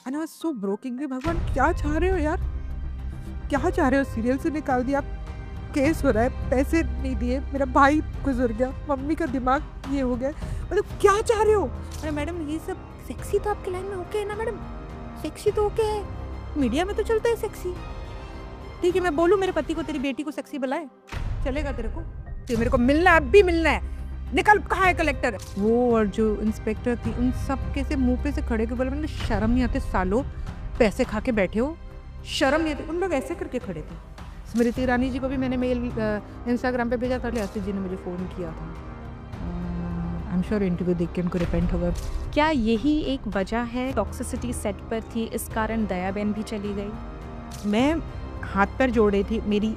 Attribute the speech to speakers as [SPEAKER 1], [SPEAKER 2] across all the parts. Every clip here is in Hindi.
[SPEAKER 1] And I was so broking कि भगवान क्या चाह रहे हो यार, क्या चाह रहे हो? सीरियल से निकाल दिया, केस हो रहा है, पैसे नहीं दिए, मेरा भाई गुजर गया, मम्मी का दिमाग ये हो गया, मतलब क्या चाह रहे हो? अरे मैडम ये सब सेक्सी तो आपके लाइन में ओके है ना मैडम, सेक्सी तो ओके है, मीडिया में तो चलता है सेक्सी। ठीक है मैं बोलूँ मेरे पति को तेरी बेटी को सेक्सी बुलाए, चलेगा तेरे को? तो मेरे को मिलना है, अब भी मिलना है, निकल, कहाँ है कलेक्टर? वो और जो इंस्पेक्टर थी उन सब के से मुंह पे से खड़े के बोले, मैंने शर्म नहीं आते सालों, पैसे खा के बैठे हो, शर्म नहीं आती? उन लोग ऐसे करके खड़े थे। स्मृति ईरानी जी को भी मैंने मेल इंस्टाग्राम पे भेजा था, आशीष जी ने मुझे फ़ोन किया था। आई एम श्योर इंटरव्यू देख के उनको रिपेंट होगा।
[SPEAKER 2] क्या यही एक वजह है टॉक्सिसिटी सेट पर थी, इस कारण दयाबेन भी चली गई?
[SPEAKER 1] मैं हाथ पैर जोड़ रही थी मेरी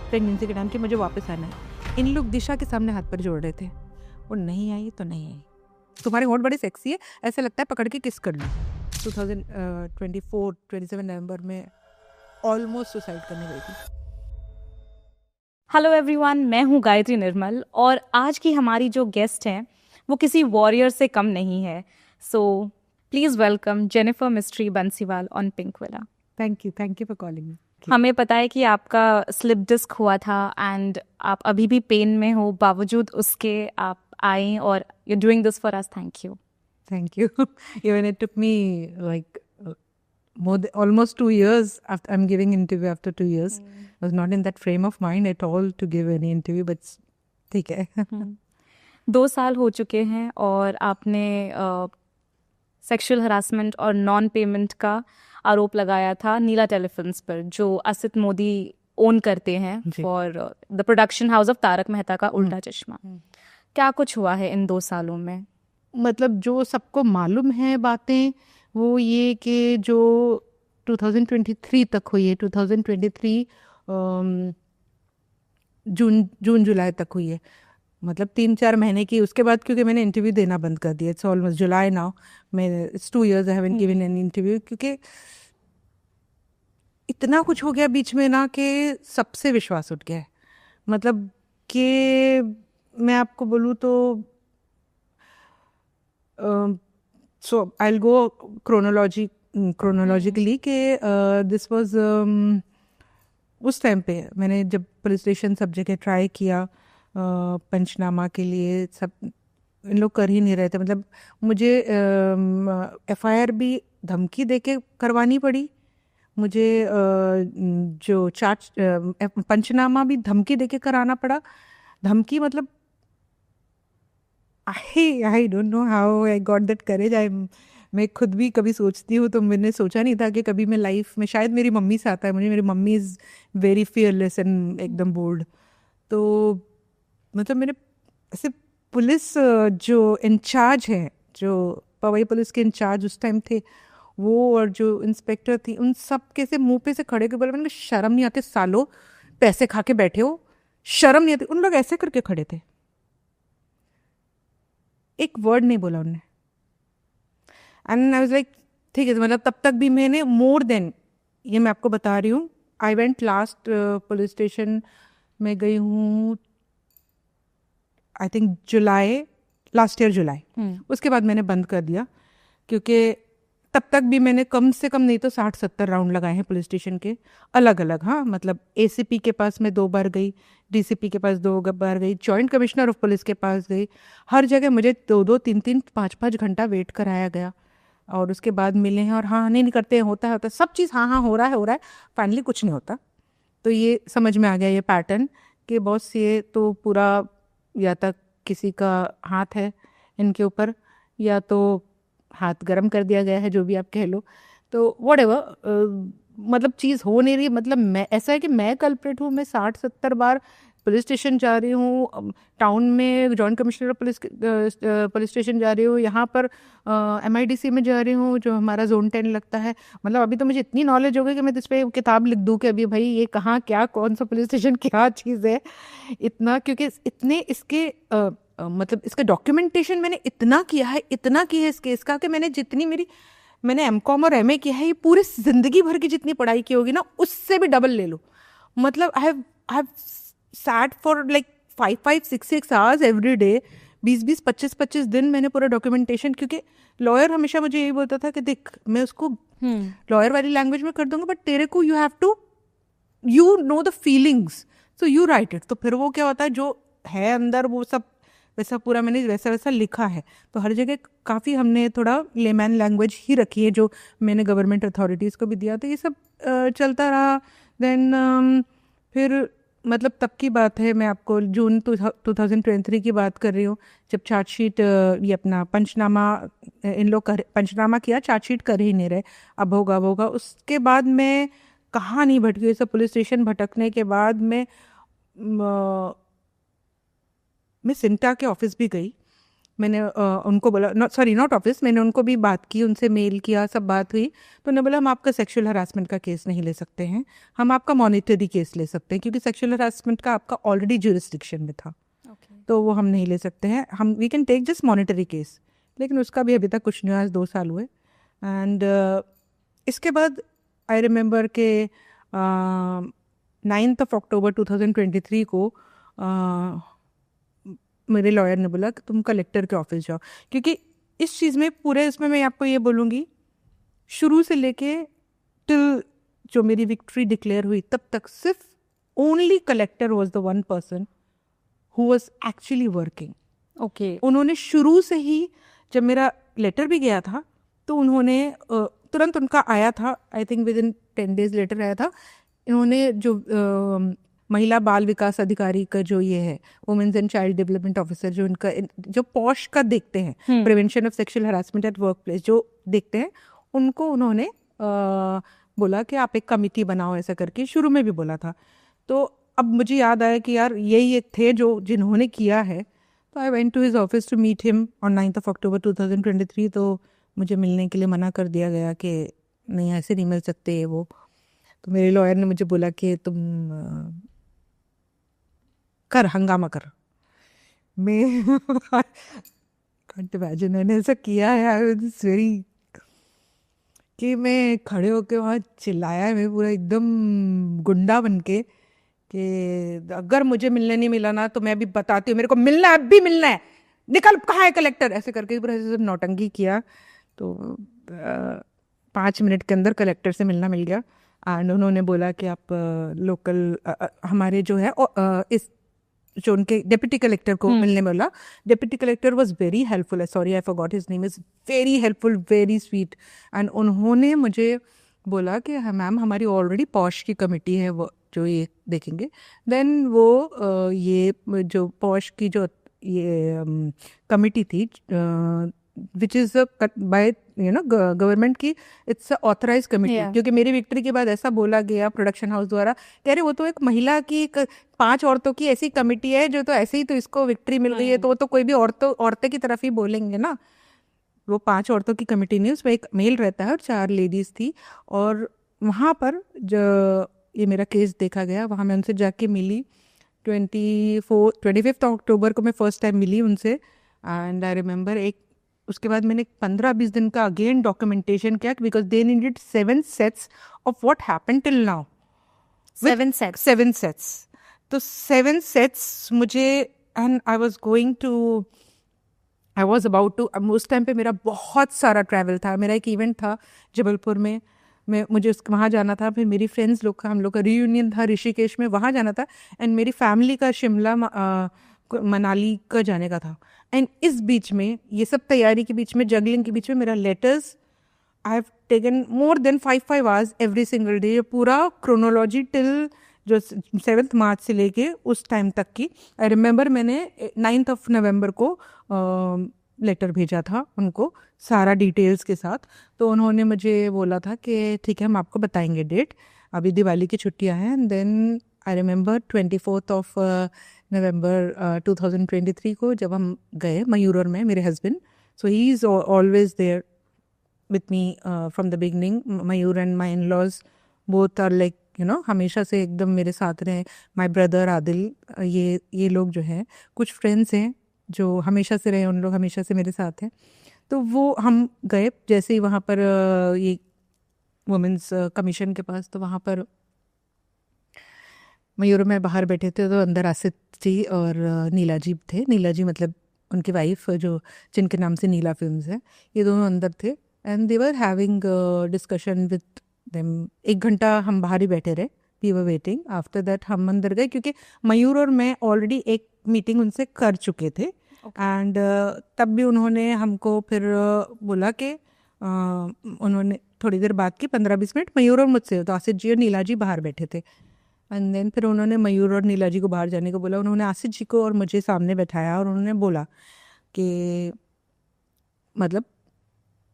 [SPEAKER 1] प्रेगनेंसी के टाइम कि मुझे वापस आना है, इन लोग दिशा के सामने हाथ पैर जोड़ रहे थे, वो नहीं आई तो नहीं आई। तुम्हारे होंठ बड़े सेक्सी है, ऐसा लगता है पकड़ के किस कर लूँ। 27 नवंबर में ऑलमोस्ट सुसाइड करने गई थी।
[SPEAKER 2] हेलो एवरीवन, मैं हूँ गायत्री निर्मल और आज की हमारी जो गेस्ट हैं वो किसी वॉरियर से कम नहीं है। So please welcome Jennifer mystery Bansiwal on pink villa.
[SPEAKER 1] Thank you for calling me.
[SPEAKER 2] हमें पता है कि आपका स्लिप डिस्क हुआ था एंड आप अभी भी पेन में हो, बावजूद उसके आप आए और you doing this for us. Thank you.
[SPEAKER 1] Thank you. Even it took me like almost 2 years after I'm giving interview after 2 years. I was not in that frame of mind at all to give any interview, but ठीक है।
[SPEAKER 2] 2 साल हो चुके हैं और आपने सेक्सुअल हरासमेंट और नॉन पेमेंट का आरोप लगाया था नीला टेलीफिल्म्स पर, जो असित मोदी ओन करते हैं for the production house of Tarak Mehta ka Ulta चश्मा। क्या कुछ हुआ है इन 2 सालों में?
[SPEAKER 1] मतलब जो सबको मालूम है बातें वो ये कि जो 2023 तक हुई है, 2023 जून जुलाई तक हुई है, मतलब 3-4 महीने की। उसके बाद क्योंकि मैंने इंटरव्यू देना बंद कर दिया, इट्स ऑलमोस्ट जुलाई नाउ, मैं it's 2 years I haven't given any interview, क्योंकि इतना कुछ हो गया बीच में ना कि सबसे विश्वास उठ गया है। मतलब कि मैं आपको बोलूँ तो so I'll go chronologically कि this was उस टाइम पे मैंने जब पुलिस स्टेशन सब जगह ट्राई किया पंचनामा के लिए, सब इन लोग कर ही नहीं रहे थे। मतलब मुझे FIR भी धमकी देके करवानी पड़ी, मुझे जो चार्ज पंचनामा भी धमकी देके कराना पड़ा। धमकी मतलब I don't know how I got that courage. मैं खुद भी कभी सोचती हूँ तो मैंने सोचा नहीं था कि कभी मैं लाइफ में, शायद मेरी मम्मी से आता है मुझे, मेरी mummy is very fearless and एकदम बोल्ड। तो मतलब मैंने ऐसे पुलिस जो इंचार्ज हैं, जो पवई पुलिस के इंचार्ज उस टाइम थे, वो और जो इंस्पेक्टर थी, उन सब के से मुँह पे से खड़े के बोले, मैंने शर्म नहीं आते सालों, पैसे खा के बैठे हो, शर्म नहीं आती? उन लोग ऐसे करके खड़े थे, एक वर्ड नहीं बोला उन्होंने। एंड आई वाज लाइक ठीक है, मतलब तब तक भी मैंने मोर देन, ये मैं आपको बता रही हूँ, I went last police station में गई हूँ I think July, last year July. उसके बाद मैंने बंद कर दिया, क्योंकि तब तक भी मैंने कम से कम नहीं तो 60-70 राउंड लगाए हैं पुलिस स्टेशन के, अलग अलग। हाँ, मतलब ACP के पास मैं 2 बार गई, DCP के पास 2 बार गई, जॉइंट कमिश्नर ऑफ पुलिस के पास गई, हर जगह मुझे 2-2, 3-3, 5-5 घंटा वेट कराया गया और उसके बाद मिले हैं। और हाँ, नहीं करते हैं, होता है सब चीज़, हाँ हो रहा है, फाइनली कुछ नहीं होता। तो ये समझ में आ गया ये पैटर्न कि बॉस ये तो पूरा या तक किसी का हाथ है इनके ऊपर, या तो हाथ गरम कर दिया गया है, जो भी आप कह लो। तो व्हाटएवर, मतलब चीज़ हो नहीं रही। मतलब मैं, ऐसा है कि मैं कल्प्रिट हूँ, मैं 60-70 बार पुलिस स्टेशन जा रही हूँ, टाउन में joint commissioner of police station जा रही हूँ, यहाँ पर MIDC में जा रही हूँ जो हमारा जोन 10 लगता है। मतलब अभी तो मुझे इतनी नॉलेज हो गई कि मैं इस पर किताब लिख दूँ कि अभी भाई ये कहाँ क्या, कौन सा पुलिस स्टेशन क्या चीज़ है, इतना। क्योंकि इतने इसके मतलब इसका डॉक्यूमेंटेशन मैंने इतना किया है इस केस का, कि मैंने MCOM और MA किया है, ये पूरी जिंदगी भर की जितनी पढ़ाई की होगी ना, उससे भी डबल ले लो। मतलब I have sat for like 5-6 hours every day 20-20 25-25 दिन मैंने पूरा डॉक्यूमेंटेशन, क्योंकि लॉयर हमेशा मुझे यही बोलता था कि देख मैं उसको लॉयर वाली लैंग्वेज में कर दूंगा, बट तेरे को you have to, you know the feelings, so you write it. तो फिर वो क्या होता है, जो है अंदर वो सब वैसा पूरा मैंने वैसा वैसा लिखा है। तो हर जगह काफ़ी हमने थोड़ा लेमैन लैंग्वेज ही रखी है, जो मैंने गवर्नमेंट अथॉरिटीज़ को भी दिया। तो ये सब चलता रहा। देन फिर मतलब तब की बात है, मैं आपको जून 2023 की बात कर रही हूँ, जब चार्जशीट ये अपना पंचनामा इन लोग पंचनामा किया, चार्जशीट कर ही नहीं रहे, अब होगा अब होगा। उसके बाद मैं कहाँ नहीं भटकी, सब पुलिस स्टेशन भटकने के बाद मैं सिंटा के ऑफिस भी गई। मैंने उनको बोला, नॉट ऑफिस, मैंने उनको भी बात की, उनसे मेल किया, सब बात हुई। तो उन्होंने बोला हम आपका सेक्सुअल हरासमेंट का केस नहीं ले सकते हैं, हम आपका मॉनिटरी केस ले सकते हैं, क्योंकि सेक्सुअल हरासमेंट का आपका ऑलरेडी ज्यूरिसडिक्शन में था। तो वो हम नहीं ले सकते हैं, हम we can take just monetary case. लेकिन उसका भी अभी तक कुछ नहीं हुआ, आज 2 साल हुए। एंड इसके बाद आई रिमेंबर के 9 अक्टूबर 2023 को मेरे लॉयर ने बोला कि तुम कलेक्टर के ऑफिस जाओ, क्योंकि इस चीज़ में पूरे इसमें मैं आपको ये बोलूँगी, शुरू से लेके टिल जो मेरी विक्ट्री डिक्लेयर हुई तब तक सिर्फ only collector was the one person who was actually working.
[SPEAKER 2] Okay.
[SPEAKER 1] उन्होंने शुरू से ही, जब मेरा लेटर भी गया था तो उन्होंने तुरंत उनका आया था, I think within 10 days later आया था। इन्होंने जो महिला बाल विकास अधिकारी का जो ये है, women's and child development officer, जो इनका जो पॉश का देखते हैं, prevention of sexual harassment at workplace जो देखते हैं, उनको उन्होंने बोला कि आप एक कमिटी बनाओ, ऐसा करके शुरू में भी बोला था। तो अब मुझे याद आया कि यार यही एक थे जो जिन्होंने किया है। तो I went to his office to meet him on 9 October 2023। तो मुझे मिलने के लिए मना कर दिया गया कि नहीं, ऐसे नहीं मिल सकते वो। तो मेरे लॉयर ने मुझे बोला कि तुम कर, हंगामा कर। मैं कांट इमेजिन मैंने ऐसा किया है, इट्स वेरी, कि मैं खड़े होके वहाँ चिल्लाया है, मैं पूरा एकदम गुंडा बन के, कि अगर मुझे मिलने नहीं मिला ना तो मैं अभी बताती हूँ, मेरे को मिलना है, अब भी मिलना है, निकल, कहाँ है कलेक्टर, ऐसे करके पूरा ऐसे सब नौटंकी किया। तो 5 मिनट के अंदर कलेक्टर से मिलना मिल गया। एंड उन्होंने बोला कि आप लोकल हमारे जो है इस जो उनके डिप्टी कलेक्टर को मिलने में बोला। Deputy collector was very helpful, sorry I forgot his name, is very helpful, very sweet. And उन्होंने मुझे बोला कि मैम हमारी ऑलरेडी पॉश की कमेटी है वो जो ये देखेंगे। देन वो ये जो पॉश की जो ये कमेटी थी, विच इज़ बाय गवर्नमेंट की, इट्स ऑथराइज कमेटी। क्योंकि मेरी विक्ट्री के बाद ऐसा बोला गया प्रोडक्शन हाउस द्वारा, कह रहे वो तो एक महिला की 5 औरतों की ऐसी कमेटी है जो तो ऐसे ही तो इसको विक्ट्री मिल गई है, तो वो तो कोई भी औरतें की तरफ ही बोलेंगे ना। वो 5 औरतों की कमेटी नहीं, उसमें एक मेल रहता है और 4 लेडीज थी। और वहाँ पर जो ये मेरा केस देखा गया, वहाँ मैं उनसे जाके मिली 25 अक्टूबर को मैं फर्स्ट टाइम मिली उनसे। एंड आई रिमेंबर उसके बाद मैंने 15-20 दिन का अगेन डॉक्यूमेंटेशन किया, because they needed 7 sets of what happened till now.
[SPEAKER 2] 7 sets।
[SPEAKER 1] 7 sets। तो 7 sets मुझे, and I was about to, उस टाइम पे मेरा बहुत सारा ट्रैवल था। मेरा एक इवेंट था जबलपुर में, मुझे वहाँ जाना था। फिर मेरी फ्रेंड्स लोग का, हम लोग का रीयूनियन था ऋषिकेश में, वहाँ जाना था। एंड मेरी फैमिली का शिमला मनाली का जाने का था। एंड इस बीच में, ये सब तैयारी के बीच में, जगलिंग के बीच में, मेरा letters, I have taken more than 5 hours every single day. पूरा क्रोनोलॉजी टिल जो 7 मार्च से लेके उस टाइम तक की। आई रिमेंबर मैंने 9 नवंबर को लेटर भेजा था उनको सारा डिटेल्स के साथ। तो उन्होंने मुझे बोला था कि ठीक है हम आपको बताएंगे डेट, अभी दिवाली की छुट्टियां हैं। देन आई रिमेंबर 24 नवंबर 2023 को जब हम गए मयूर में, मेरे husband, so he is always there with me from the beginning. Mayur and my in laws both are like हमेशा से एकदम मेरे साथ रहे। माई ब्रदर आदिल, ये लोग जो हैं, कुछ फ्रेंड्स हैं जो हमेशा से रहे, उन लोग हमेशा से मेरे साथ हैं। तो वो हम गए जैसे ही वहाँ पर ये वुमेंस कमीशन के पास, तो वहाँ पर मयूर में बाहर बैठे थे, तो अंदर आसित जी और नीला जी थे। नीला जी मतलब उनकी वाइफ जो जिनके नाम से नीला फिल्म्स है, ये दोनों अंदर थे and they were having discussion with them. 1 घंटा हम बाहर ही बैठे रहे, we were waiting. After that हम अंदर गए क्योंकि मयूर और मैं ऑलरेडी एक मीटिंग उनसे कर चुके थे एंड तब भी उन्होंने हमको फिर बोला कि उन्होंने थोड़ी देर बात की, 15-20 मिनट मयूर और मुझसे, तो आसिफ जी और नीला जी बाहर बैठे थे एंड देन फिर उन्होंने मयूर और नीला जी को बाहर जाने को बोला। उन्होंने आसिफ जी को और मुझे सामने बैठाया और उन्होंने बोला कि मतलब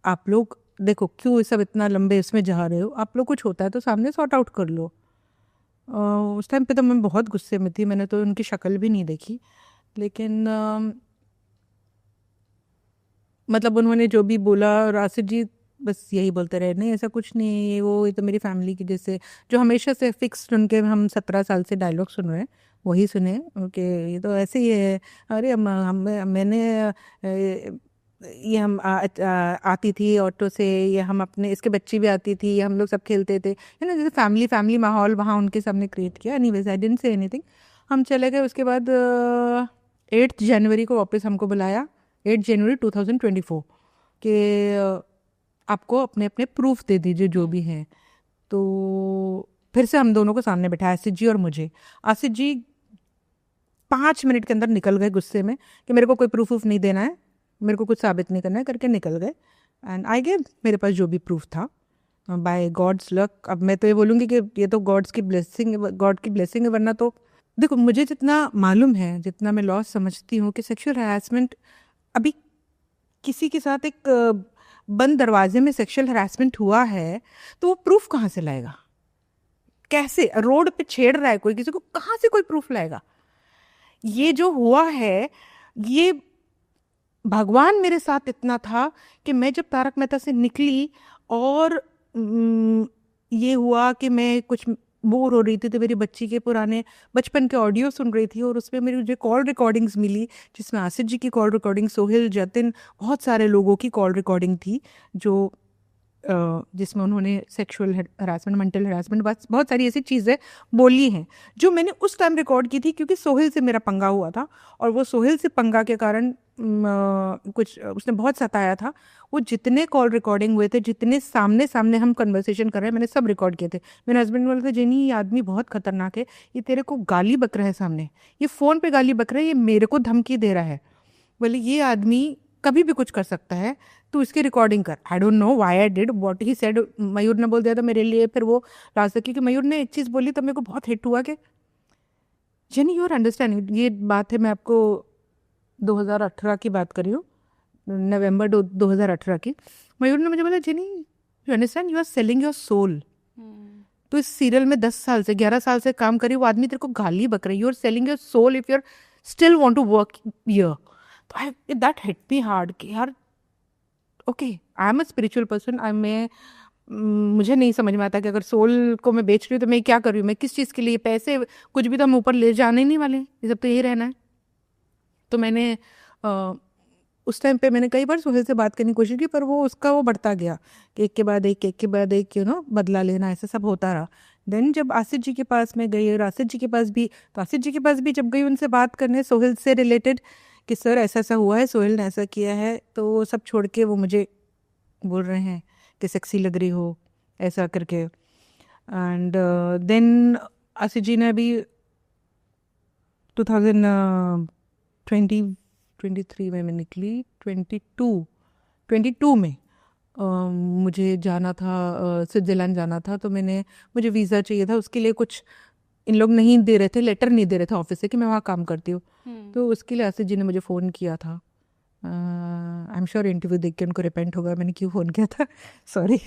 [SPEAKER 1] आप लोग देखो क्यों ये सब इतना लंबे इसमें जा रहे हो, आप लोग कुछ होता है तो सामने सॉर्ट आउट कर लो। उस टाइम पे तो मैं बहुत गुस्से में थी, मैंने तो उनकी शक्ल भी नहीं देखी, लेकिन मतलब उन्होंने जो भी बोला, राशिद जी बस यही बोलते रहे, नहीं ऐसा कुछ नहीं है, वो ये तो मेरी फैमिली की जैसे जो हमेशा से फिक्स सुन के हम 17 साल से डायलॉग सुन रहे हैं वही सुने कि ये तो ऐसे ही है। अरे मैंने ये हम आती थी ऑटो से, ये हम अपने इसके बच्ची भी आती थी, हम लोग सब खेलते थे, है ना, जैसे फैमिली माहौल वहाँ उनके सामने क्रिएट किया। Anyways I didn't say anything, हम चले गए। उसके बाद 8 जनवरी को वापस हमको बुलाया, 8 जनवरी 2024 के आपको अपने अपने प्रूफ दे दीजिए जो भी हैं। तो फिर से हम दोनों को सामने बैठाया, आसिफ जी और मुझे। आसिफ जी 5 मिनट के अंदर निकल गए गुस्से में कि मेरे को कोई प्रूफ नहीं देना है, मेरे को कुछ साबित नहीं करना है करके निकल गए। एंड आई गेव मेरे पास जो भी प्रूफ था बाय गॉड्स लक। अब मैं तो ये बोलूँगी कि ये तो गॉड की ब्लेसिंग है, वरना तो देखो मुझे जितना मालूम है, जितना मैं लॉ समझती हूँ कि सेक्सुअल हरासमेंट अभी किसी के साथ एक बंद दरवाजे में सेक्सुअल हरासमेंट हुआ है तो वो प्रूफ कहाँ से लाएगा? कैसे रोड पे छेड़ रहा है कोई किसी को, कहाँ से कोई प्रूफ लाएगा? ये जो हुआ है, ये भगवान मेरे साथ इतना था कि मैं जब तारक मेहता से निकली और ये हुआ कि मैं कुछ बोर हो रही थी तो मेरी बच्ची के पुराने बचपन के ऑडियो सुन रही थी और उसमें मेरी मुझे कॉल रिकॉर्डिंग्स मिली, जिसमें आसिफ जी की कॉल रिकॉर्डिंग, सोहेल, जतिन, बहुत सारे लोगों की कॉल रिकॉर्डिंग थी जो जिसमें उन्होंने सेक्सुअल हरासमेंट, मेंटल हरासमेंट, बस बहुत सारी ऐसी चीज़ें बोली हैं जो मैंने उस टाइम रिकॉर्ड की थी क्योंकि सोहेल से मेरा पंगा हुआ था और वो सोहेल से पंगा के कारण कुछ उसने बहुत सताया था। वो जितने कॉल रिकॉर्डिंग हुए थे, जितने सामने सामने हम कन्वर्सेशन कर रहे हैं, मैंने सब रिकॉर्ड किए थे। मेरे हस्बैंड बोले थे, जेनी ये आदमी बहुत खतरनाक है, ये तेरे को गाली बक रहा है सामने, ये फ़ोन पे गाली बक रहा है, ये मेरे को धमकी दे रहा है। बोले ये आदमी कभी भी कुछ कर सकता है, तू इसकी रिकॉर्डिंग कर। I don't know why I did what he said. Mayur ने बोल दिया था मेरे लिए, फिर वो लास्ट तक, क्योंकि मयूर ने एक चीज़ बोली तब मेरे को बहुत हिट हुआ कि जेनी यू आर अंडरस्टैंडिंग, ये बात है मैं आपको 2018 की बात कर रही हूँ, नवंबर 2018 की। मयूर ने मुझे बोला, Jenny you understand, you are selling your soul. तो इस सीरियल में 10 साल से 11 साल से काम करी, वो आदमी तेरे को गाली बक रही है, you are selling your soul if you are still want to work here. तो दैट हिट मी हार्ड कि यार okay, I am a spiritual person, मुझे नहीं समझ में आता कि अगर सोल को मैं बेच रही हूँ तो मैं क्या कर रही हूँ, मैं किस चीज़ के लिए, पैसे कुछ भी तो हम ऊपर ले जाने ही नहीं वाले, ये सब तो यही रहना है। तो मैंने उस टाइम पे मैंने कई बार सोहेल से बात करने की कोशिश की, पर वो उसका वो बढ़ता गया कि एक के बाद एक बदला लेना, ऐसा सब होता रहा। देन जब आसिफ जी के पास मैं गई और आसिफ जी के पास भी, तो आसिफ जी के पास भी जब गई उनसे बात करने सोहेल से रिलेटेड कि सर ऐसा ऐसा हुआ है, सोहेल ने ऐसा किया है, तो वो सब छोड़ के वो मुझे बोल रहे हैं कि सेक्सी लग रही हो ऐसा करके। एंड देन आसिफ जी ने अभी 2023 में मैं निकली, 22 में मुझे जाना था, स्विट्ज़रलैंड जाना था, तो मुझे वीज़ा चाहिए था, उसके लिए कुछ इन लोग नहीं दे रहे थे, लेटर नहीं दे रहे थे ऑफिस से कि मैं वहाँ काम करती हूँ। तो उसके लिए आसिफ जी ने मुझे फ़ोन किया था। आई एम श्योर इंटरव्यू देख के उनको रिपेंट होगा मैंने क्यों फ़ोन किया था, सॉरी।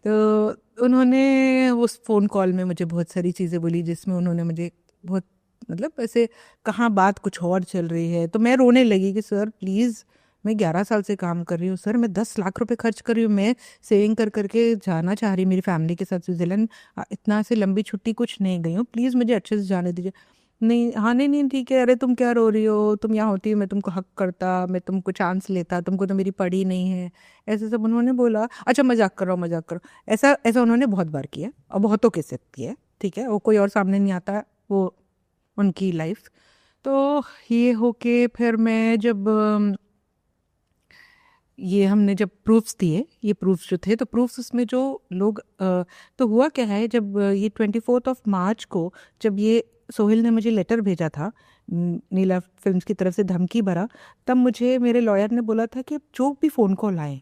[SPEAKER 1] तो उन्होंने उस फ़ोन कॉल में मुझे बहुत सारी चीज़ें बोली, जिसमें उन्होंने मुझे बहुत मतलब ऐसे कहाँ बात कुछ और चल रही है। तो मैं रोने लगी कि सर प्लीज़, मैं 11 साल से काम कर रही हूँ सर, मैं 10 लाख रुपए खर्च कर रही हूँ, मैं सेविंग कर करके जाना चाह रही मेरी फैमिली के साथ स्विट्ज़रलैंड, इतना से लंबी छुट्टी कुछ नहीं गई हूँ, प्लीज़ मुझे अच्छे से जाने दीजिए। नहीं, हाँ, नहीं नहीं ठीक है, अरे तुम क्या रो रही हो, तुम यहाँ होती मैं तुमको हक करता, मैं तुमको चांस लेता, तुमको तो मेरी पड़ी नहीं है, ऐसे सब उन्होंने बोला। अच्छा मजाक कर रहा हूँ, मजाक करो, ऐसा ऐसा उन्होंने बहुत बार किया और बहुतों के साथ किया, ठीक है, वो कोई और सामने नहीं आता, वो उनकी लाइफ। तो ये होके फिर मैं जब ये हमने जब प्रूफ्स दिए, ये प्रूफ्स जो थे, तो प्रूफ्स उसमें जो लोग तो हुआ क्या है, जब ये 24 को जब ये सोहेल ने मुझे लेटर भेजा था नीला फिल्म्स की तरफ से धमकी भरा, तब मुझे मेरे लॉयर ने बोला था कि जो भी फ़ोन कॉल आए,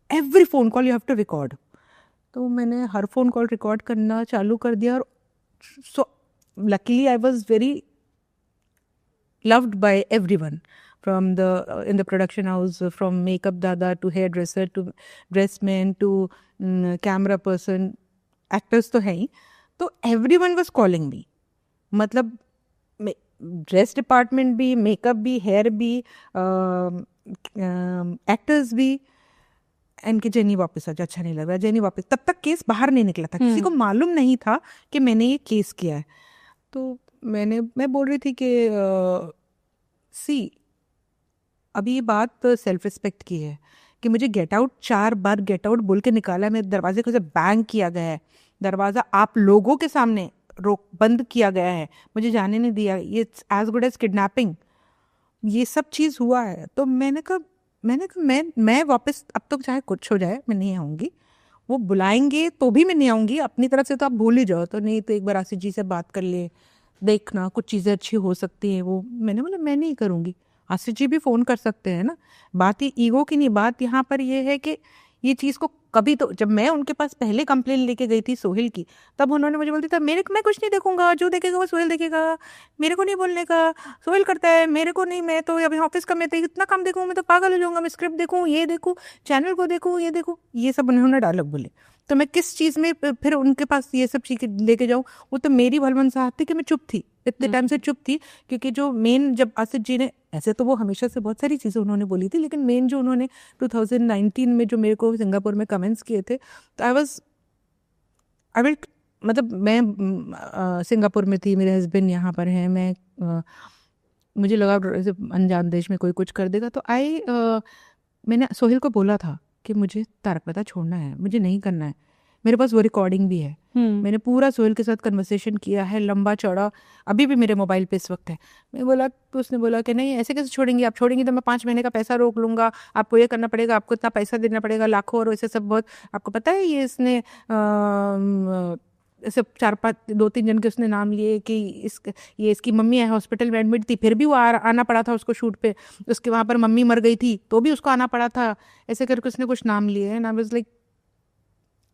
[SPEAKER 1] every phone call you have to record. तो मैंने हर फ़ोन कॉल रिकॉर्ड करना चालू कर दिया, और so luckily I was very loved by everyone from the in the production house, from makeup dada to hairdresser to dressman to camera person, actors तो है ही, तो everyone was calling me, मतलब ड्रेस डिपार्टमेंट भी, मेकअप भी, हेयर भी, एक्टर्स भी, इनके जेनी वापस आ जा, अच्छा नहीं लग रहा जेनी वापस। तब तक केस बाहर नहीं निकला था, किसी को मालूम नहीं था कि मैंने ये केस किया है। तो मैं बोल रही थी कि सी अभी ये बात सेल्फ रिस्पेक्ट की है कि मुझे गेट आउट 4 बार गेट आउट बोल के निकाला, मेरे दरवाजे को से बैंग किया गया है, दरवाज़ा आप लोगों के सामने रोक बंद किया गया है, मुझे जाने नहीं दिया, ये एज गुड एज किडनैपिंग, ये सब चीज़ हुआ है। तो मैंने कहा मैं वापस, अब तो चाहे कुछ हो जाए मैं नहीं आऊँगी, वो बुलाएंगे तो भी मैं नहीं आऊँगी, अपनी तरफ से तो आप भूल ही जाओ। तो नहीं तो एक बार आसिफ जी से बात कर ले, देखना कुछ चीज़ें अच्छी हो सकती हैं। वो मैंने बोला मैं नहीं करूँगी, आसिफ जी भी फ़ोन कर सकते हैं ना। बात ही ईगो की नहीं, बात यहाँ पर ये है कि ये चीज़ को कभी, तो जब मैं उनके पास पहले कंप्लेन लेके गई थी सोहेल की, तब उन्होंने मुझे बोलती था मैं कुछ नहीं देखूंगा, जो देखेगा वो सोहेल देखेगा, मेरे को नहीं बोलने का, सोहेल करता है, मेरे को नहीं, मैं तो अभी ऑफिस का, मैं तो इतना काम देखूँ, मैं तो पागल हो जाऊंगा, मैं स्क्रिप्ट देखूँ, ये देखूँ, चैनल को देखूँ, ये देखूँ, ये सब उन्होंने डायलॉग बोले। तो मैं किस चीज़ में फिर उनके पास ये सब चीज़ें लेके जाऊँ। वो तो मेरी भलमनसाहत थी कि मैं चुप थी, इतने टाइम से चुप थी, क्योंकि जो मेन, जब आसिफ जी ने, ऐसे तो वो हमेशा से बहुत सारी चीज़ें उन्होंने बोली थी, लेकिन मेन जो उन्होंने 2019 में जो मेरे को सिंगापुर में कमेंट्स किए थे, तो आई विल, मतलब मैं सिंगापुर में थी, मेरे हस्बैंड यहाँ पर हैं, मैं मुझे लगा ऐसे अनजान देश में कोई कुछ कर देगा, तो मैंने सोहेल को बोला था कि मुझे तारक मेहता छोड़ना है, मुझे नहीं करना है। मेरे पास वो रिकॉर्डिंग भी है, मैंने पूरा सोहेल के साथ कन्वर्सेशन किया है, लंबा चौड़ा, अभी भी मेरे मोबाइल पे इस वक्त है। मैं बोला, तो उसने बोला कि नहीं ऐसे कैसे छोड़ेंगी, आप छोड़ेंगी तो मैं 5 महीने का पैसा रोक लूँगा, आपको ये करना पड़ेगा, आपको इतना पैसा देना पड़ेगा, लाखों, और वैसे सब बहुत, आपको पता है ये इसने ऐसे 2-3 जन के उसने नाम लिए कि ये इसकी मम्मी है, हॉस्पिटल में एडमिट थी, फिर भी वो आना पड़ा था उसको शूट पे, उसके वहाँ पर मम्मी मर गई थी तो भी उसको आना पड़ा था, ऐसे करके उसने कुछ नाम लिए हैं। ना वाज लाइक,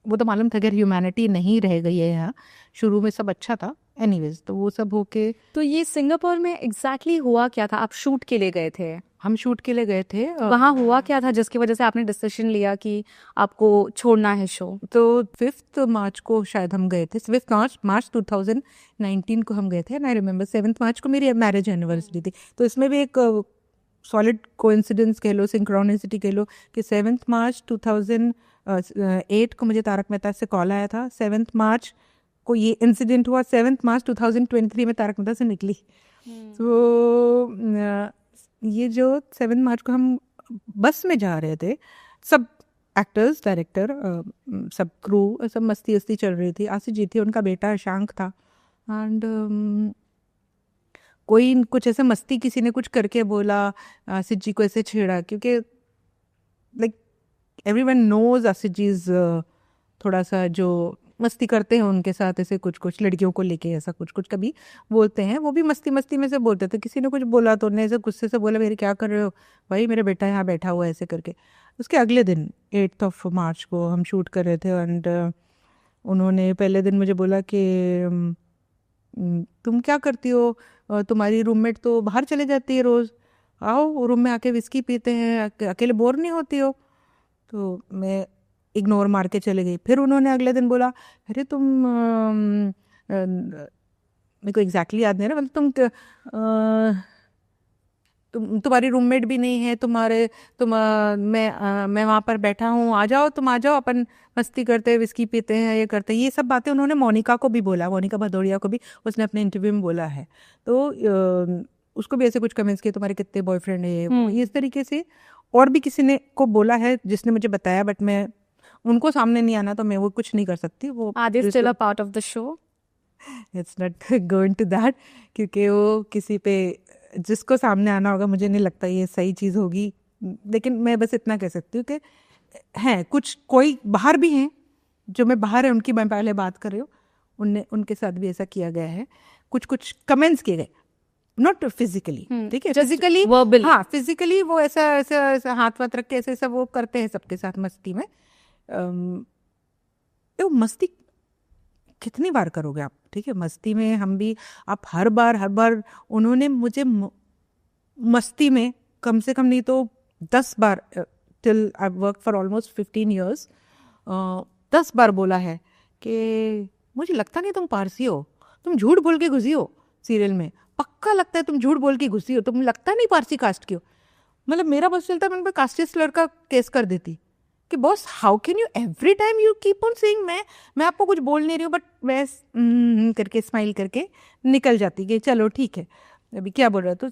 [SPEAKER 1] वो तो मालूम था अगर ह्यूमैनिटी नहीं रह गई है यहाँ, शुरू में सब अच्छा था, एनीवेज, तो वो सब होके।
[SPEAKER 2] तो ये सिंगापुर में एग्जैक्टली हुआ क्या था? आप शूट के लिए गए थे?
[SPEAKER 1] हम शूट के लिए गए थे।
[SPEAKER 2] वहाँ हुआ क्या था जिसकी वजह से आपने डिसीजन लिया कि आपको छोड़ना है शो?
[SPEAKER 1] तो 5 मार्च को शायद हम गए थे, 5 मार्च 2019 को हम गए थे, एंड आई रिमेंबर 7 मार्च को मेरी मैरिज एनिवर्सरी थी। तो इसमें भी एक सॉलिड कोइंसिडेंस कह लो, सिंक्रोनिसिटी कह लो, कि 7 मार्च 2008 को मुझे तारक मेहता से कॉल आया था, 7 मार्च को ये इंसिडेंट हुआ, 7 मार्च 2023 में तारक मेहता से निकली। तो ये जो 7 मार्च को हम बस में जा रहे थे, सब एक्टर्स, डायरेक्टर, सब क्रू, सब मस्ती वस्ती चल रही थी। आसिफ जी थे, उनका बेटा शांक था, एंड कोई कुछ ऐसे मस्ती, किसी ने कुछ करके बोला, आसिफ जी को ऐसे छेड़ा, क्योंकि लाइक एवरीवन नोज आसिफ जी थोड़ा सा जो मस्ती करते हैं उनके साथ, ऐसे कुछ कुछ लड़कियों को लेके ऐसा कुछ कुछ कभी बोलते हैं, वो भी मस्ती मस्ती में से बोलते थे। किसी ने कुछ बोला तो उन्हें ऐसे गुस्से से बोला, मेरे क्या कर रहे हो भाई, मेरा बेटा यहाँ बैठा हुआ है, ऐसे करके। उसके अगले दिन 8 मार्च को हम शूट कर रहे थे, एंड उन्होंने पहले दिन मुझे बोला कि तुम क्या करती हो, तुम्हारी रूममेट तो बाहर चले जाती है रोज़, आओ रूम में आके विस्की पीते हैं, अकेले बोर नहीं होती हो। तो मैं इग्नोर मार के चले गई। फिर उन्होंने अगले दिन बोला, अरे मेरे को एग्जैक्टली याद नहीं रहा, मतलब तुम्हारी रूममेट भी नहीं है, मैं वहाँ पर बैठा हूँ, आ जाओ, तुम आ जाओ, अपन मस्ती करते हैं, विस्की पीते हैं, ये करते हैं। ये सब बातें उन्होंने मोनिका को भी बोला, मोनिका भदौड़िया को भी उसने अपने इंटरव्यू में बोला है। तो उसको भी ऐसे कुछ कमेंट्स किए, तुम्हारे कितने बॉयफ्रेंड है, ये इस तरीके से। और भी किसी ने को बोला है जिसने मुझे बताया, बट मैं उनको सामने नहीं आना, तो मैं वो कुछ नहीं कर सकती। वो
[SPEAKER 2] Are they still a part of the show?
[SPEAKER 1] It's not going to that, क्योंकि वो किसी पे जिसको सामने आना होगा, मुझे नहीं लगता ये सही चीज़ होगी, लेकिन मैं बस इतना कह सकती हूँ कि हैं कुछ कोई बाहर भी हैं, जो मैं बाहर है उनकी मैं पहले बात कर रही हूँ, उनके साथ भी ऐसा किया गया है, कुछ कुछ कमेंट्स किए गए, नॉट फिजिकली, ठीक है, फिजिकली, हाँ फिजिकली वो ऐसा ऐसा ऐसा हाथ वाथ रख के ऐसे ऐसा वो करते हैं सबके साथ मस्ती में। वो मस्ती कितनी बार करोगे आप, ठीक है, मस्ती में हम भी, आप हर बार उन्होंने मुझे मस्ती में कम से कम नहीं तो 10 बार, till I work for almost 15 years, 10 बार बोला है कि मुझे लगता नहीं तुम पारसी हो, तुम झूठ बोल के घुसी हो सीरियल में, पक्का लगता है तुम झूठ बोल के घुसी हो, तुम लगता नहीं पारसी कास्ट की हो। मतलब मेरा बस चलता मैं उन पर कास्टिस्ट लड़का केस कर देती कि boss how can you every time you keep on saying मैं आपको कुछ बोल नहीं रही हूँ, बट मैं करके स्माइल करके निकल जाती कि चलो ठीक है। अभी क्या बोल रहा, तो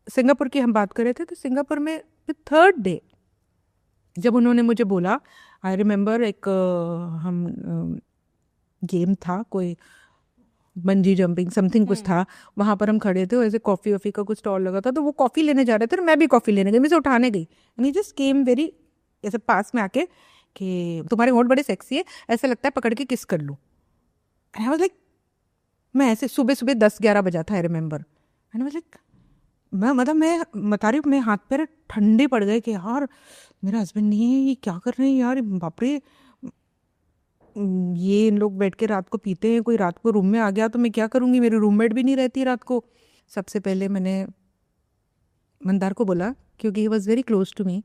[SPEAKER 1] सिंगापुर की हम बात कर रहे थे, तो सिंगापुर में थर्ड डे जब उन्होंने मुझे बोला, आई रिमेंबर एक हम गेम था, कोई बंजी जंपिंग समथिंग कुछ था, वहाँ पर हम खड़े थे, वैसे कॉफ़ी वॉफ़ी का कुछ स्टॉल लगा था, तो वो कॉफ़ी लेने जा रहे थे और मैं भी कॉफ़ी लेने गई, मैं से उठाने गई, and he just came very ऐसे पास में आके कि तुम्हारे होंठ बड़े सेक्सी है, ऐसा लगता है पकड़ के किस कर लूँ। आई वाज लाइक, मैं ऐसे सुबह सुबह 10-11 बजा था, I remember, and was like, मैं मतलब मैं बता रही हूँ, मेरे हाथ पैर ठंडे पड़ गए कि यार मेरा हस्बैंड नहीं है, ये क्या कर रहे हैं यार, बाप रे, ये इन लोग बैठ के रात को पीते हैं, कोई रात को रूम में आ गया तो मैं क्या करूँगी, मेरी रूममेट भी नहीं रहती रात को। सबसे पहले मैंने मंदार को बोला, क्योंकि he was very close to me,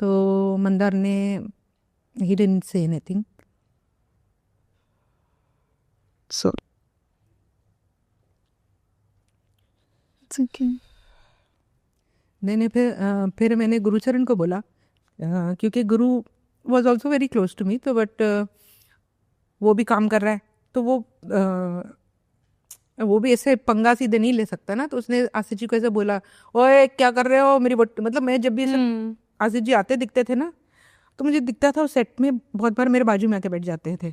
[SPEAKER 1] तो मंदार ने, ही डिडंट से एनीथिंग, सो मैंने फिर मैंने गुरुचरण को बोला, क्योंकि Guru was also very close to me, तो बट वो भी काम कर रहा है, तो वो भी ऐसे पंगा सीधे नहीं ले सकता ना, तो उसने आसिफ जी को ऐसे बोला, ओए क्या कर रहे हो मेरी बोटी, मतलब मैं जब भी ऐसे आसिफ जी आते दिखते थे ना, तो मुझे दिखता था उस सेट में बहुत बार मेरे बाजू में आके बैठ जाते थे,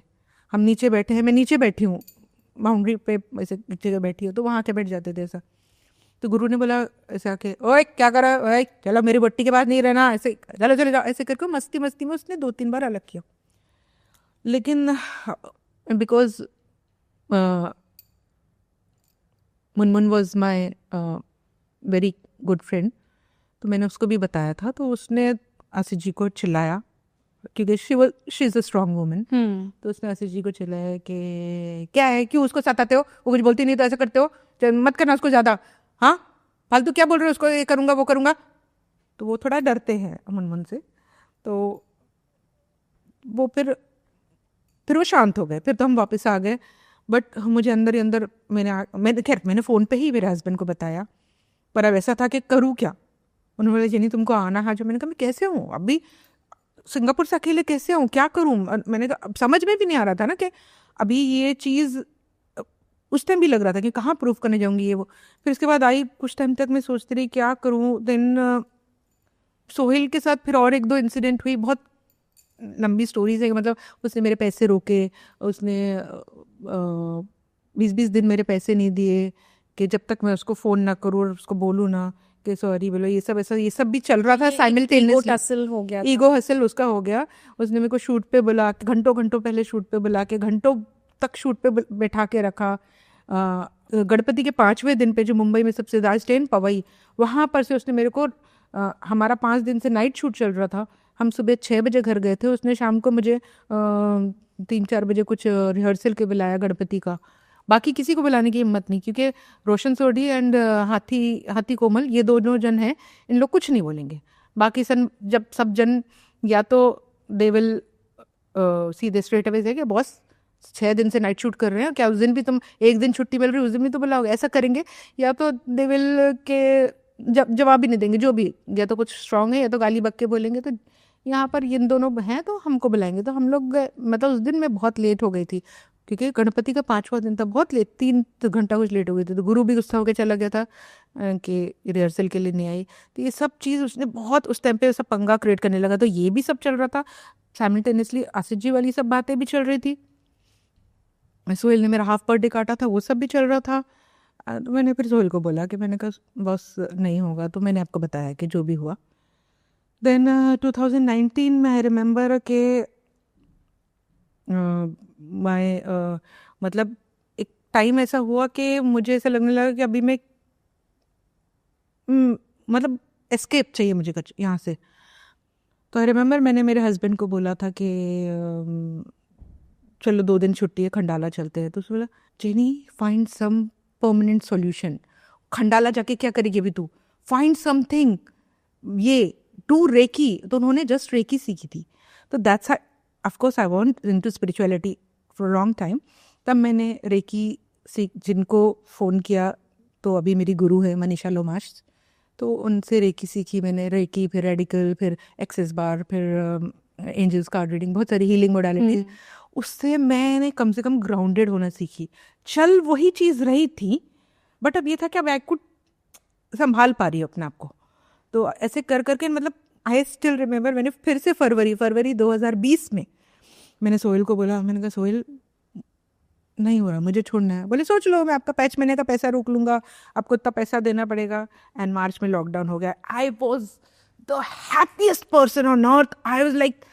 [SPEAKER 1] हम नीचे बैठे हैं, मैं नीचे बैठी हूँ बाउंड्री पे ऐसे जगह बैठी हूँ, तो वहाँ आके बैठ जाते थे ऐसा। तो गुरु ने बोला ऐसे आके, ओए क्या कर रहा है, ओए चलो मेरी बट्टी के पास नहीं रहना, ऐसे चलो चले जाओ, ऐसे करके मस्ती मस्ती में उसने 2-3 बार अलग किया। लेकिन because Munmun was my very good friend, तो मैंने उसको भी बताया था, तो उसने आसिफ जी को चिल्लाया, क्योंकि she is a strong woman, तो उसने आसिफ जी को चिल्लाया कि क्या है, क्यों उसको सताते हो, वो कुछ बोलती नहीं तो ऐसा करते हो, मत करना उसको ज़्यादा, हाँ फालतू क्या बोल रहे हो उसको, ये करूँगा वो करूँगा। तो वो थोड़ा डरते हैं मुनमुन से, तो वो फिर वो शांत हो गए, फिर तो हम वापस आ गए, बट मुझे अंदर ही अंदर मैंने फ़ोन पे ही मेरे हस्बैंड को बताया, पर अब ऐसा था कि करूँ क्या। उन्होंने बोला जेनी तुमको आना है, जो मैंने कहा मैं कैसे हूँ अभी सिंगापुर से अकेले कैसे हूँ, क्या करूँ, मैंने कहा अब समझ में भी नहीं आ रहा था ना कि अभी ये चीज़, उस टाइम भी लग रहा था कि कहाँ प्रूफ करने जाऊँगी ये वो। फिर उसके बाद आई कुछ टाइम तक मैं सोचती रही क्या करूँ, देन सोहेल के साथ फिर और 1-2 इंसिडेंट हुई, बहुत लंबी स्टोरीज है, मतलब उसने मेरे पैसे रोके, उसने 20-20 दिन मेरे पैसे नहीं दिए, कि जब तक मैं उसको फ़ोन ना करूँ और उसको बोलूँ ना कि सॉरी बोलो, ये सब ऐसा ये सब भी चल रहा था साइमल्टेनियसली,
[SPEAKER 2] हसल हो गया,
[SPEAKER 1] ईगो हसल उसका हो गया। उसने मेरे को शूट पे बुला के, घंटों घंटों पहले शूट पे बुला के, घंटों तक शूट पे बैठा के रखा। गणपति के 5वें दिन पे, जो मुंबई में सबसे ज़्यादा स्टे इन पवई, वहाँ पर से उसने मेरे को, हमारा 5 दिन से नाइट शूट चल रहा था, हम सुबह 6 बजे घर गए थे, उसने शाम को मुझे 3-4 बजे कुछ रिहर्सल के बुलाया गणपति का। बाकी किसी को बुलाने की हिम्मत नहीं, क्योंकि रोशन सोढ़ी एंड हाथी कोमल, ये दोनों जन हैं, इन लोग कुछ नहीं बोलेंगे। बाकी जब सब जन या तो दे विल सीधे स्ट्रेट अवे से कि बॉस 6 दिन से नाइट शूट कर रहे हैं, क्या उस दिन भी तुम, एक दिन छुट्टी मिल रही है उस दिन भी तो बुलाओगे, ऐसा करेंगे, या तो दे विल के जवाब भी नहीं देंगे, जो भी, या तो कुछ स्ट्रांग है या तो गाली बक के बोलेंगे। तो यहाँ पर इन दोनों हैं तो हमको बुलाएंगे, तो हम लोग मतलब उस दिन मैं बहुत लेट हो गई थी, क्योंकि गणपति का 5वां दिन था, बहुत लेट, 3 घंटा कुछ लेट हो गई थी, तो गुरु भी गुस्सा होकर चला गया था कि रिहर्सल के लिए नहीं आई। तो ये सब चीज़ उसने बहुत उस टाइम पे सब पंगा क्रिएट करने लगा, तो ये भी सब चल रहा था साइमल्टेनियसली, आसिफ जी वाली सब बातें भी चल रही थी, सोहेल ने मेरा हाफ बर्थडे काटा था, वो सब भी चल रहा था, तो मैंने फिर सोहेल को बोला कि मैंने कहा बॉस नहीं होगा, तो मैंने आपको बताया कि जो भी हुआ। देन 2019 में आई रिमेंबर के माय मतलब एक टाइम ऐसा हुआ कि मुझे ऐसा लगने लगा कि अभी मैं मतलब एस्केप चाहिए मुझे कुछ यहाँ से। तो आई रिमेंबर मैंने मेरे हस्बैंड को बोला था कि चलो 2 दिन छुट्टी है, खंडाला चलते हैं। तो उसने बोला Jenny find some permanent solution. Khandala जाके क्या करेगी अभी तू, फाइंड समथिंग, ये डू रेकी। तो उन्होंने जस्ट रेकी सीखी थी। तो that's of course I want into spirituality for long time. तब मैंने रेकी सीख, जिनको फ़ोन किया तो अभी मेरी गुरु है मनीषा लोमाश, तो उनसे रेकी सीखी मैंने। रेकी, फिर रेडिकल, फिर एक्सेस बार, फिर एंजल्स कार्ड रीडिंग, बहुत सारी हीलिंग मोडालिटीज। उससे मैंने कम से कम ग्राउंडेड होना सीखी। चल वही चीज़ रही थी, बट अब ये था कि अब आई कुड संभाल पा रही हूँ अपने आप को। तो ऐसे कर करके मतलब आई स्टिल रिमेंबर, मैंने फिर से फरवरी 2020 में मैंने सोहेल को बोला, मैंने कहा सोहेल नहीं हो रहा, मुझे छोड़ना है। बोले सोच लो, मैं आपका 5 महीने का पैसा रोक लूँगा, आपको इतना पैसा देना पड़ेगा। एंड मार्च में लॉकडाउन हो गया। I was the happiest person on earth. I was like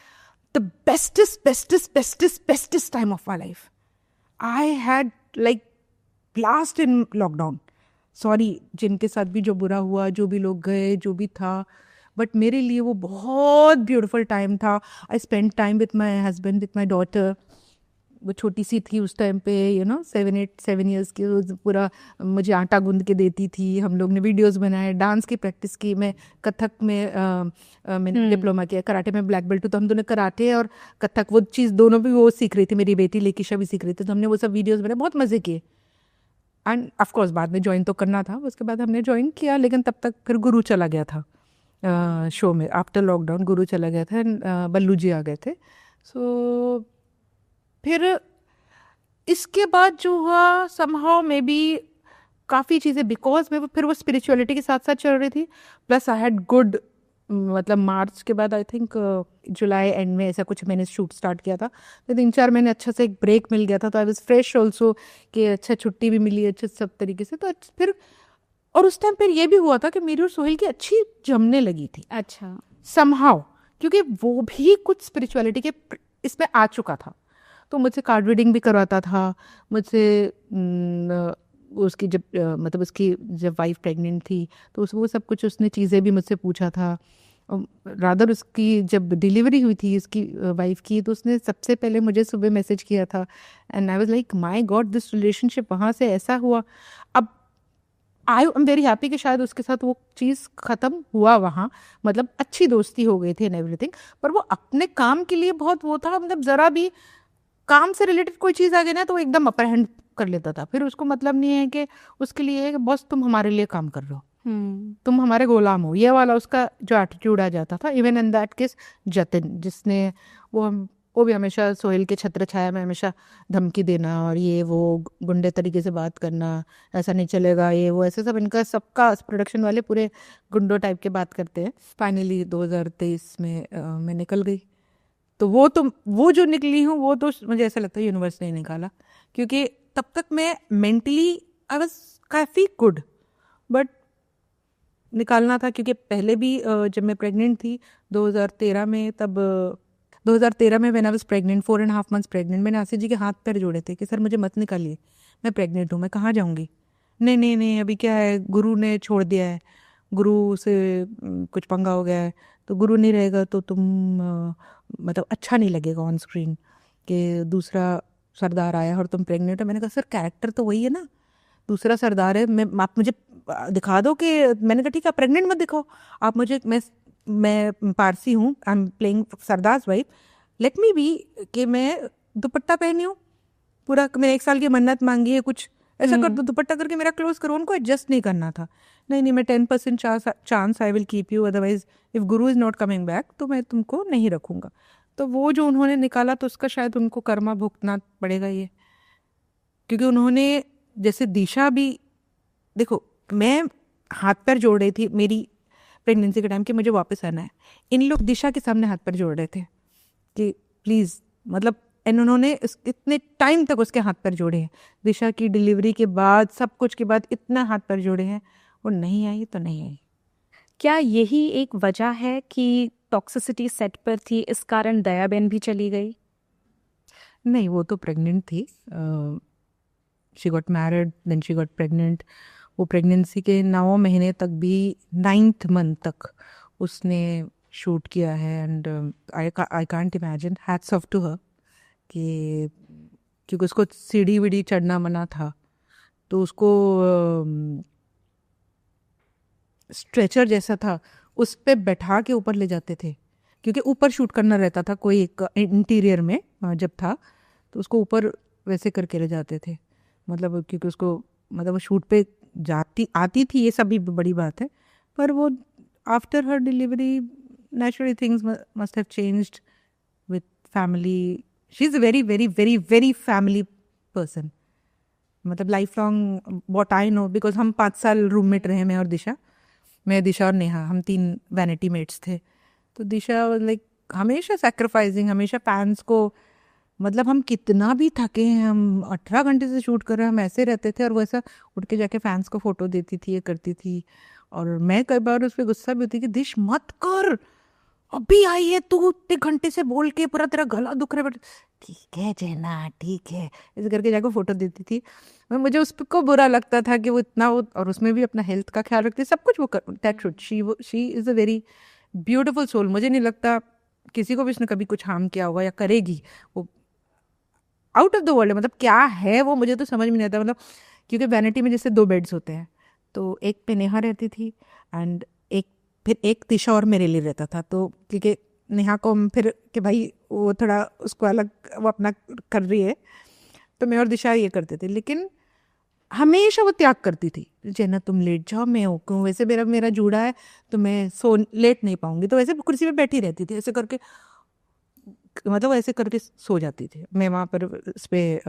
[SPEAKER 1] the bestest time of my life. I had like blast in lockdown. Sorry जिनके साथ भी जो बुरा हुआ, जो भी लोग गए, जो भी था, बट मेरे लिए वो बहुत ब्यूटीफुल टाइम था। I spend time with my husband, with my daughter. वो छोटी सी थी उस टाइम पे, 7 ईयर्स की। वो पूरा मुझे आटा गूंद के देती थी। हम लोग ने वीडियोस बनाए, डांस की प्रैक्टिस की। मैं कथक में मैंने डिप्लोमा किया, कराटे में ब्लैक बेल्ट हूँ। तो हम दोनों कराटे और कथक वो चीज़ दोनों भी वो सीख रही थी। मेरी बेटी लेकिशा भी सीख रही थी। तो हमने वो सब वीडियोज़ बनाए, बहुत मज़े किए। एंड ऑफकोर्स बाद में ज्वाइन तो करना था, उसके बाद हमने ज्वाइन किया। लेकिन तब तक फिर गुरु चला गया था शो में। आफ्टर लॉकडाउन गुरु चला गया था, बल्लू जी आ गए थे। सो फिर इसके बाद जो हुआ, समहाउ मे बी काफ़ी चीज़ें, बिकॉज मैं फिर वो स्पिरिचुअलिटी के साथ साथ चल रही थी। प्लस आई हैड गुड, मतलब मार्च के बाद आई थिंक जुलाई एंड में ऐसा कुछ मैंने शूट स्टार्ट किया था। तो 3-4 महीने अच्छा से एक ब्रेक मिल गया था। तो आई वॉज फ्रेश ऑल्सो, कि अच्छा छुट्टी भी मिली अच्छे सब तरीके से। तो फिर और उस टाइम फिर ये भी हुआ था कि मेरी और सोहेल की अच्छी जमने लगी थी।
[SPEAKER 2] अच्छा।
[SPEAKER 1] समहाउ, क्योंकि वो भी कुछ स्पिरिचुअलिटी के इसमें आ चुका था। तो मुझसे कार्ड रीडिंग भी करवाता था मुझसे। उसकी जब मतलब उसकी जब वाइफ प्रेग्नेंट थी तो वो सब कुछ उसने चीज़ें भी मुझसे पूछा था। रादर उसकी जब डिलीवरी हुई थी उसकी वाइफ की, तो उसने सबसे पहले मुझे सुबह मैसेज किया था। And I was like my God, this relationship वहाँ से ऐसा हुआ। अब आई एम वेरी हैप्पी कि शायद उसके साथ वो चीज़ ख़त्म हुआ वहाँ। मतलब अच्छी दोस्ती हो गई थी एंड एवरीथिंग। पर वो अपने काम के लिए बहुत वो था, मतलब ज़रा भी काम से रिलेटेड कोई चीज़ आ गई ना तो वो एकदम अपर हैंड कर लेता था। फिर उसको मतलब नहीं है कि उसके लिए है कि बॉस तुम हमारे लिए काम कर रहे हो, तुम हमारे गुलाम हो, ये वाला उसका जो एटीट्यूड आ जाता था। Even in that case Jatin, जिसने वो भी हमेशा सोहेल के छत्र छाया में हमेशा धमकी देना और ये वो गुंडे तरीके से बात करना, ऐसा नहीं चलेगा, ये वो ऐसे सब। इनका सबका प्रोडक्शन वाले पूरे गुंडो टाइप के बात करते हैं। फाइनली 2023 में मैं निकल गई। तो वो जो निकली हूँ वो तो मुझे ऐसा लगता है यूनिवर्स ने निकाला। क्योंकि तब तक मैं मेंटली आई वाज काफ़ी गुड, बट निकालना था। क्योंकि पहले भी जब मैं प्रेग्नेंट थी 2013 में, तब 2013 में when I was pregnant, 4.5 months pregnant, मैंने आसिफ जी के हाथ पैर जोड़े थे कि सर मुझे मत निकालिए, मैं प्रेग्नेंट हूँ, मैं कहाँ जाऊँगी। नहीं नहीं नहीं, अभी क्या है, गुरु ने छोड़ दिया है, गुरु से कुछ पंगा हो गया है, तो गुरु नहीं रहेगा तो तुम मतलब अच्छा नहीं लगेगा ऑन स्क्रीन कि दूसरा सरदार आया और तुम प्रेग्नेंट हो। मैंने कहा सर कैरेक्टर तो वही है ना, दूसरा सरदार है, मैं आप मुझे दिखा दो कि, मैंने कहा ठीक है, प्रेग्नेंट मत दिखाओ आप मुझे, मैं पारसी हूँ, I am playing Sardar wife, let me be कि मैं दुपट्टा पहनी हूँ पूरा, मैंने 1 साल की मन्नत मांगी है, कुछ ऐसा कर दो, दुपट्टा करके मेरा क्लोज करो। उनको एडजस्ट नहीं करना था। नहीं नहीं, मैं 10% chance I will keep you, otherwise if Guru is not coming back तो मैं तुमको नहीं रखूँगा। तो वो जो उन्होंने निकाला तो उसका शायद उनको कर्मा भुगतना पड़ेगा ये। क्योंकि उन्होंने जैसे दिशा भी, देखो मैं हाथ पैर जोड़ रही थी मेरी प्रेगनेंसी के टाइम कि मुझे वापस आना है, इन लोग दिशा के सामने हाथ पैर जोड़ रहे थे कि प्लीज़, मतलब एंड उन्होंने इतने टाइम तक उसके हाथ पैर जोड़े हैं, दिशा की डिलीवरी के बाद, सब कुछ के बाद इतना हाथ पैर जोड़े हैं, वो नहीं आई तो नहीं आई।
[SPEAKER 2] क्या यही एक वजह है कि टॉक्सिसिटी सेट पर थी, इस कारण दयाबेन भी चली गई?
[SPEAKER 1] नहीं, वो तो प्रेग्नेंट थी, she got married then she got pregnant. वो प्रेगनेंसी के 9 महीने तक भी, 9th मंथ तक उसने शूट किया है। And I can't imagine, hats off to her, कि क्योंकि उसको सीढ़ी वीढ़ी चढ़ना मना था, तो उसको स्ट्रेचर जैसा था, उस पे बैठा के ऊपर ले जाते थे, क्योंकि ऊपर शूट करना रहता था कोई एक इंटीरियर में, जब था तो उसको ऊपर वैसे करके ले जाते थे। मतलब क्योंकि उसको, मतलब वो शूट पे जाती आती थी, ये सब भी बड़ी बात है, पर वो after her delivery naturally things must have changed with family. She is a very very very very family person, मतलब life long, what I know, because हम 5 साल रूममेट रहे, मैं दिशा और नेहा, हम 3 वैनिटी मेट्स थे। तो दिशा लाइक हमेशा सैक्रिफाइसिंग, हमेशा फैंस को, मतलब हम कितना भी थके हैं, हम 18 घंटे से शूट कर रहे हैं, हम ऐसे रहते थे, और वो ऐसा उठ के जाके फैंस को फोटो देती थी, ये करती थी। और मैं कई बार उस पर गुस्सा भी होती कि दिश मत कर, अभी आई है तू, इतने घंटे से बोल के पूरा तेरा गला दुख रहा है, बट ठीक है जेना, ठीक है, ऐसे करके जाकर फोटो देती थी। मैं, मुझे उसको बुरा लगता था कि वो इतना, वो, और उसमें भी अपना हेल्थ का ख्याल रखती, सब कुछ वो कर, that should, she is a very beautiful soul. मुझे नहीं लगता किसी को भी उसने कभी कुछ हार्म किया होगा या करेगी। वो आउट ऑफ द वर्ल्ड है, मतलब क्या है वो, मुझे तो समझ में नहीं आता। मतलब क्योंकि वैनिटी में जैसे 2 बेड्स होते हैं, तो एक पे नेहा रहती थी, एंड फिर एक दिशा और मेरे लिए रहता था। तो क्योंकि नेहा को हम फिर कि भाई वो थोड़ा उसको अलग, वो अपना कर रही है, तो मैं और दिशा ये करते थे। लेकिन हमेशा वो त्याग करती थी, जेना तुम लेट जाओ, मैं क्यों, वैसे मेरा मेरा जूड़ा है तो मैं सो लेट नहीं पाऊंगी, तो वैसे कुर्सी पे बैठी रहती थी ऐसे करके, मतलब ऐसे करके सो जाती थी। मैं वहाँ पर इस पे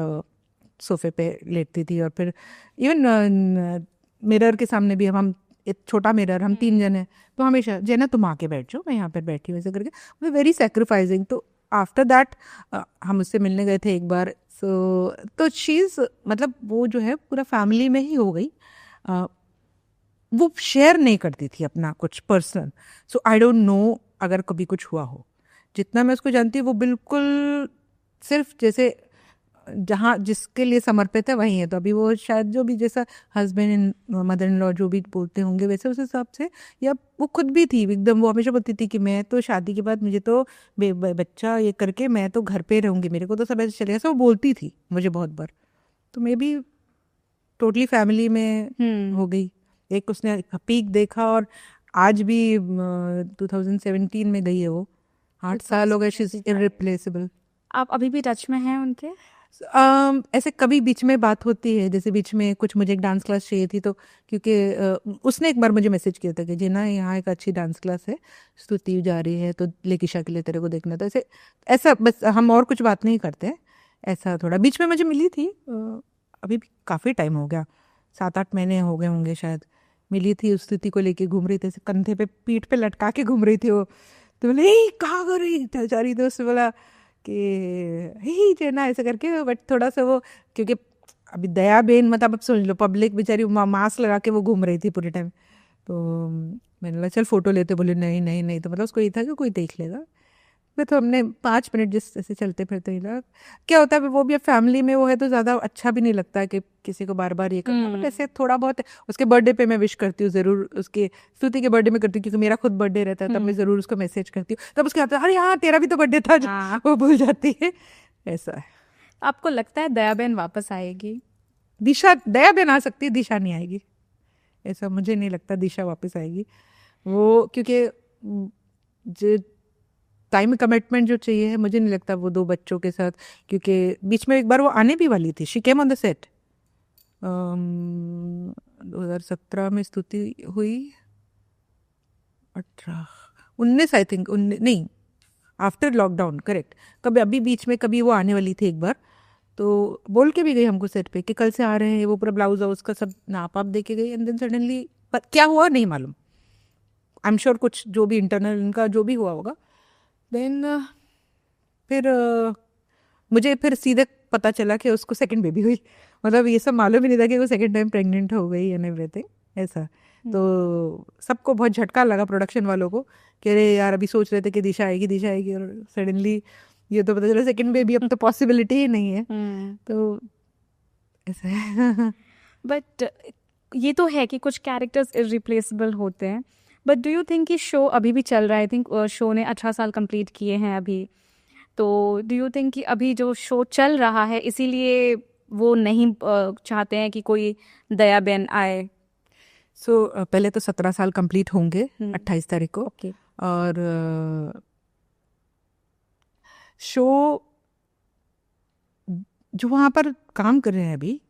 [SPEAKER 1] सोफे पे लेटती थी, और फिर इवन मिरर के सामने भी हम एक छोटा मिरर, हम 3 जन हैं, तो हमेशा जेना तुम आके बैठ जाओ, मैं यहाँ पर बैठी हूँ, ऐसे करके, वो वेरी सेक्रीफाइसिंग। तो आफ्टर दैट हम उससे मिलने गए थे एक बार, तो चीज़, मतलब वो जो है पूरा फैमिली में ही हो गई। वो शेयर नहीं करती थी अपना कुछ personal, so I don't no अगर कभी कुछ हुआ हो। जितना मैं उसको जानती हूँ, वो बिल्कुल सिर्फ जैसे जहाँ जिसके लिए समर्पित है वही है। तो अभी वो शायद जो भी जैसा husband in mother in law जो भी बोलते होंगे, वैसे उस हिसाब से, या वो खुद भी थी एकदम, वो हमेशा बोलती थी कि मैं तो शादी के बाद, मुझे तो बच्चा ये करके मैं तो घर पे रहूंगी, मेरे को तो सब ऐसे चलेगा, ऐसा वो बोलती थी मुझे बहुत बार। तो मे बी टोटली फैमिली में हो गई। एक उसने पीक देखा, और आज भी 2017 में गई है वो, 8 साल हो गए, शी इज इररिप्लेसेबल।
[SPEAKER 2] आप अभी भी टच में हैं उनके?
[SPEAKER 1] ऐसे कभी बीच में बात होती है, जैसे बीच में कुछ मुझे एक डांस क्लास चाहिए थी, तो क्योंकि उसने एक बार मुझे मैसेज किया था कि जिना यहाँ एक अच्छी डांस क्लास है, स्तुति जा रही है, तो लेकिशा के लिए तेरे को देखना था, ऐसे ऐसा, बस हम और कुछ बात नहीं करते। ऐसा थोड़ा बीच में मुझे मिली थी, अभी भी काफ़ी टाइम हो गया, 7-8 महीने हो गए होंगे शायद, मिली थी, उस स्थिति को लेके घूम रही थी, ऐसे कंधे पे पीठ पे लटका के घूम रही थी वो। तो बोले कहाँ कर रही जा रही, तो उसने बोला कि ही जेना, ऐसे करके, बट थोड़ा सा वो, क्योंकि अभी दया बेन, मतलब अब समझ लो पब्लिक बेचारी मास्क लगा के वो घूम रही थी पूरे टाइम। तो मैंने बोला चल फोटो लेते, बोले नहीं नहीं नहीं, तो मतलब उसको ये था कि कोई देख लेगा। फिर तो हमने 5 मिनट जिस ऐसे चलते फिरते ही लगा। क्या होता है वो भी अब फैमिली में वो है, तो ज़्यादा अच्छा भी नहीं लगता है कि किसी को बार बार ये करना, बट ऐसे थोड़ा बहुत है। उसके बर्थडे पे मैं विश करती हूँ ज़रूर, उसके स्तुति के बर्थडे में करती हूँ, क्योंकि मेरा खुद बर्थडे रहता है, तब मैं ज़रूर उसको मैसेज करती हूँ, तब उसके आता है अरे हाँ तेरा भी तो बर्थडे था,
[SPEAKER 2] हाँ।
[SPEAKER 1] वो भूल जाती है, ऐसा है।
[SPEAKER 2] आपको लगता है दयाबेन वापस आएगी?
[SPEAKER 1] दिशा, दया बहन आ सकती है, दिशा नहीं आएगी, ऐसा मुझे नहीं लगता दिशा वापस आएगी। वो क्योंकि जो टाइम कमिटमेंट जो चाहिए है, मुझे नहीं लगता वो 2 बच्चों के साथ, क्योंकि बीच में एक बार वो आने भी वाली थी, she came on the set, 2017 में स्तुति हुई, 18-19 आई थिंक, नहीं, आफ्टर लॉकडाउन, करेक्ट। कभी अभी बीच में कभी वो आने वाली थी एक बार, तो बोल के भी गई हमको सेट पे कि कल से आ रहे हैं, वो पूरा ब्लाउज हाउस का सब नाप आप दे के गई, एंड देन सडनली क्या हुआ नहीं मालूम, आई एम श्योर कुछ जो भी इंटरनल इनका जो भी हुआ होगा। देन फिर मुझे फिर सीधे पता चला कि उसको सेकंड बेबी हुई, मतलब ये सब मालूम ही नहीं था कि वो सेकंड टाइम प्रेग्नेंट हो गई एंड एवरीथिंग ऐसा। तो सबको बहुत झटका लगा प्रोडक्शन वालों को कि अरे यार अभी सोच रहे थे कि दिशा आएगी, और सडनली ये तो पता चला सेकंड बेबी अब तो पॉसिबिलिटी ही नहीं है। तो ऐसा है।
[SPEAKER 2] बट ये तो है कि कुछ कैरेक्टर्स इररिप्लेसेबल होते हैं, बट डू यू थिंक कि शो अभी भी चल रहा है? आई थिंक शो ने 18 साल कंप्लीट किए हैं अभी, तो डू यू थिंक कि अभी जो शो चल रहा है इसीलिए वो नहीं चाहते हैं कि कोई दया बेन आए?
[SPEAKER 1] सो पहले तो 17 साल कंप्लीट होंगे 28 तारीख को।
[SPEAKER 2] ओके।
[SPEAKER 1] और शो जो वहाँ पर काम कर रहे हैं अभी,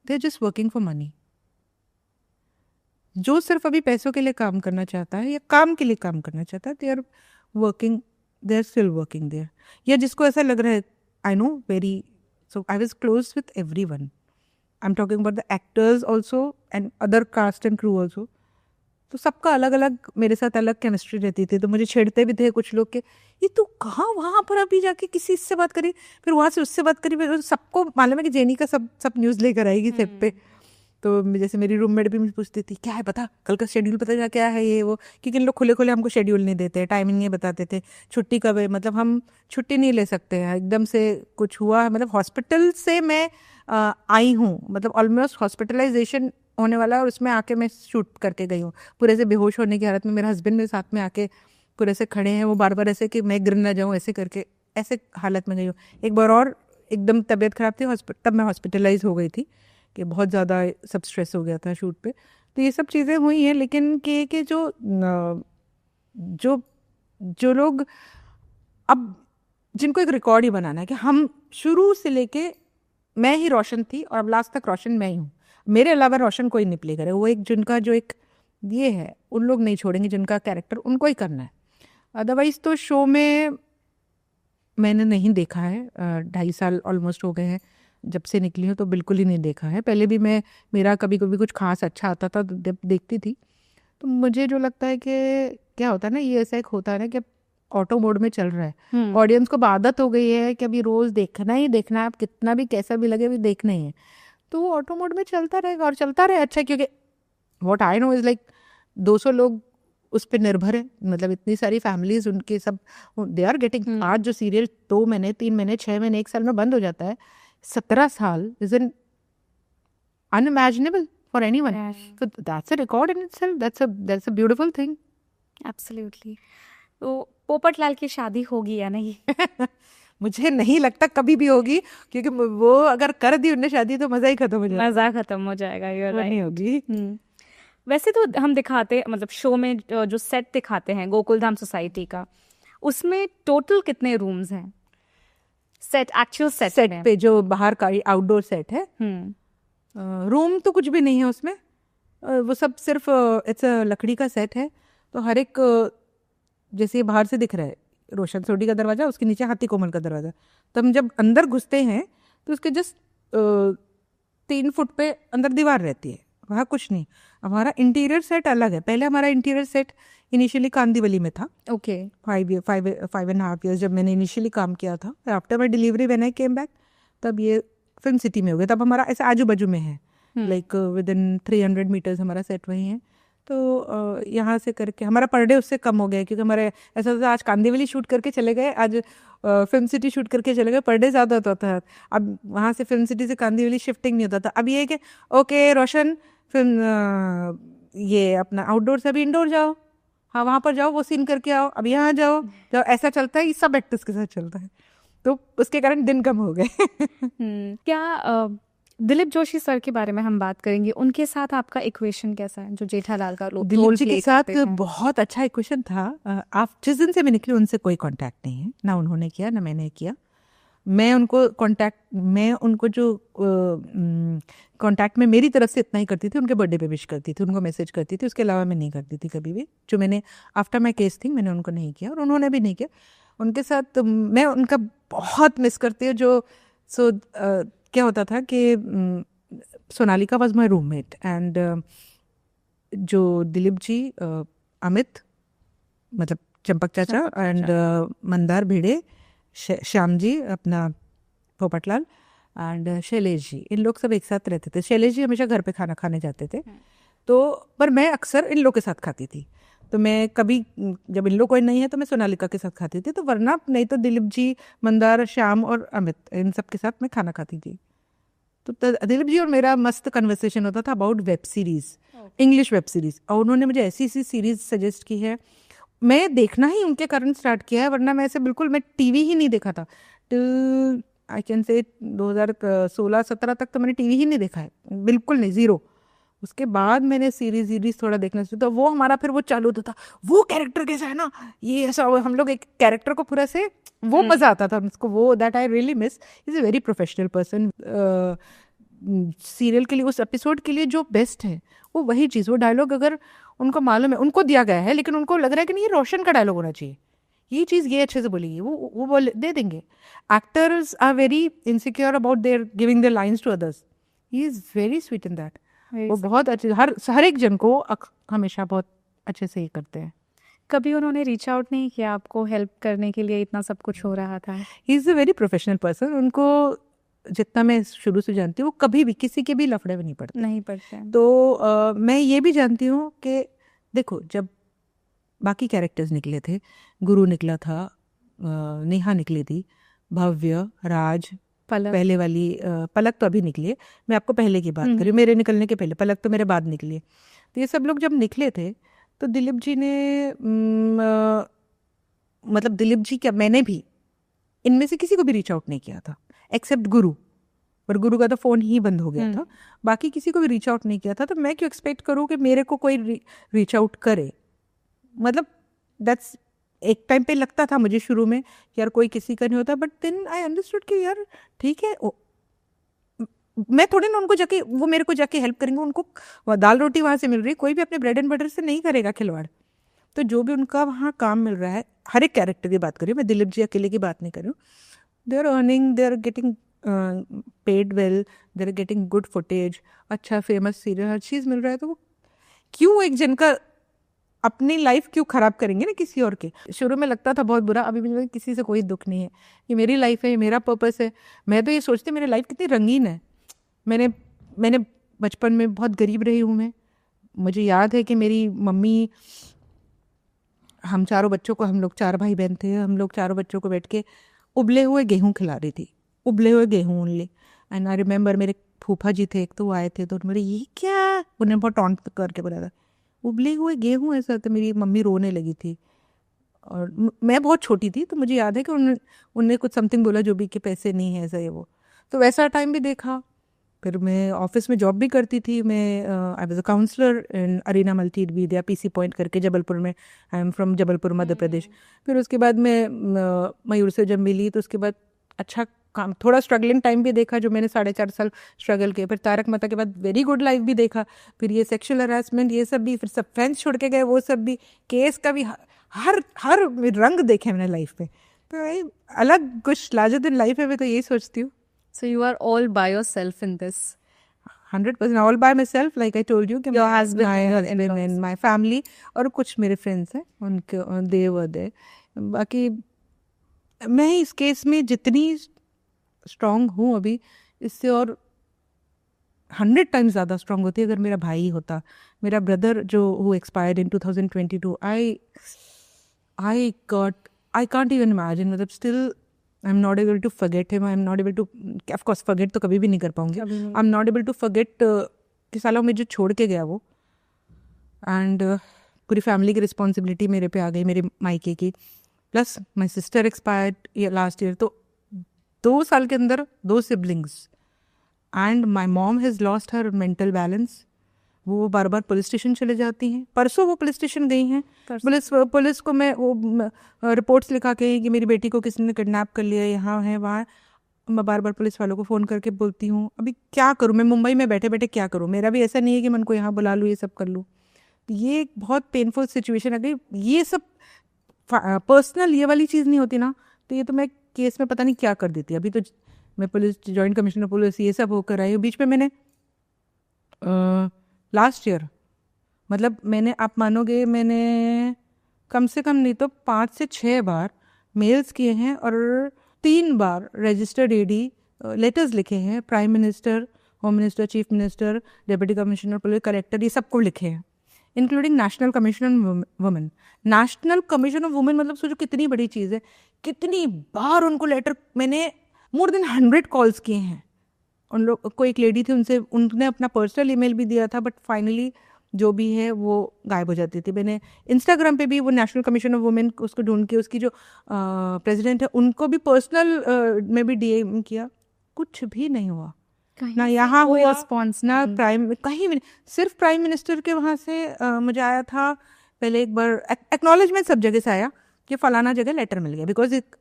[SPEAKER 1] they are just working for money. जो सिर्फ अभी पैसों के लिए काम करना चाहता है या काम के लिए काम करना चाहता है, they are working, they are still working there. या जिसको ऐसा लग रहा है, I know very, so I was close with everyone, I am talking about the actors also and other cast and crew also. तो सबका अलग अलग, मेरे साथ अलग केमिस्ट्री रहती थी। तो मुझे छेड़ते भी थे कुछ लोग के, ये तू कहाँ वहाँ पर अभी जाके किसी से बात करी, फिर वहाँ से उससे बात करी, फिर सबको मालूम है कि जेनी का सब न्यूज़ लेकर आएगी सेट पे। तो जैसे मेरी रूममेट भी मुझे पूछती थी क्या है पता, कल का शेड्यूल पता चला क्या है ये वो, क्योंकि इन लोग खुले खुले हमको शेड्यूल नहीं देते, टाइमिंग नहीं बताते थे, छुट्टी कब है, मतलब हम छुट्टी नहीं ले सकते हैं। एकदम से कुछ हुआ है, मतलब हॉस्पिटल से मैं आई हूँ, मतलब ऑलमोस्ट हॉस्पिटलाइजेशन होने वाला है और उसमें आके मैं शूट करके गई हूँ पूरे से बेहोश होने की हालत में। मेरे हस्बैंड मेरे साथ में आके पूरे से खड़े हैं, वो बार बार ऐसे कि मैं गिर ना जाऊँ ऐसे करके, ऐसे हालत में गई हूँ। एक बार और एकदम तबीयत खराब थी, तब मैं हॉस्पिटलाइज हो गई थी कि बहुत ज़्यादा सब स्ट्रेस हो गया था शूट पे। तो ये सब चीज़ें हुई हैं, लेकिन कि जो जो लोग अब जिनको एक रिकॉर्ड ही बनाना है कि हम शुरू से लेके, मैं ही रोशन थी और अब लास्ट तक रोशन मैं ही हूँ, मेरे अलावा रोशन कोई नहीं प्ले करे, वो एक जिनका जो एक ये है, उन लोग नहीं छोड़ेंगे, जिनका कैरेक्टर उनको ही करना है। अदरवाइज तो शो में मैंने नहीं देखा है, 2.5 साल ऑलमोस्ट हो गए हैं जब से निकली हूँ, तो बिल्कुल ही नहीं देखा है। पहले भी मैं, मेरा कभी कभी कुछ खास अच्छा आता था तो जब देखती थी, तो मुझे जो लगता है कि क्या होता है ना, ये ऐसा एक होता है ना कि ऑटो मोड में चल रहा है, ऑडियंस को आदत हो गई है कि अभी रोज़ देखना ही देखना है, अब कितना भी कैसा भी लगे अभी देखना ही है, तो वो ऑटो मोड में चलता रहेगा और चलता रहे। अच्छा, क्योंकि what I no is like 200 लोग उस पर निर्भर है, मतलब इतनी सारी फैमिलीज उनके सब दे आर गेटिंग। आज जो सीरियल 2 महीने 3 महीने 6 महीने 1 साल में बंद हो जाता है, 17 साल is an unimaginable for anyone. So that's a record in itself. That's a beautiful thing.
[SPEAKER 2] Absolutely. तो पोपटलाल की शादी होगी या नहीं?
[SPEAKER 1] मुझे नहीं लगता कभी भी होगी, क्योंकि वो अगर कर दी उनने शादी तो मजा ही खत्म हो जाएगा,
[SPEAKER 2] मजा खत्म हो जाएगा। You're right.
[SPEAKER 1] नहीं होगी।
[SPEAKER 2] वैसे तो हम दिखाते, मतलब शो में जो सेट दिखाते हैं गोकुलधाम सोसाइटी का, उसमें टोटल कितने रूम्स हैं? सेट, एक्चुअल सेट
[SPEAKER 1] पे जो बाहर का आउटडोर सेट है, रूम तो कुछ भी नहीं है उसमें, वो सब सिर्फ इट्स लकड़ी का सेट है। तो हर एक जैसे बाहर से दिख रहा है रोशन सोडी का दरवाज़ा, उसके नीचे हाथी कोमल का दरवाज़ा, तो हम जब अंदर घुसते हैं तो उसके जस्ट 3 फुट पे अंदर दीवार रहती है, वहाँ कुछ नहीं। हमारा इंटीरियर सेट अलग है। पहले हमारा इंटीरियर सेट इनिशियली कांदीवली में था।
[SPEAKER 2] ओके।
[SPEAKER 1] 5.5 years जब मैंने इनिशियली काम किया था, after my delivery when I came back, तब ये फिल्म सिटी में हो गया। तब हमारा ऐसे आजू बाजू में है, लाइक विद इन 300 मीटर्स हमारा सेट वही है। तो यहाँ से करके हमारा पर डे उससे कम हो गया, क्योंकि हमारे ऐसा होता था आज कांदीवली शूट करके चले गए, आज फिल्म सिटी शूट करके चले गए, पर डे ज़्यादा होता था। अब वहाँ से फिल्म सिटी से कांदीवली शिफ्टिंग नहीं होता था। अब ये है कि ओके रोशन फिल्म ये अपना आउटडोर से अभी इंडोर जाओ, हाँ वहाँ पर जाओ वो सीन करके आओ, अब यहाँ जाओ जाओ, ऐसा चलता है। ये सब एक्टर्स के साथ चलता है, तो उसके कारण दिन कम हो गए।
[SPEAKER 2] क्या दिलीप जोशी सर के बारे में हम बात करेंगे, उनके साथ आपका इक्वेशन कैसा है, जो जेठालाल का रोल
[SPEAKER 1] दिलीप जी के साथ
[SPEAKER 2] करते हैं?
[SPEAKER 1] बहुत अच्छा इक्वेशन था। आप जिस दिन से मैं निकली उनसे कोई कांटेक्ट नहीं है, ना उन्होंने किया ना मैंने किया। मैं उनको जो कांटेक्ट में मेरी तरफ से इतना ही करती थी, उनके बर्थडे पे विश करती थी, उनको मैसेज करती थी, उसके अलावा मैं नहीं करती थी कभी भी। जो मैंने आफ्टर माई केस थी मैंने उनको नहीं किया और उन्होंने भी नहीं किया। उनके साथ मैं उनका बहुत मिस करती हूँ। क्या होता था कि Sonalika was my roommate and जो दिलीप जी, अमित मतलब चंपक चाचा एंड मंदार भिड़े श्याम जी अपना पोपटलाल एंड शैलेश जी, इन लोग सब एक साथ रहते थे। शैलेश जी हमेशा घर पे खाना खाने जाते थे, तो पर मैं अक्सर इन लोग के साथ खाती थी। तो मैं कभी जब इन लोग कोई नहीं है तो मैं सोनालिका के साथ खाती थी, तो वरना नहीं तो दिलीप जी, मंदार, श्याम और अमित, इन सब के साथ मैं खाना खाती थी। तो दिलीप जी और मेरा मस्त कन्वर्सेशन होता था about web series, English web series, और उन्होंने मुझे ऐसी ऐसी सीरीज सजेस्ट की है, मैं देखना ही उनके कारण स्टार्ट किया है, वरना मैं ऐसे बिल्कुल मैं टीवी ही नहीं देखा था टिल आई कैन से 2016-17 तक तो मैंने टीवी ही नहीं देखा है, बिल्कुल नहीं, जीरो। उसके बाद मैंने सीरीज थोड़ा देखना शुरू, तो वो हमारा फिर वो चालू होता था, वो कैरेक्टर कैसा है ना, ये ऐसा, हम लोग एक कैरेक्टर को पूरा से वो मजा आता था उसको, वो that I really miss. Is a very professional person. Serial के लिए, उस एपिसोड के लिए जो बेस्ट है वो वही चीज़, वो डायलॉग अगर उनको मालूम है, उनको दिया गया है, लेकिन उनको लग रहा है कि नहीं ये रोशन का डायलॉग होना चाहिए, ये चीज़ ये अच्छे से बोलेगी, वो बोल दे देंगे। Actors are very insecure about their giving their lines to others, he is very sweet in that. वो बहुत अच्छे, हर एक जन को हमेशा बहुत अच्छे से ये करते हैं।
[SPEAKER 2] कभी उन्होंने रीच आउट नहीं किया आपको हेल्प करने के लिए, इतना सब कुछ हो रहा था?
[SPEAKER 1] He is a very professional person, उनको जितना मैं शुरू से जानती हूँ, वो कभी भी किसी के भी लफड़े में नहीं पड़ते,
[SPEAKER 2] नहीं पड़ते हैं।
[SPEAKER 1] तो मैं ये भी जानती हूँ कि देखो, जब बाकी कैरेक्टर्स निकले थे, गुरु निकला था, नेहा निकली थी, भव्य, राज,
[SPEAKER 2] पलक,
[SPEAKER 1] पहले वाली पलक तो अभी निकली है, मैं आपको पहले की बात कर रही हूँ, मेरे निकलने के पहले, पलक तो मेरे बाद निकली है। तो ये सब लोग जब निकले थे तो दिलीप जी ने मतलब दिलीप जी क्या, मैंने भी इनमें से किसी को भी रीच आउट नहीं किया था एक्सेप्ट गुरु, पर गुरु का तो फ़ोन ही बंद हो गया था, बाकी किसी को भी रीच आउट नहीं किया था। तो मैं क्यों एक्सपेक्ट करूँ कि मेरे को कोई रीच आउट करे, मतलब दैट्स, एक टाइम पे लगता था मुझे शुरू में यार कोई किसी का नहीं होता, बट देन आई अंडरस्टूड कि यार ठीक है, मैं थोड़ी ना उनको जाके, वो मेरे को जाके हेल्प करेंगे, उनको दाल रोटी वहाँ से मिल रही है, कोई भी अपने ब्रेड एंड बटर से नहीं करेगा खिलवाड़। तो जो भी उनका वहाँ काम मिल रहा है, हर एक कैरेक्टर की बात करी, मैं दिलीप जी अकेले की बात नहीं कर रही हूँ, they are earning, they are getting paid well, they are getting good footage, अच्छा फेमस सीरियल, हर चीज़ मिल रहा है, तो वो क्यों एक जन का अपनी लाइफ क्यों खराब करेंगे ना किसी और के। शुरू में लगता था बहुत बुरा, अभी मुझे किसी से कोई दुख नहीं है, ये मेरी लाइफ है, ये मेरा पर्पस है। मैं तो ये सोचती मेरी लाइफ कितनी रंगीन है। मैंने मैंने बचपन में बहुत गरीब रही हूँ मैं, मुझे याद है कि मेरी मम्मी, हम चारों बच्चों को, हम लोग 4 भाई बहन थे, हम लोग चारों बच्चों को बैठ के उबले हुए गेहूँ खिला रही थी, उबले हुए गेहूँ ओनली। एंड आई रिमेंबर मेरे फूफा जी थे एक, तो वो आए थे, तो उन्होंने ये क्या, उन्हें बहुत टॉन्ट करके बोला था, उबले हुए गेहूँ ऐसा, तो मेरी मम्मी रोने लगी थी। और मैं बहुत छोटी थी, तो मुझे याद है कि उनने कुछ समथिंग बोला जो भी, कि पैसे नहीं है ऐसा ये वो। तो वैसा टाइम भी देखा। फिर मैं ऑफिस में जॉब भी करती थी, मैं I was a counsellor in Arena multi विद्या पीसी पॉइंट करके जबलपुर में, I am from Jabalpur Madhya Pradesh. फिर उसके बाद मैं मयूर से जब मिली, तो उसके बाद अच्छा काम, थोड़ा स्ट्रगलिंग टाइम भी देखा, जो मैंने 4.5 साल स्ट्रगल किए। फिर तारक मेहता के बाद वेरी गुड लाइफ भी देखा, फिर ये सेक्सुअल हरासमेंट ये सब भी, फिर सब फ्रेंड्स छोड़ के गए वो सब भी, केस का भी, हर हर रंग देखे मैंने लाइफ में। तो भाई अलग कुछ लार्जर देन लाइफ है, मैं तो यही सोचती हूँ।
[SPEAKER 2] So you are all by yourself in this.
[SPEAKER 1] 100% all by myself, like I told you कि
[SPEAKER 2] Your husband
[SPEAKER 1] my
[SPEAKER 2] and
[SPEAKER 1] husband
[SPEAKER 2] in-laws.
[SPEAKER 1] and my family, और कुछ मेरे फ्रेंड्स हैं, उनके they were there। बाकी मैं इस केस में जितनी स्ट्रांग हूँ अभी, इससे और 100 टाइम्स ज़्यादा स्ट्रांग होती अगर मेरा भाई होता, मेरा ब्रदर जो who expired in 2022। I can't even imagine, मतलब still I am not able to forget him, I am not able to, of course forget तो कभी भी नहीं कर पाऊंगी, I am not able to forget कि साला मुझे छोड़ के गया वो। एंड पूरी फैमिली की रिस्पॉन्सिबिलिटी मेरे पे आ गई, मेरे मायके की, plus my sister expired last year, तो 2 साल के अंदर 2 siblings, and my mom has lost her mental balance. वो बार बार पुलिस स्टेशन चले जाती हैं, परसों वो पुलिस स्टेशन गई हैं, पुलिस को मैं वो रिपोर्ट्स लिखा के कि मेरी बेटी को किसी ने किडनैप कर लिया, यहाँ है वहाँ। मैं बार बार पुलिस वालों को फ़ोन करके बोलती हूँ, अभी क्या करूँ मैं, मुंबई में बैठे बैठे क्या करूँ, मेरा भी ऐसा नहीं है कि मैं उनको यहाँ बुला लूँ, ये सब कर लूँ। ये एक बहुत पेनफुल सिचुएशन आ गई, ये सब पर्सनल ये वाली चीज़ नहीं होती ना, तो ये तो मैं केस में पता नहीं क्या कर देती। अभी तो मैं पुलिस, जॉइंट कमिश्नर पुलिस, ये सब होकर आई हूँ। बीच में मैंने लास्ट ईयर, मतलब मैंने, आप मानोगे, मैंने कम से कम नहीं तो 5 से 6 बार मेल्स किए हैं और 3 बार रजिस्टर्ड एडी लेटर्स लिखे हैं, prime minister, home minister, chief minister, deputy commissioner police, collector, ये सबको लिखे हैं, including national commission on women. National commission of women मतलब सोचो कितनी बड़ी चीज़ है, कितनी बार उनको लेटर, मैंने मोर देन 100 कॉल्स किए हैं। उन लोग को, एक लेडी थी, उनसे उनने अपना पर्सनल ईमेल भी दिया था, बट फाइनली जो भी है वो गायब हो जाती थी। मैंने इंस्टाग्राम पे भी वो नेशनल कमीशन ऑफ वुमेन उसको ढूंढ के, उसकी जो प्रेसिडेंट है उनको भी पर्सनल में भी डीएम किया, कुछ भी नहीं हुआ, ना यहाँ हुआ
[SPEAKER 2] रिस्पॉन्स
[SPEAKER 1] ना प्राइम, कहीं भी नहीं। सिर्फ प्राइम मिनिस्टर के वहाँ से मुझे आया था पहले एक बार, एक्नॉलेजमेंट सब जगह से आया कि फलाना जगह लेटर मिल गया, बिकॉज एक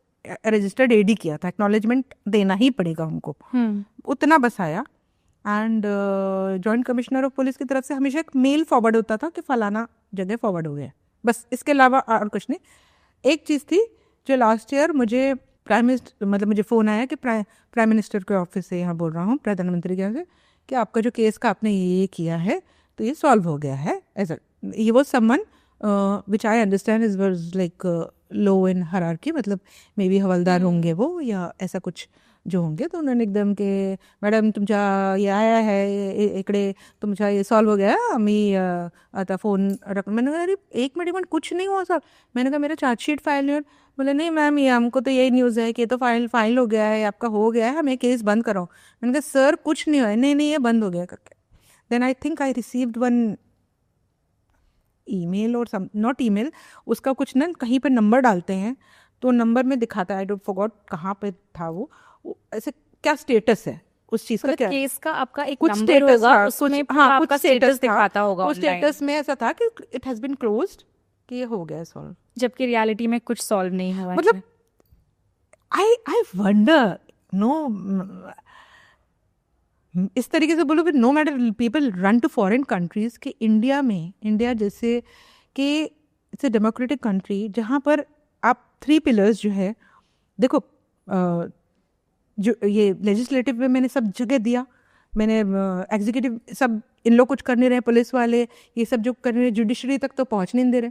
[SPEAKER 1] रजिस्टर्ड एडी किया था, एक्नॉलेजमेंट देना ही पड़ेगा उनको, उतना बस आया। And joint commissioner of police की तरफ से हमेशा एक मेल फॉरवर्ड होता था कि फलाना जगह फॉरवर्ड हो गया, बस इसके अलावा और कुछ नहीं। एक चीज़ थी जो लास्ट ईयर मुझे प्राइम मिनिस्टर, मतलब मुझे फ़ोन आया कि प्राइम मिनिस्टर के ऑफिस से, यहाँ बोल रहा हूँ प्रधानमंत्री के यहाँ से, कि आपका जो केस का आपने ये किया है तो ये सॉल्व हो गया है। ऐसा ये वो someone which I understand is was like low in hierarchy, मतलब मे बी हवलदार होंगे वो या ऐसा कुछ जो होंगे। तो उन्होंने एकदम के मॅडम तुमच्या ये आया है इकडे, तुमचा ये सॉल्व हो गया, मी आता फ़ोन रख। मैंने कहा अरे 1 मिनट कुछ नहीं हुआ सर। मैंने कहा मेरा चार्जशीट फाइल नहीं। बोले नहीं मैम, ये हमको तो यही न्यूज़ है कि तो फाइल हो गया है, आपका हो गया है, हमें केस बंद कराओ। मैंने कहा सर कुछ नहीं हुआ है। नहीं ये बंद हो गया करके। Then I think I received one email और सम, नॉट ईमेल, उसका कुछ ना कहीं पर नंबर डालते हैं तो नंबर में दिखाता है, आई डोंट फॉरगॉट कहाँ पे था वो ऐसे क्या स्टेटस है उस चीज का, क्या
[SPEAKER 2] केस का आपका एक
[SPEAKER 1] कुछ
[SPEAKER 2] नंबर
[SPEAKER 1] स्टेटस
[SPEAKER 2] होगा,
[SPEAKER 1] था,
[SPEAKER 2] उसमें
[SPEAKER 1] कुछ हाँ
[SPEAKER 2] आपका
[SPEAKER 1] कुछ स्टेटस
[SPEAKER 2] दिखाता होगा
[SPEAKER 1] उस स्टेटस में ऐसा था कि इट हैज बीन क्लोज्ड, कि ये हो गया सॉल्व,
[SPEAKER 2] जबकि रियलिटी में कुछ सॉल्व नहीं हुआ।
[SPEAKER 1] मतलब आई वंडर, नो इस तरीके से बोलो, no matter people run to foreign countries, कि इंडिया जैसे कि इट्स ए डेमोक्रेटिक कंट्री जहाँ पर आप 3 पिलर्स जो है, देखो जो ये लेजिस्लेटिव में मैंने सब जगह दिया, मैंने एग्जीक्यूटिव सब, इन लोग कुछ कर नहीं रहे, पुलिस वाले ये सब जो कर रहे, जुडिशरी तक तो पहुँच नहीं दे रहे,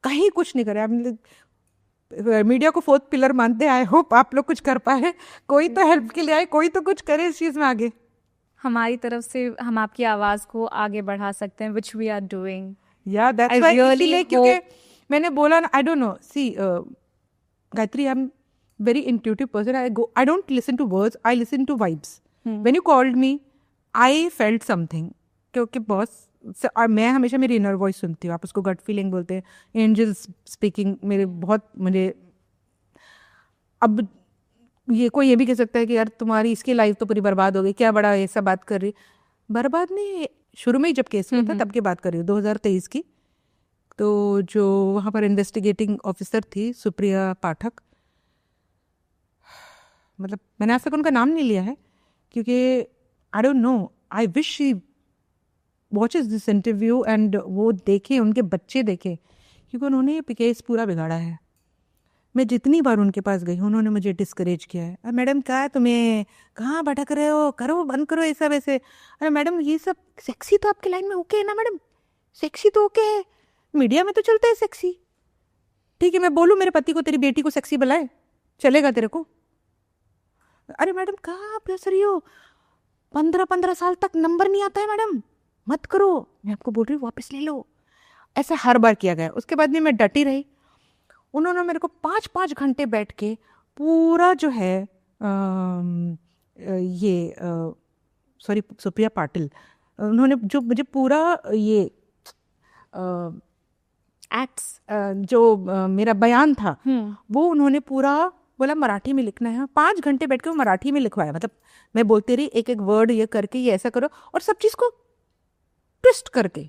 [SPEAKER 1] कहीं कुछ नहीं कर रहे। आप मीडिया को 4th पिलर मानते हैं, आई होप आप लोग कुछ कर पाए, कोई तो हेल्प के लिए आए, कोई तो कुछ करे इस चीज़ में आगे।
[SPEAKER 2] हमारी तरफ से हम आपकी आवाज़ को आगे बढ़ा सकते हैं, विच वी आर डूइंग।
[SPEAKER 1] या दैट्स व्हाई, इसीलिए क्योंकि मैंने बोला ना, I don't know, see Gayatri, I am very intuitive person. I don't listen to words, I listen to vibes. When you called me, I felt something, क्योंकि बॉस मैं हमेशा मेरी इनर वॉइस सुनती हूँ, आप उसको गट फीलिंग बोलते हैं, एंजल्स स्पीकिंग, मेरे बहुत मुझे, अब ये कोई ये भी कह सकता है कि यार तुम्हारी इसकी लाइफ तो पूरी बर्बाद हो गई, क्या बड़ा ऐसा बात कर रही। बर्बाद नहीं, शुरू में ही जब केस हुआ था तब की बात कर रही हूँ, 2023 की। तो जो वहाँ पर इन्वेस्टिगेटिंग ऑफिसर थी सुप्रिया पाठक, मतलब मैंने आज तक उनका नाम नहीं लिया है क्योंकि आई don't no, I wish she watches this interview and वो देखे, उनके बच्चे देखे, क्योंकि उन्होंने ये केस पूरा बिगाड़ा है। मैं जितनी बार उनके पास गई हूँ उन्होंने मुझे डिस्करेज किया है, अरे मैडम क्या है तुम्हें, कहाँ भटक रहे हो, करो बंद करो ये सब ऐसे, अरे मैडम ये सब सेक्सी तो आपके लाइन में ओके है ना मैडम, सेक्सी तो ओके है, मीडिया में तो चलता है सेक्सी, ठीक है मैं बोलूँ मेरे पति को तेरी बेटी को सेक्सी बुलाए, चलेगा तेरे को? अरे मैडम कहाँ आप रही हो, 15 साल तक नंबर नहीं आता है मैडम, मत करो, मैं आपको बोल रही हूँ वापस ले लो। ऐसा हर बार किया गया। उसके बाद भी मैं डटी रही। उन्होंने मेरे को 5-5 घंटे बैठ के पूरा जो है ये सॉरी सुप्रिया पाटिल, उन्होंने जो मुझे पूरा ये एक्ट्स जो मेरा बयान था वो उन्होंने पूरा बोला मराठी में लिखना है। 5 घंटे बैठ के वो मराठी में लिखवाया, मतलब मैं बोलती रही एक एक वर्ड ये करके, ये ऐसा करो, और सब चीज़ को ट्विस्ट करके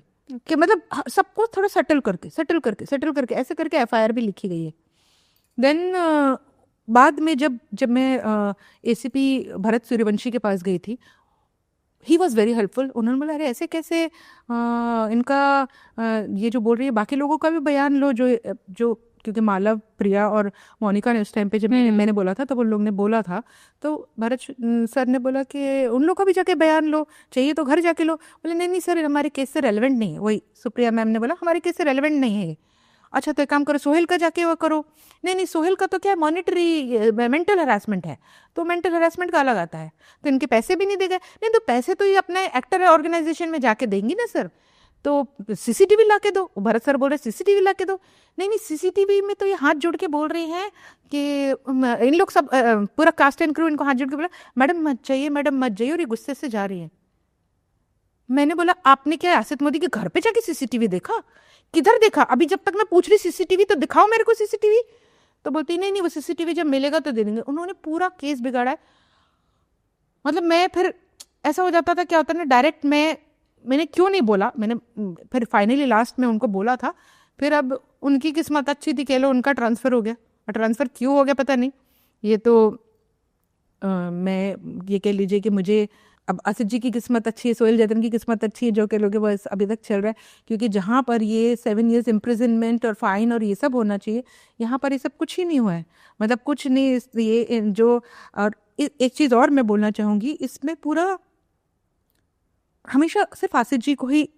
[SPEAKER 1] कि मतलब सबको थोड़ा सेटल करके ऐसे करके एफआईआर भी लिखी गई है। देन बाद में जब मैं एसीपी भरत सूर्यवंशी के पास गई थी, ही वॉज वेरी हेल्पफुल। उन्होंने बोला अरे ऐसे कैसे इनका ये जो बोल रही है बाकी लोगों का भी बयान लो, जो क्योंकि मालव, प्रिया और मोनिका ने उस टाइम पे जब मैंने बोला था तब उन लोग ने बोला था, तो भरत सर ने बोला कि उन लोग का भी जाके बयान लो, चाहिए तो घर जाके लो। बोले नहीं सर हमारे केस से रेलेवेंट नहीं है। वही सुप्रिया मैम ने बोला हमारे केस से रेलेवेंट नहीं है। अच्छा तो एक काम करो, सोहेल का जाके वो करो। नहीं नहीं, सोहेल का तो क्या है, मॉनिटरी मेंटल हरासमेंट है, तो मेंटल हरासमेंट का अलग आता है, तो इनके पैसे भी नहीं देगा। नहीं तो पैसे तो ये अपने एक्टर ऑर्गेनाइजेशन में जाके देंगी ना सर, तो सीसीटीवी ला के दो। भरत सर बोल रहे सीसीटीवी ला के दो। नहीं नहीं, सीसीटीवी में तो ये हाथ जोड़ के बोल रही हैं कि इन लोग सब पूरा कास्ट एंड क्रू इनको हाथ जोड़ के बोला मैडम मत जाइए, मैडम मत जाइए, और ये गुस्से से जा रही है। मैंने बोला आपने क्या आसित मोदी के घर पे जाके सीसीटीवी देखा? किधर देखा? अभी जब तक मैं पूछ रही सीसीटीवी तो दिखाओ मेरे को सीसीटीवी। तो बोलती नहीं नहीं, वो सीसीटीवी जब मिलेगा तो दे देंगे। उन्होंने पूरा केस बिगाड़ा है। मतलब मैं फिर ऐसा हो जाता था, क्या होता है ना, डायरेक्ट मैंने क्यों नहीं बोला, मैंने फिर फाइनली लास्ट में उनको बोला था। फिर अब उनकी किस्मत अच्छी थी, कह लो उनका ट्रांसफ़र हो गया। और ट्रांसफ़र क्यों हो गया पता नहीं, ये तो मैं ये कह लीजिए कि मुझे अब असित जी की किस्मत अच्छी है, सोहेल जैतन की किस्मत अच्छी है, जो कह लोगे बस अभी तक चल रहा है। क्योंकि जहाँ पर ये 7 years इम्प्रिजनमेंट और फाइन और ये सब होना चाहिए, यहाँ पर ये सब कुछ ही नहीं हुआ है। मतलब कुछ नहीं, ये जो, और एक चीज़ और मैं बोलना चाहूँगी, इसमें पूरा हमेशा सिर्फ आसित जी को ही,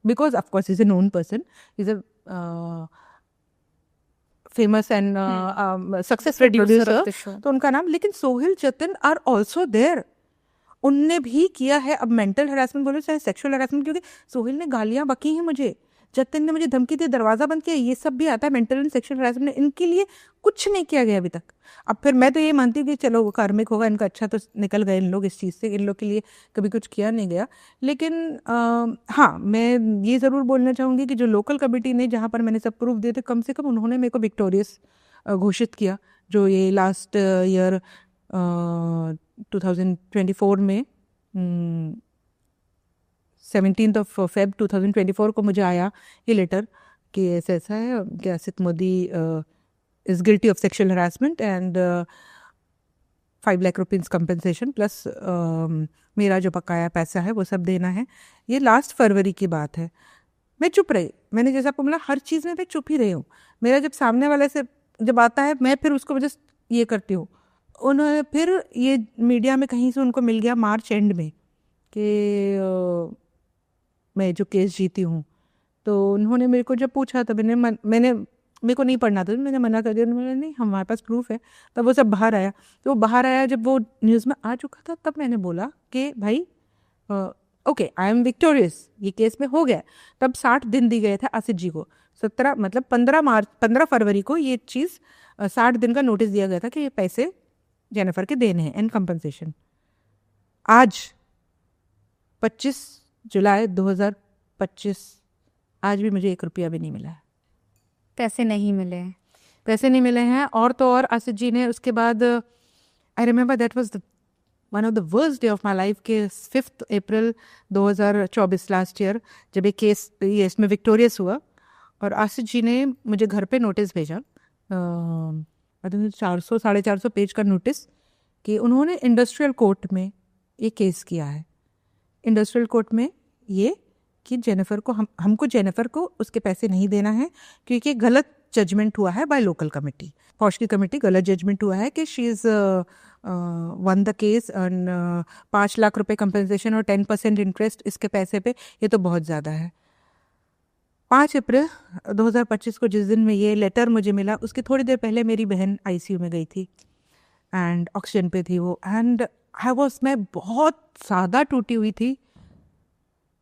[SPEAKER 1] because of course is a known person, is a famous and successful producer, तो उनका नाम, लेकिन Sohail Jatin are also there, उनने भी किया है। अब मेंटल हरासमेंट बोलो चाहे सेक्सुअल हरासमेंट, क्योंकि सोहेल ने गालियां बकी हैं मुझे, जतिन ने मुझे धमकी दी, दरवाजा बंद किया, ये सब भी आता है। मेंटल एंड सेक्सुअल हरासमेंट इनके लिए कुछ नहीं किया गया अभी तक। अब फिर मैं तो ये मानती हूँ कि चलो वो कार्मिक होगा इनका, अच्छा तो निकल गए इन लोग इस चीज़ से, इन लोग के लिए कभी कुछ किया नहीं गया। लेकिन हाँ, मैं ये ज़रूर बोलना चाहूँगी कि जो लोकल कमेटी ने, जहाँ पर मैंने सब प्रूफ दिए थे, कम से कम उन्होंने मेरे को विक्टोरियस घोषित किया। जो ये लास्ट ईयर 2024 में 17 Feb 2024 को मुझे आया ये लेटर कि ऐसा ऐसा है कि Asit Modi is guilty of sexual harassment and 5 lakh rupees compensation plus मेरा जो बकाया पैसा है वो सब देना है। ये लास्ट फरवरी की बात है। मैं चुप रही, मैंने जैसे आपको बोला हर चीज़ में मैं चुप ही रही हूँ। मेरा जब सामने वाले से जब आता है, मैं फिर उसको वजह ये करती हूँ। उन्होंने फिर ये मीडिया में कहीं से उनको मिल गया मार्च एंड में कि मैं जो केस जीती हूँ, तो उन्होंने मेरे को जब पूछा तब मैंने मेरे को नहीं पढ़ना था, मैंने मना कर दिया। मैंने नहीं, हमारे पास प्रूफ है। तब वो सब बाहर आया, तो वो बाहर आया जब वो न्यूज़ में आ चुका था, तब मैंने बोला कि भाई ओके आई एम विक्टोरियस, ये केस में हो गया। तब 60 दिन दी गए थे आसित जी को, 17 मतलब 15 फरवरी को ये चीज़ 60 दिन का नोटिस दिया गया था कि ये पैसे जेनिफर के देने हैं एंड कंपनसेशन। आज 25 जुलाई 2025, आज भी मुझे 1 रुपया भी नहीं मिला है।
[SPEAKER 2] पैसे नहीं मिले,
[SPEAKER 1] पैसे नहीं मिले हैं। और तो और आसित जी ने उसके बाद, I remember that was one of the worst day of my life के 5 अप्रैल 2024 लास्ट ईयर, जब ये केस ये इसमें विक्टोरियस हुआ, और आसित जी ने मुझे घर पे नोटिस भेजा, 400-450 पेज का नोटिस, कि उन्होंने इंडस्ट्रियल कोर्ट में ये केस किया है। इंडस्ट्रियल कोर्ट में ये कि जेनिफर को हमको जेनिफर को उसके पैसे नहीं देना है, क्योंकि गलत जजमेंट हुआ है बाय लोकल कमेटी, पॉश की कमेटी, गलत जजमेंट हुआ है कि she is one the case and 5 lakh रुपए कंपनसेशन और 10% इंटरेस्ट इसके पैसे पे, ये तो बहुत ज़्यादा है। 5 अप्रैल 2025 को जिस दिन में ये लेटर मुझे मिला, उसकी थोड़ी देर पहले मेरी बहन आईसीयू में गई थी एंड ऑक्सीजन पे थी वो, एंड मैं बहुत ज़्यादा टूटी हुई थी,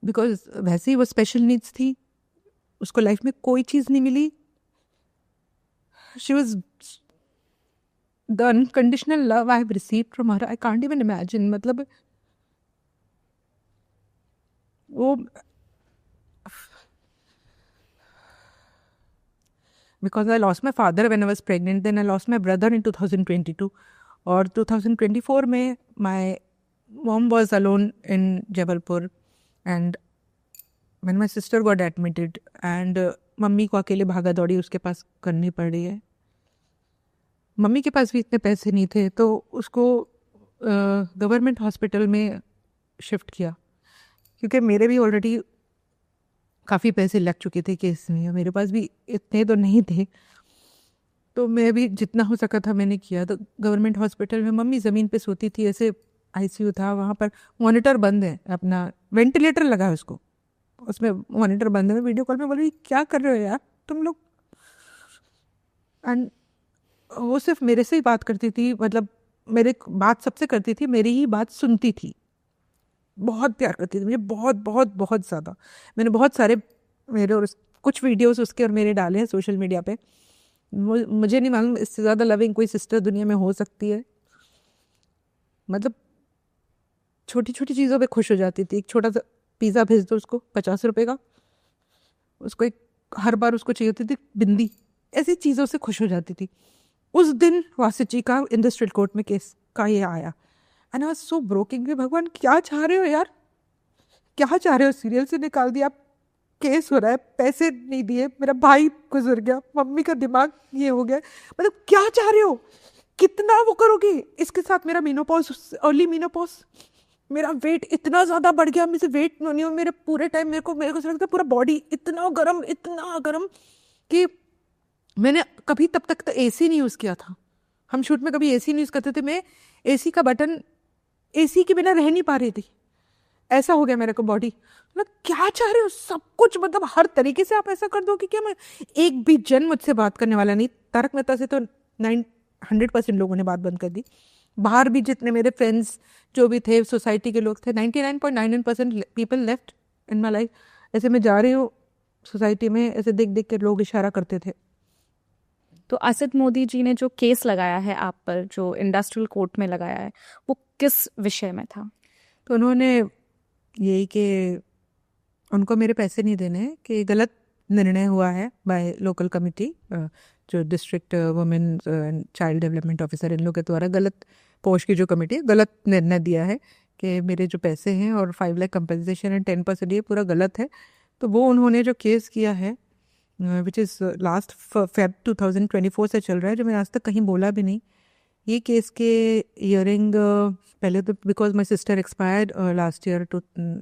[SPEAKER 1] बिकॉज वैसे ही वो स्पेशल नीड्स थी, उसको लाइफ में कोई चीज़ नहीं मिली। She was the unconditional love I have received from her, I can't even imagine. मतलब वो, because I lost my father when I was pregnant, then I lost my brother in 2022, और 2024 में my mom was alone in Jabalpur and when my sister got admitted and mummy को अकेले भागा दौड़ी उसके पास करनी पड़ रही है। मम्मी के पास भी इतने पैसे नहीं थे, तो उसको गवर्नमेंट हॉस्पिटल में शिफ्ट किया, क्योंकि मेरे भी ऑलरेडी काफ़ी पैसे लग चुके थे केस में, मेरे पास भी इतने तो नहीं थे, तो मैं भी जितना हो सका था मैंने किया। तो गवर्नमेंट हॉस्पिटल में मम्मी ज़मीन पे सोती थी, ऐसे आईसीयू था, वहाँ पर मॉनिटर बंद है, अपना वेंटिलेटर लगा है उसको, उसमें मॉनिटर बंद है, वीडियो कॉल में बोल रही क्या कर रहे हो यार तुम लोग। एंड वो सिर्फ मेरे से ही बात करती थी, मतलब मेरे बात सबसे करती थी, मेरी ही बात सुनती थी, बहुत प्यार करती थी मुझे, बहुत बहुत बहुत ज़्यादा। मैंने बहुत सारे मेरे और कुछ वीडियोस उसके और मेरे डाले हैं सोशल मीडिया पे। मुझे नहीं मालूम इससे ज़्यादा लविंग कोई सिस्टर दुनिया में हो सकती है। मतलब छोटी छोटी चीज़ों पे खुश हो जाती थी। एक छोटा सा पिज़्ज़ा भेज दो उसको 50 रुपए का, उसको एक हर बार उसको चाहिए होती थी बिंदी, ऐसी चीज़ों से खुश हो जाती थी। उस दिन वासित जी का इंडस्ट्रियल कोर्ट में केस का ये आया, and I was so broking. भगवान क्या चाह रहे हो यार, क्या चाह रहे हो? सीरियल से निकाल दिया, केस हो रहा है, पैसे नहीं दिए, मेरा भाई गुजर गया, मम्मी का दिमाग ये हो गया, मतलब क्या चाह रहे हो? कितना वो करोगे? इसके साथ मेरा मीनोपॉज, अर्ली मीनोपॉज, मेरा वेट इतना ज़्यादा बढ़ गया, मुझे वेट नहीं हो मेरे पूरे टाइम, मेरे को ऐसा लगता है पूरा बॉडी इतना गर्म कि मैंने कभी तब तक तो एसी नहीं यूज़ किया था। हम शूट में कभी एसी नहीं यूज़ करते थे। मैं एसी का बटन, एसी के बिना रह नहीं पा रही थी, ऐसा हो गया मेरे को बॉडी। मतलब क्या चाह रहे हो? सब कुछ, मतलब हर तरीके से आप ऐसा कर दो कि क्या मैं, एक भी जन मुझसे बात करने वाला नहीं। तारक मेहता से तो 900% लोगों ने बात बंद कर दी। बाहर भी जितने मेरे फ्रेंड्स जो भी थे, सोसाइटी के लोग थे, 99.99% people left in my life. ऐसे मैं जा रही हूँ सोसाइटी में, ऐसे देख देख के लोग इशारा करते थे।
[SPEAKER 2] तो असित मोदी जी ने जो केस लगाया है आप पर, जो इंडस्ट्रियल कोर्ट में लगाया है, वो किस विषय में था?
[SPEAKER 1] तो उन्होंने यही कि उनको मेरे पैसे नहीं देने हैं, कि गलत निर्णय हुआ है बाय लोकल कमिटी, जो district women and child development officer, इन लोग के द्वारा गलत, पोस्ट की जो कमेटी है, गलत निर्णय दिया है कि मेरे जो पैसे हैं और 5 लाख कंपनसेशन है 10%, ये पूरा गलत है। तो वो उन्होंने जो केस किया है, विच इज़ लास्ट फेब 2024 से चल रहा है, जो मैंने आज तक कहीं बोला भी नहीं। ये केस के हियरिंग पहले तो, because my sister expired last year to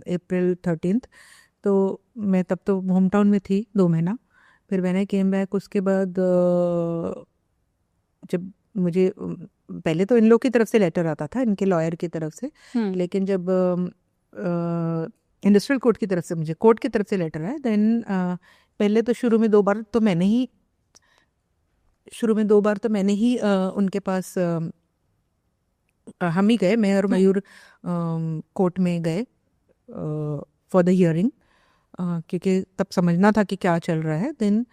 [SPEAKER 1] April 13th, तो मैं तब तो होम टाउन में थी 2 महीना। फिर मैंने केम बैक, उसके बाद जब मुझे पहले तो इन लोग की तरफ से लेटर आता था, इनके लॉयर की तरफ से, लेकिन जब इंडस्ट्रियल कोर्ट की तरफ से, मुझे कोर्ट की तरफ से लेटर आया, देन पहले तो शुरू में 2 बार तो मैंने ही उनके पास, हम ही गए, मैं और मयूर कोर्ट में गए फॉर द हियरिंग, क्योंकि तब समझना था कि क्या चल रहा है। देन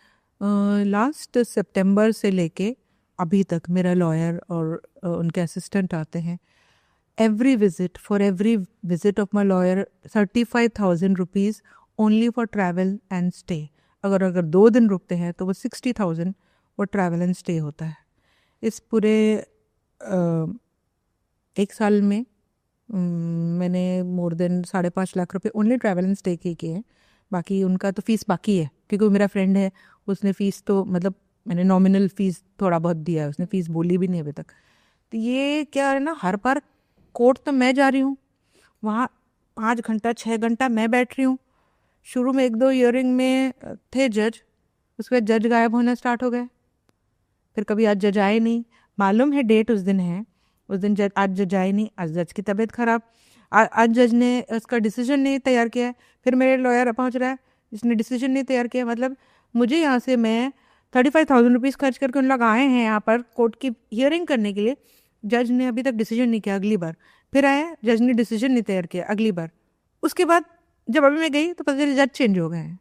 [SPEAKER 1] लास्ट सितंबर से लेके अभी तक मेरा लॉयर और उनके असिस्टेंट आते हैं। For every visit of my lawyer 35,000 rupees only for travel and stay. अगर 2 दिन रुकते हैं तो वो 60,000 वो ट्रैवल एंड स्टे होता है। इस पूरे 1 साल में मैंने मोर देन 5.5 लाख रुपए ओनली ट्रैवल एंड स्टे के किए हैं। बाकी उनका तो फीस बाकी है, क्योंकि वो मेरा फ्रेंड है, उसने फ़ीस तो, मतलब मैंने नॉमिनल फ़ीस थोड़ा बहुत दिया है, उसने फ़ीस बोली भी नहीं अभी तक। तो ये क्या है ना, हर बार कोर्ट तो मैं जा रही हूँ, वहाँ 5 घंटा 6 घंटा मैं बैठ रही हूँ। शुरू में 1-2 हियरिंग में थे जज, उसके बाद जज गायब होना स्टार्ट हो गए। फिर कभी आज जज आए नहीं, मालूम है डेट उस दिन है, उस दिन जज, आज जज आए नहीं, आज जज की तबीयत खराब, आज जज ने उसका डिसीजन नहीं तैयार किया है। फिर मेरे लॉयर पहुंच रहा है जिसने डिसीजन नहीं तैयार किया। मतलब मुझे यहाँ से, मैं 35,000 रुपीज़ खर्च करके उन लोग आए हैं यहाँ पर कोर्ट की हियरिंग करने के लिए, जज ने अभी तक डिसीजन नहीं किया। अगली बार फिर आए, जज ने डिसीजन नहीं तैयार किया अगली बार। उसके बाद जब अभी मैं गई तो पता चला जज चेंज हो गए हैं।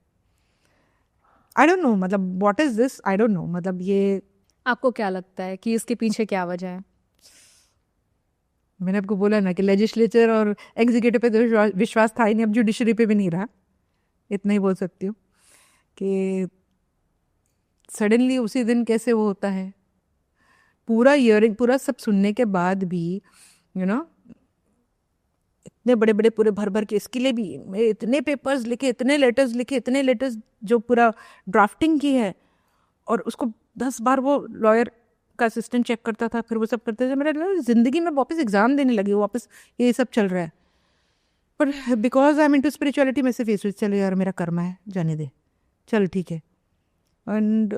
[SPEAKER 1] आई डोंट नो, मतलब what is this, I don't no. मतलब ये,
[SPEAKER 2] आपको क्या लगता है कि इसके पीछे क्या वजह है?
[SPEAKER 1] मैंने आपको बोला ना कि लेजिस्लेचर और एग्जीक्यूटिव पे तो विश्वास था ही नहीं, अब जुडिशरी पे भी नहीं रहा। इतना ही बोल सकती हूँ कि सडनली उसी दिन कैसे वो होता है। पूरा हियरिंग, पूरा सब सुनने के बाद भी, यू नो, इतने बड़े बड़े पूरे भर भर के, इसके लिए भी मैं इतने पेपर्स लिखे, इतने लेटर्स जो पूरा ड्राफ्टिंग की है, और उसको 10 बार वो लॉयर का असिस्टेंट चेक करता था, फिर वो सब करते थे। मेरा ज़िंदगी में वापस एग्ज़ाम देने लगी, वापस ये सब चल रहा है। पर because I am into spirituality, मैं सिर्फ ये चलो यार मेरा कर्मा है, जाने दे, चल ठीक है। एंड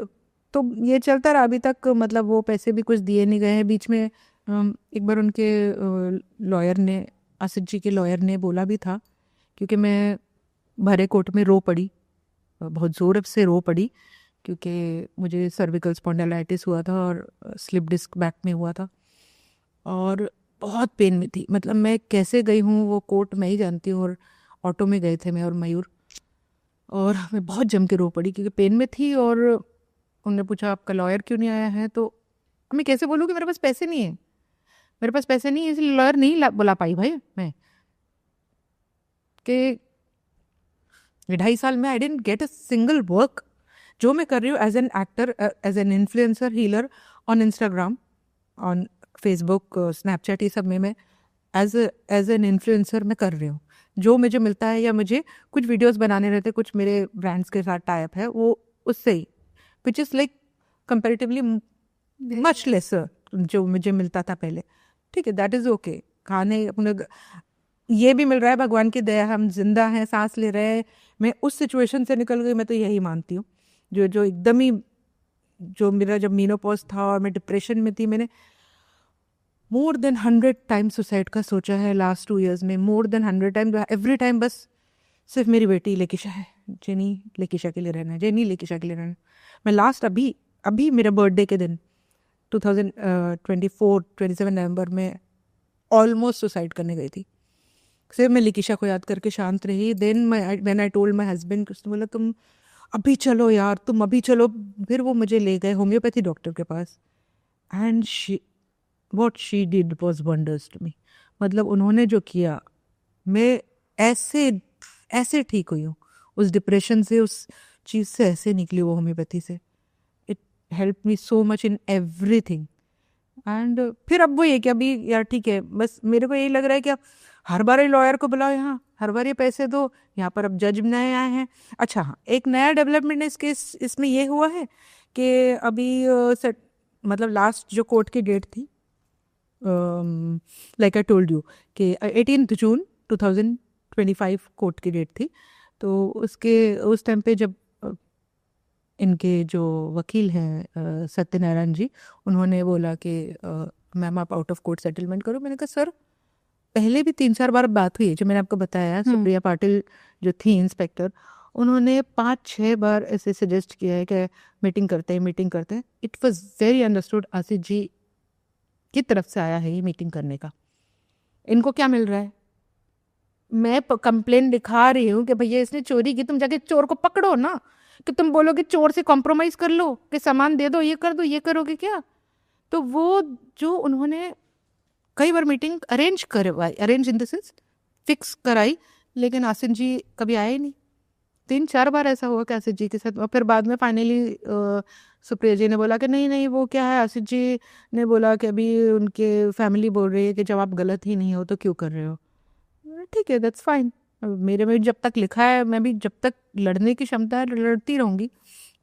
[SPEAKER 1] तो ये चलता रहा अभी तक। मतलब वो पैसे भी कुछ दिए नहीं गए हैं। बीच में एक बार उनके लॉयर ने, आसिफ जी के लॉयर ने बोला भी था, क्योंकि मैं भरे कोर्ट में रो पड़ी, बहुत ज़ोर से रो पड़ी, क्योंकि मुझे सर्विकल स्पॉन्डिलाइटिस हुआ था और स्लिप डिस्क बैक में हुआ था और बहुत पेन में थी। मतलब मैं कैसे गई हूँ वो कोर्ट मैं ही जानती हूँ, और ऑटो में गए थे मैं और मयूर, और मैं बहुत जम के रो पड़ी क्योंकि पेन में थी। और उन्होंने पूछा आपका लॉयर क्यों नहीं आया है, तो मैं कैसे बोलूँ कि मेरे पास पैसे नहीं है, मेरे पास पैसे नहीं है इसलिए लॉयर नहीं बुला पाई भाई मैं। कि 2.5 साल में I didn't get a single work. जो मैं कर रही हूँ as an actor, as an influencer, healer on Instagram, on Facebook, Snapchat, ये सब में मैं एज एन इन्फ्लुएंसर मैं कर रही हूँ। जो मुझे मिलता है, या मुझे कुछ वीडियोस बनाने रहते, कुछ मेरे ब्रांड्स के साथ टाइप है, वो उससे ही, which is like comparatively much lesser जो मुझे मिलता था पहले। ठीक है, दैट इज़ ओके। खाने अपने ये भी मिल रहा है, भगवान की दया, हम जिंदा हैं, सांस ले रहे हैं। मैं उस सिचुएशन से निकल गई, मैं तो यही मानती हूँ। जो जो एकदम ही, जो मेरा जब मीनोपॉज था और मैं डिप्रेशन में थी, मैंने मोर देन 100 टाइम्स सुसाइड का सोचा है लास्ट 2 years में, more than 100 time. Every time बस सिर्फ मेरी बेटी लेकिशा है, जेनी लेकिशा के लिए रहना है, जेनी लेकिशा के लिए रहना है। मैं लास्ट अभी अभी मेरे बर्थडे के दिन 27 नवंबर में ऑलमोस्ट सुसाइड करने गई थी। सिर्फ मैं लिकिशा को याद करके शांत रही। Then when I told my husband, उसने बोला तुम अभी चलो यार, तुम अभी चलो। फिर वो मुझे ले गए होम्योपैथी डॉक्टर के पास, and what she did was wonders to me. मतलब उन्होंने जो किया, मैं ऐसे ऐसे ठीक हुई हूँ उस डिप्रेशन से, उस चीज़ से ऐसे निकली वो होम्योपैथी से। It help me so much in everything. And फिर अब वो ये कि अभी यार ठीक है, बस मेरे को यही लग रहा है कि अब हर बार ही लॉयर को बुलाओ यहाँ, हर बार ये पैसे दो यहाँ पर। अब जज नए आए हैं। अच्छा हाँ, एक नया डेवलपमेंट इस केस इसमें ये हुआ है कि अभी मतलब लास्ट जो कोर्ट की डेट थी, लाइक आई टोल्ड यू कि 18 जून 2025 कोर्ट की डेट थी। तो उसके उस टाइम पे जब इनके जो वकील हैं सत्यनारायण जी, उन्होंने बोला कि मैम आप आउट ऑफ कोर्ट सेटलमेंट करो। मैंने कहा सर, पहले भी 3-4 बार बात हुई है, जो मैंने आपको बताया, सुप्रिया पाटिल जो थी इंस्पेक्टर, उन्होंने 5-6 बार ऐसे सजेस्ट किया है कि मीटिंग करते हैं। It was very understood, Asif ji की तरफ से आया है ये मीटिंग करने का। इनको क्या मिल रहा है? मैं कंप्लेन लिखा रही हूँ कि भैया इसने चोरी की, तुम जाके चोर को पकड़ो ना। कि तुम बोलोगे चोर से कॉम्प्रोमाइज कर लो, कि सामान दे दो, ये कर दो, ये करोगे क्या? तो वो जो उन्होंने कई बार मीटिंग अरेंज करवाई, arrange in the sense fix कराई, लेकिन आसिफ जी कभी आए ही नहीं। 3-4 बार ऐसा हुआ कि आसिफ जी के साथ। और फिर बाद में फाइनली सुप्रिया जी ने बोला कि नहीं नहीं, वो क्या है, आसिफ जी ने बोला कि अभी उनके फैमिली बोल रही है कि जब आप गलत ही नहीं हो तो क्यों कर रहे हो। ठीक है, दैट्स फाइन। मेरे में जब तक लिखा है, मैं भी जब तक लड़ने की क्षमता है लड़ती रहूँगी,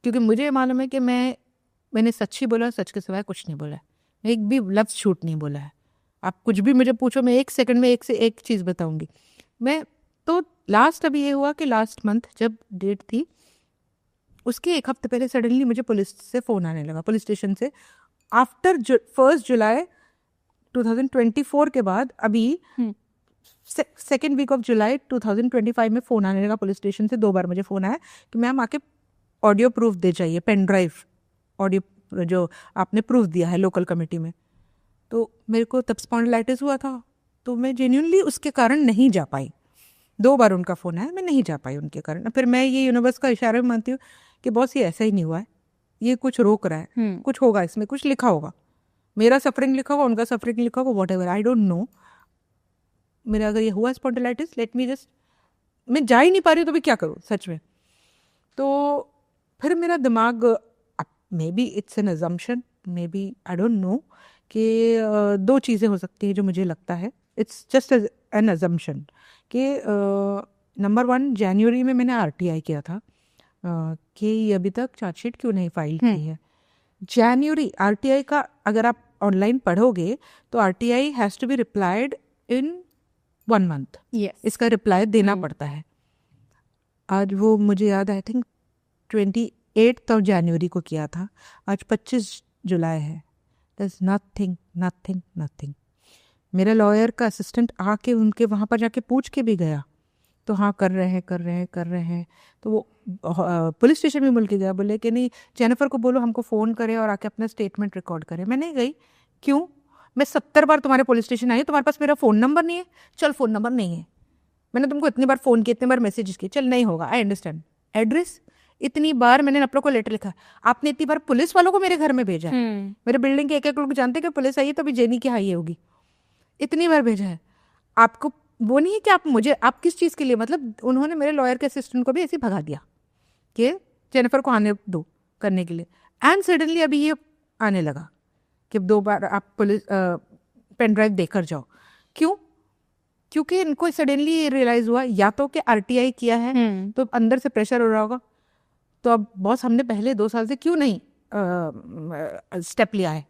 [SPEAKER 1] क्योंकि मुझे मालूम है कि मैंने सच ही बोला, सच के सिवाय कुछ नहीं बोला है। एक भी लफ्ज़ छूट नहीं बोला है। आप कुछ भी मुझे पूछो, मैं 1 सेकंड में एक से एक चीज़ बताऊंगी। मैं तो लास्ट अभी ये हुआ कि लास्ट मंथ जब डेट थी, उसके 1 हफ्ते पहले सडनली मुझे पुलिस से फ़ोन आने लगा, पुलिस स्टेशन से। आफ्टर 1 जुलाई 2024 के बाद अभी 2nd वीक ऑफ जुलाई 2025 में फ़ोन आने लगा पुलिस स्टेशन से। 2 बार मुझे फ़ोन आया कि मैम आके ऑडियो प्रूफ दे जाइए, पेन ड्राइव ऑडियो जो आपने प्रूफ दिया है लोकल कमेटी में। तो मेरे को तब स्पॉन्डिलाइटिस हुआ था, तो मैं जेन्यूनली उसके कारण नहीं जा पाई। 2 बार उनका फ़ोन आया, मैं नहीं जा पाई उनके कारण। फिर मैं ये यूनिवर्स का इशारा मानती हूँ कि बॉस ये ऐसा ही नहीं हुआ है, ये कुछ रोक रहा है, कुछ होगा इसमें, कुछ लिखा होगा, मेरा सफरिंग लिखा होगा, उनका सफरिंग लिखा होगा, what ever, I don't no. मेरा अगर ये हुआ स्पॉन्डिलाइटिस, लेट मी जस्ट, मैं जा ही नहीं पा रही हूँ तो भी क्या करूँ सच में। तो फिर मेरा दिमाग, maybe it's an assumption, maybe I don't know, कि 2 चीज़ें हो सकती हैं जो मुझे लगता है, इट्स जस्ट एन अजम्पशन कि नंबर 1, जनवरी में मैंने RTI किया था कि ये अभी तक चार्जशीट क्यों नहीं फाइल की है। जनवरी RTI का अगर आप ऑनलाइन पढ़ोगे तो RTI has to be replied in 1 month। इसका रिप्लाई देना पड़ता है। आज वो मुझे याद, आई थिंक 28 जनवरी को किया था, आज 25 जुलाई है। दस नथिंग नथिंग नथिंग। मेरा लॉयर का असिस्टेंट आके उनके वहाँ पर जाके पूछ के भी गया तो हाँ कर रहे हैं, कर रहे हैं, कर रहे हैं। तो वो पुलिस स्टेशन भी बोल के गया, बोले कि नहीं जेनिफर को बोलो हमको फ़ोन करे और आके अपना स्टेटमेंट रिकॉर्ड करे। मैं नहीं गई। क्यों? मैं 70 बार तुम्हारे पुलिस स्टेशन आई, तुम्हारे पास मेरा फ़ोन नंबर नहीं है? चल फ़ोन नंबर नहीं है, मैंने तुमको इतनी बार फ़ोन किया, इतनी बार मैसेज किए, चल नहीं होगा, आई अंडरस्टैंड। एड्रेस इतनी बार मैंने अपनों को लेटर लिखा, आपने इतनी बार पुलिस वालों को मेरे घर में भेजा है। मेरे बिल्डिंग के एक एक लोग जानते हैं कि पुलिस आई है तो अभी जेनी की हाई होगी, इतनी बार भेजा है। आपको वो नहीं है कि आप मुझे, आप किस चीज़ के लिए, मतलब उन्होंने मेरे लॉयर के असिस्टेंट को भी ऐसे ही भगा दिया कि जेनिफर को आने दो करने के लिए। एंड सडनली अभी ये आने लगा कि 2 बार आप पुलिस पेन ड्राइव देकर जाओ। क्यों? क्योंकि इनको सडनली रियलाइज हुआ या तो कि आरटीआई किया है तो अंदर से प्रेशर हो रहा होगा, तो अब बॉस हमने पहले 2 साल से क्यों नहीं स्टेप लिया है,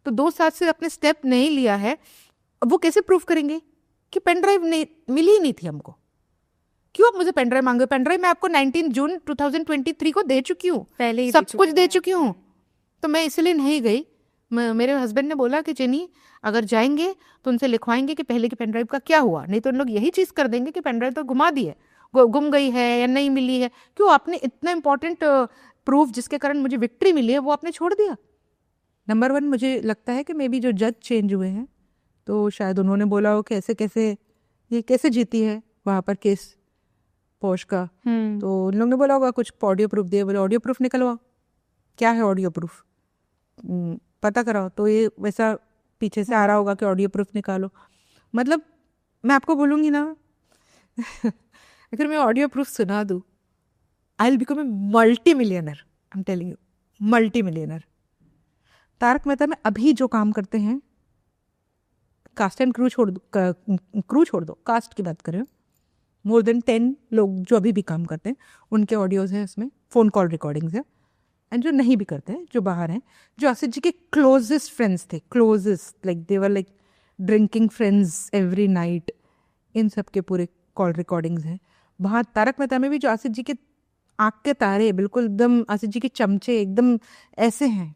[SPEAKER 1] तो 2 साल से अपने स्टेप नहीं लिया है, वो कैसे प्रूफ करेंगे कि पेन ड्राइव नहीं मिली ही नहीं थी हमको? क्यों आप मुझे पेन ड्राइव मांगे? पेन ड्राइव मैं आपको 19 जून 2023 को दे चुकी हूँ,
[SPEAKER 2] पहले ही
[SPEAKER 1] सब कुछ दे चुकी हूँ। तो मैं इसलिए नहीं गई। मेरे हस्बैंड ने बोला कि जेनी अगर जाएंगे तो उनसे लिखवाएंगे कि पहले की पेन ड्राइव का क्या हुआ, नहीं तो उन लोग यही चीज़ कर देंगे कि पेन ड्राइव तो घुमा दी है, गुम गई है या नहीं मिली है। क्यों आपने इतना इंपॉर्टेंट प्रूफ जिसके कारण मुझे विक्ट्री मिली है वो आपने छोड़ दिया? नंबर 1 मुझे लगता है कि मे बी जो जज चेंज हुए हैं तो शायद उन्होंने बोला हो कि ऐसे कैसे ये कैसे जीती है वहाँ पर केस पौश का, तो उन लोगों ने बोला होगा कुछ ऑडियो प्रूफ दिए, बोले ऑडियो प्रूफ निकलवाओ, क्या है ऑडियो प्रूफ, पता कराओ। तो ये वैसा पीछे से आ रहा होगा कि ऑडियो प्रूफ निकालो। मतलब मैं आपको बोलूँगी ना अगर मैं ऑडियो प्रूफ सुना दूँ, I will become a multi millionaire, I am telling you, multi millionaire. Tarak Mehta में अभी जो काम करते हैं, कास्ट एंड क्रू छोड़ दो, कास्ट की बात करें, मोर देन 10 लोग जो अभी भी काम करते हैं उनके ऑडियोज़ हैं इसमें, फ़ोन कॉल रिकॉर्डिंग्स हैं। एंड जो नहीं भी करते हैं, जो बाहर हैं, जो आसिफ जी के क्लोजेस्ट फ्रेंड्स थे, closest like they were like drinking friends every night, इन सब के पूरे कॉल रिकॉर्डिंग्स हैं। वहाँ तारक मेहता में भी जो आसिफ जी के आँख के तारे बिल्कुल एकदम आसिफ जी के चमचे एकदम ऐसे हैं,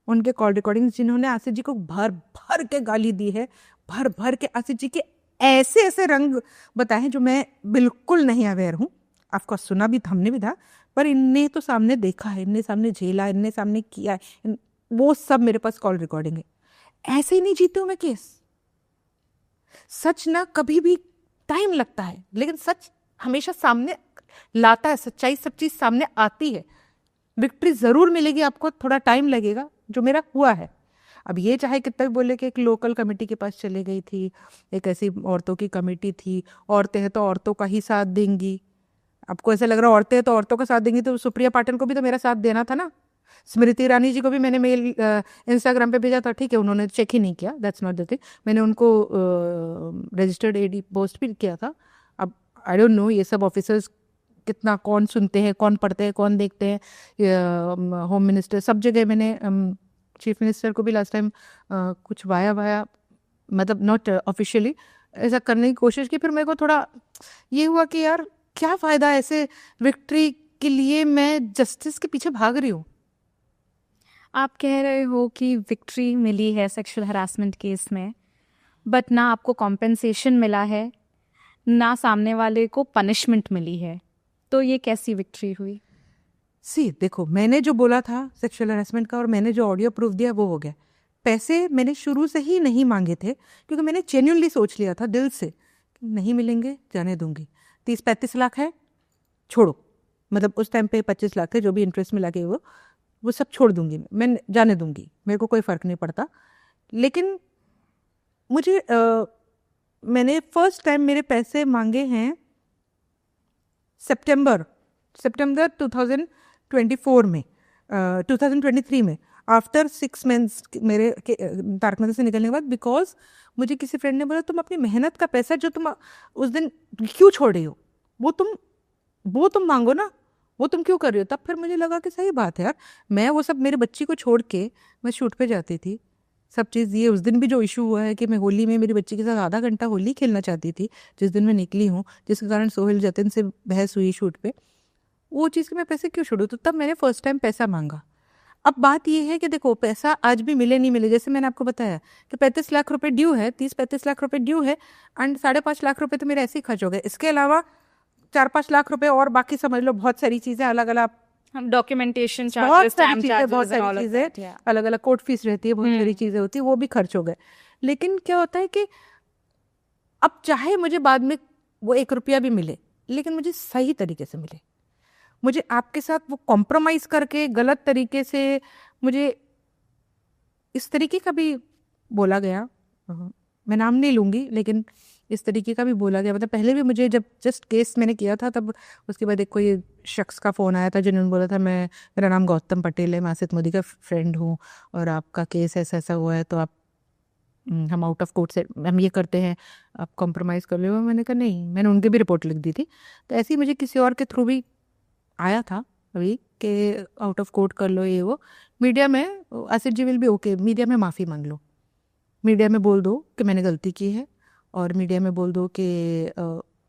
[SPEAKER 1] उनके कॉल रिकॉर्डिंग्स, जिन्होंने आसिफ जी को भर भर के गाली दी है, भर भर के आसिफ जी के ऐसे ऐसे रंग बताए हैं जो मैं बिल्कुल नहीं अवेयर हूँ। ऑफकोर्स सुना भी हमने भी था, पर इनने तो सामने देखा है, इनने सामने झेला, इनने सामने किया है, वो सब मेरे पास कॉल रिकॉर्डिंग है। ऐसे ही नहीं जीती हूँ मैं केस। सच ना कभी भी टाइम लगता है, लेकिन सच हमेशा सामने लाता है, सच्चाई सब चीज़ सामने आती है। विक्ट्री ज़रूर मिलेगी आपको, थोड़ा टाइम लगेगा, जो मेरा हुआ है। अब ये चाहे कितना भी बोले कि एक लोकल कमेटी के पास चले गई थी, एक ऐसी औरतों की कमेटी थी, औरतें हैं तो औरतों का ही साथ देंगी। आपको ऐसा लग रहा है औरतें हैं तो औरतों का साथ देंगी, तो सुप्रिया पाटिल को भी तो मेरा साथ देना था ना। स्मृति ईरानी जी को भी मैंने मेल इंस्टाग्राम पे भेजा था, ठीक है उन्होंने चेक ही नहीं किया, दैट्स नॉट द थिंग। मैंने उनको रजिस्टर्ड एडी पोस्ट भी किया था। अब आई डोंट नो ये सब ऑफिसर्स कितना कौन सुनते हैं, कौन पढ़ते हैं, कौन देखते हैं। होम मिनिस्टर सब जगह मैंने, चीफ मिनिस्टर को भी लास्ट टाइम कुछ वाया मतलब नॉट ऑफिशियली ऐसा करने की कोशिश की। फिर मेरे को थोड़ा ये हुआ कि यार क्या फ़ायदा ऐसे विक्ट्री के लिए मैं जस्टिस के पीछे भाग रही हूँ।
[SPEAKER 2] आप कह रहे हो कि विक्ट्री मिली है सेक्सुअल हरासमेंट केस में, बट ना आपको कॉम्पेंसेशन मिला है, ना सामने वाले को पनिशमेंट मिली है, तो ये कैसी विक्ट्री हुई?
[SPEAKER 1] देखो मैंने जो बोला था सेक्सुअल हरासमेंट का और मैंने जो ऑडियो प्रूफ दिया वो हो गया। पैसे मैंने शुरू से ही नहीं मांगे थे, क्योंकि मैंने जेन्युइनली सोच लिया था दिल से कि नहीं मिलेंगे, जाने दूंगी। 30-35 लाख है, छोड़ो, मतलब उस टाइम पे 25 लाख थे, जो भी इंटरेस्ट मिला के वो सब छोड़ दूंगी, मैं जाने दूंगी, मेरे को कोई फ़र्क नहीं पड़ता। लेकिन मुझे मैंने फर्स्ट टाइम मेरे पैसे मांगे हैं सितंबर 2024 में, 2023 में, आफ्टर 6 मंथ्स मेरे तारक मेहता से निकलने के बाद। बिकॉज मुझे किसी फ्रेंड ने बोला तुम अपनी मेहनत का पैसा जो तुम उस दिन क्यों छोड़ रही हो, वो तुम मांगो ना, वो तुम क्यों कर रही हो। तब फिर मुझे लगा कि सही बात है यार, मैं वो सब मेरे बच्ची को छोड़ के मैं शूट पे जाती थी, सब चीज़। ये उस दिन भी जो इशू हुआ है कि मैं होली में मेरी बच्ची के साथ आधा घंटा होली खेलना चाहती थी, जिस दिन मैं निकली हूँ, जिसके कारण सोहेल जतिन से बहस हुई शूट पे, वो चीज़ के मैं पैसे क्यों छोड़ूँ। तो तब मैंने फर्स्ट टाइम पैसा मांगा। अब बात ये है कि देखो पैसा आज भी मिले नहीं मिले, जैसे मैंने आपको बताया कि 35 लाख रुपए ड्यू है, 30-35 लाख रुपए ड्यू है, एंड 5.5 लाख रुपए तो मेरे ऐसे ही खर्च हो गए। इसके अलावा 4-5 लाख रुपए और बाकी समझ लो बहुत सारी चीजें अलग अलग,
[SPEAKER 2] हम डॉक्यूमेंटेशन
[SPEAKER 1] बहुत
[SPEAKER 2] चार्जेस,
[SPEAKER 1] सारी
[SPEAKER 2] स्टैम्प
[SPEAKER 1] चीजें, बहुत
[SPEAKER 2] चार्जेस एंड ऑल
[SPEAKER 1] सारी
[SPEAKER 2] ऑफ
[SPEAKER 1] चीजें
[SPEAKER 2] दैट, या
[SPEAKER 1] अलग अलग, कोर्ट फीस रहती है, बहुत सारी चीजें होती है, वो भी खर्च हो गए। लेकिन क्या होता है कि अब चाहे मुझे बाद में वो 1 रुपया भी मिले, लेकिन मुझे सही तरीके से मिले, मुझे आपके साथ वो कॉम्प्रोमाइज करके गलत तरीके से, मुझे इस तरीके का भी बोला गया, मैं नाम नहीं लूंगी, लेकिन इस तरीके का भी बोला गया। मतलब पहले भी मुझे जब जस्ट केस मैंने किया था, तब उसके बाद एक कोई शख्स का फ़ोन आया था जिन्होंने बोला था मेरा नाम गौतम पटेल है, मैं आसित मोदी का फ्रेंड हूँ, और आपका केस ऐसा ऐसा हुआ है, तो आप हम आउट ऑफ कोर्ट से हम ये करते हैं, आप कॉम्प्रोमाइज़ कर लो। मैंने कहा नहीं, मैंने उनकी भी रिपोर्ट लिख दी थी। तो ऐसे ही मुझे किसी और के थ्रू भी आया था अभी कि आउट ऑफ कोर्ट कर लो, ये वो। मीडिया में आसिफ जी विल भी ओके, मीडिया में माफ़ी मांग लो, मीडिया में बोल दो कि मैंने गलती की है, और मीडिया में बोल दो कि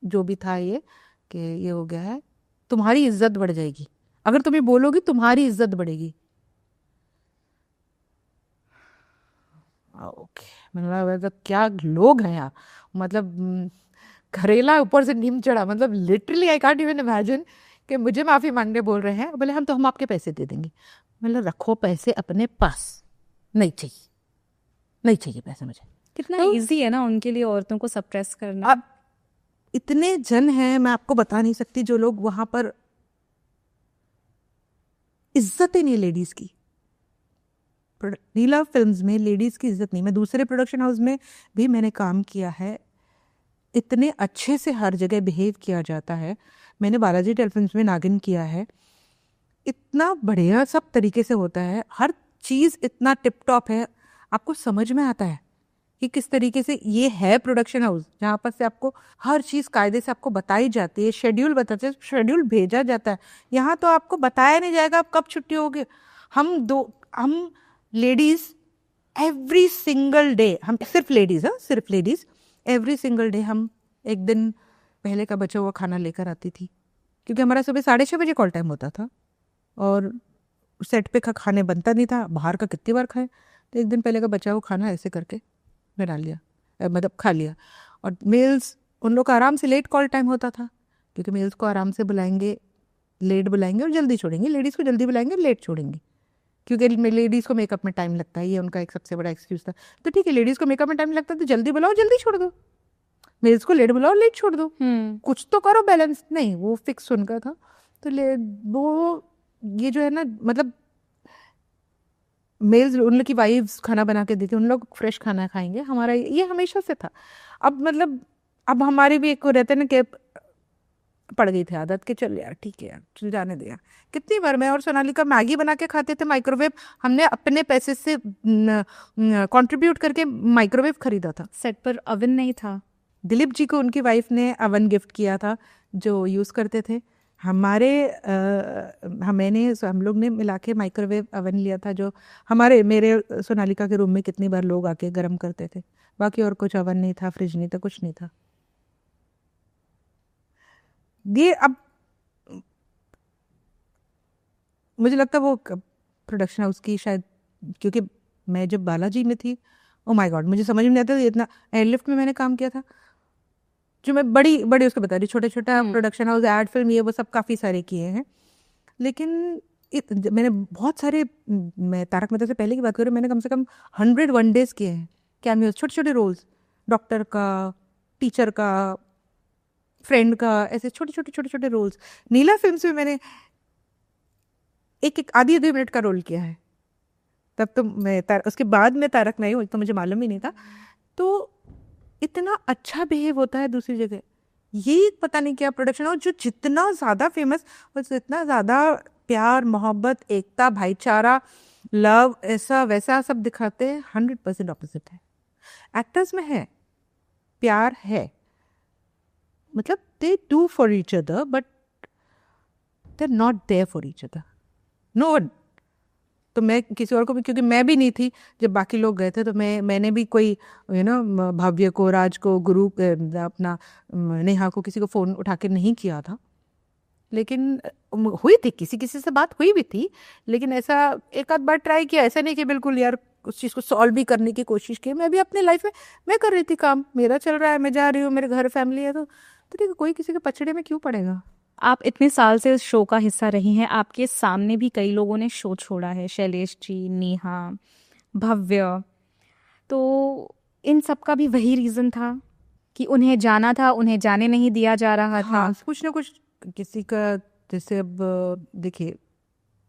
[SPEAKER 1] जो भी था ये, कि ये हो गया है, तुम्हारी इज्जत बढ़ जाएगी। अगर तुम ये बोलोगी तुम्हारी इज्जत बढ़ेगी। ओके, मतलब क्या लोग हैं यार, मतलब करेला ऊपर से नीम चढ़ा, मतलब literally I can't even imagine कि मुझे माफ़ी मांगने बोल रहे हैं, बोले हम आपके पैसे दे देंगे। मतलब रखो पैसे अपने पास, नहीं चाहिए, नहीं चाहिए पैसे मुझे।
[SPEAKER 2] कितना
[SPEAKER 1] तो
[SPEAKER 2] इजी है ना उनके लिए औरतों को सप्रेस करना।
[SPEAKER 1] अब इतने जन हैं, मैं आपको बता नहीं सकती, जो लोग वहां पर, इज्जत ही नहीं है लेडीज की। नीला फिल्म्स में लेडीज की इज्जत नहीं। मैं दूसरे प्रोडक्शन हाउस में भी मैंने काम किया है, इतने अच्छे से हर जगह बिहेव किया जाता है। मैंने बालाजी टेलीफिल्म्स में नागिन किया है, इतना बढ़िया सब तरीके से होता है, हर चीज़ इतना टिप टॉप है, आपको समझ में आता है कि किस तरीके से ये है प्रोडक्शन हाउस, जहाँ पर से आपको हर चीज़ कायदे से आपको बताई जाती है, शेड्यूल बताते हैं, शेड्यूल भेजा जाता है। यहाँ तो आपको बताया नहीं जाएगा अब कब छुट्टी होगी। हम लेडीज एवरी सिंगल डे, हम सिर्फ लेडीज, हाँ सिर्फ लेडीज, एवरी सिंगल डे हम एक दिन पहले का बचा हुआ खाना लेकर आती थी, क्योंकि हमारा सुबह 6:30 बजे कॉल टाइम होता था, और सेट पे का खाने बनता नहीं था, बाहर का कितनी बार खाए, तो एक दिन पहले का बचा हुआ खाना ऐसे करके बना लिया, मतलब खा लिया। और मेल्स, उन लोग का आराम से लेट कॉल टाइम होता था, क्योंकि मेल्स को आराम से बुलाएंगे, लेट बुलाएंगे और जल्दी छोड़ेंगे, लेडीज़ को जल्दी बुलाएंगे और लेट छोड़ेंगे, क्योंकि लेडीज़ को मेकअप में टाइम लगता है, ये उनका एक सबसे बड़ा एक्सक्यूज़ था। तो ठीक है, लेडीज़ को मेकअप में टाइम लगता है तो जल्दी बुलाओ जल्दी छोड़ दो, मेल्स को लेट बुलाओ लेट छोड़ दो, कुछ तो करो बैलेंस। नहीं, वो फिक्स उनका था। तो वो ये जो है ना, मतलब मेल्स, उन लोग की वाइफ्स खाना बना के देती, उन लोग फ्रेश खाना खाएंगे, हमारा ये हमेशा से था। अब मतलब अब हमारे भी एक रहते ना कि पड़ गई थी आदत कि चल यार ठीक है यार, चल जाने दे यार। कितनी बार मैं और सोनालिका मैगी बना के खाते थे, माइक्रोवेव हमने अपने पैसे से कंट्रीब्यूट करके माइक्रोवेव खरीदा था।
[SPEAKER 2] सेट पर अवन नहीं था।
[SPEAKER 1] दिलीप जी को उनकी वाइफ ने अवन गिफ्ट किया था जो यूज़ करते थे। हमारे हम लोग ने मिला के माइक्रोवेव अवन लिया था, जो मेरे सोनालिका के रूम में कितनी बार लोग आके गर्म करते थे। बाकी और कुछ अवन नहीं था, फ्रिज नहीं था, कुछ नहीं था। ये अब मुझे लगता है वो प्रोडक्शन हाउस की शायद, क्योंकि मैं जब बालाजी में थी, ओ माय गॉड, मुझे समझ में नहीं आता था। इतना एयरलिफ्ट में मैंने काम किया था, जो मैं बड़ी बड़ी उसको बता रही, छोटे छोटा प्रोडक्शन हाउस, एड फिल्म, ये वो सब काफ़ी सारे किए हैं। लेकिन मैंने बहुत सारे, मैं तारक मेहता से पहले की बात करूँ, मैंने कम से कम 100 1 डेज किए हैं, कैमियोज, छोटे छोटे रोल्स, डॉक्टर का, टीचर का, फ्रेंड का, ऐसे छोटे छोटे छोटे छोटे रोल्स। नीला फिल्म्स में मैंने एक आधी आधी मिनट का रोल किया है। तब तो मैं उसके बाद में तारक नहीं हुई, तो मुझे मालूम ही नहीं था। तो इतना अच्छा बिहेव होता है दूसरी जगह, ये पता नहीं क्या प्रोडक्शन हो, जो जितना ज़्यादा फेमस और जितना ज़्यादा प्यार मोहब्बत एकता भाईचारा लव ऐसा वैसा सब दिखाते हैं, 100% ऑपोजिट है। एक्टर्स में है, प्यार है, मतलब they do for each other, but they are not there for each other, no one. तो मैं किसी और को भी, क्योंकि मैं भी नहीं थी जब बाकी लोग गए थे, तो मैंने भी कोई भव्य को, राज को, गुरु अपना नेहा को, किसी को फ़ोन उठा के नहीं किया था। लेकिन हुई थी, किसी किसी से बात हुई भी थी, लेकिन ऐसा एक आध बार ट्राई किया, ऐसा नहीं कि बिल्कुल यार उस चीज़ को सॉल्व भी करने की कोशिश की। मैं भी अपनी लाइफ में मैं कर रही थी काम, मेरा चल रहा है, मैं जा रही हूँ, मेरे घर फैमिली है, तो ठीक है, कोई किसी के पछड़े में क्यों पड़ेगा।
[SPEAKER 2] आप इतने साल से इस शो का हिस्सा रही हैं, आपके सामने भी कई लोगों ने शो छोड़ा है, शैलेश जी, नेहा, भव्य, तो इन सब का भी वही रीज़न था कि उन्हें जाना था, उन्हें जाने नहीं दिया जा रहा था।
[SPEAKER 1] हाँ, कुछ ना कुछ किसी का, जैसे अब देखिए,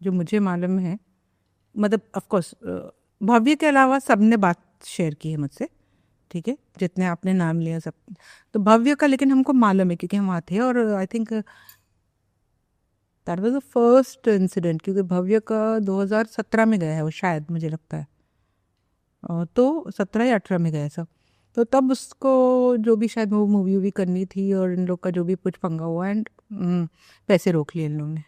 [SPEAKER 1] जो मुझे मालूम है, मतलब ऑफ कोर्स भव्य के अलावा सबने बात शेयर की है मुझसे, ठीक है, जितने आपने नाम लिया सब, तो भव्य का लेकिन हमको मालूम है क्योंकि हम वहाँ थे, और I think that was the first incident, क्योंकि भव्य का 2017 में गया है वो शायद, मुझे लगता है, तो 17 या 18 में गया सब, तो तब उसको जो भी शायद वो मूवी वूवी करनी थी, और इन लोग का जो भी कुछ पंगा हुआ, एंड पैसे रोक लिए इन लोगों ने।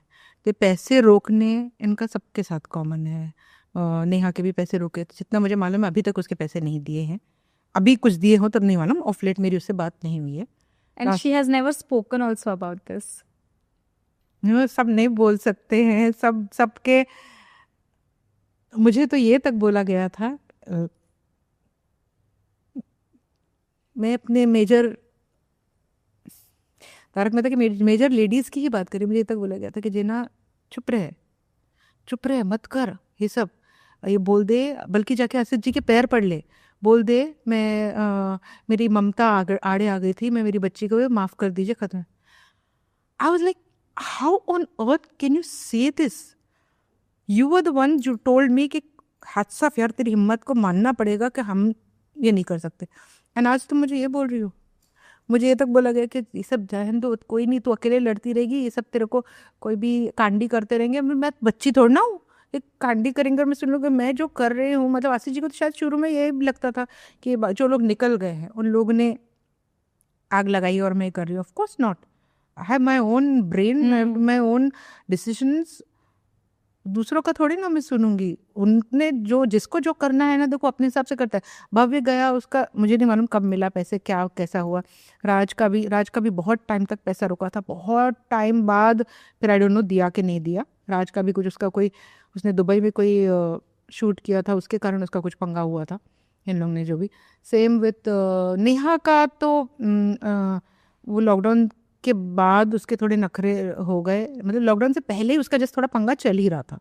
[SPEAKER 1] तो पैसे रोकने इनका सबके साथ कॉमन है। नेहा के भी पैसे रोके, तो जितना मुझे मालूम है अभी तक उसके पैसे नहीं दिए हैं, अभी कुछ दिए हो तब नहीं मालूम, ऑफ लेट मेरी उससे बात नहीं हुई है।
[SPEAKER 2] And she has never spoken also about this.
[SPEAKER 1] सब नहीं बोल सकते हैं, सबके, मुझे तो ये तक बोला गया था, मैं अपने मेजर तारक मेहता की मेजर लेडीज की ही बात करी, मुझे ये तक बोला गया था कि जेना चुप रहे, चुप रहे, मत कर ये सब, ये बोल दे, बल्कि जाके असित जी के पैर पड़ ले, बोल दे मैं मेरी ममता आड़े आ गई थी, मैं मेरी बच्ची को माफ कर दीजिए, खत्म। I was like, how on earth can you say this, you were the one जो टोल्ड मी कि हादसा यार, तेरी हिम्मत को मानना पड़ेगा कि हम ये नहीं कर सकते, एंड आज तुम मुझे ये बोल रही हो। मुझे ये तक बोला गया कि ये सब जहन तो कोई नहीं, तू अकेले लड़ती रहेगी, ये सब तेरे को कोई भी कांडी करते रहेंगे, मैं बच्ची थोड़ी ना हूँ, एक कांडी करेंगे और मैं सुन लूँगी, मैं जो कर रही हूँ, मतलब आशीष जी को तो शायद शुरू में ये लगता था कि जो लोग निकल गए हैं उन लोगों ने आग लगाई और मैं कर रही हूँ, of course not, I have my own brain, my own decisions, दूसरों का थोड़ी ना मैं सुनूंगी, उनने जो जिसको जो करना है ना, देखो अपने हिसाब से करता है। भव्य गया, उसका मुझे नहीं मालूम कब मिला पैसे, क्या कैसा हुआ। राज का भी बहुत टाइम तक पैसा रुका था, बहुत टाइम बाद फिर आई डोंट नो दिया कि नहीं दिया। राज का भी कुछ, उसका कोई, उसने दुबई में कोई शूट किया था, उसके कारण उसका कुछ पंगा हुआ था इन लोगों ने, जो भी। सेम विथ नेहा का तो वो लॉकडाउन के बाद उसके थोड़े नखरे हो गए, मतलब लॉकडाउन से पहले ही उसका जस्ट थोड़ा पंगा चल ही रहा था।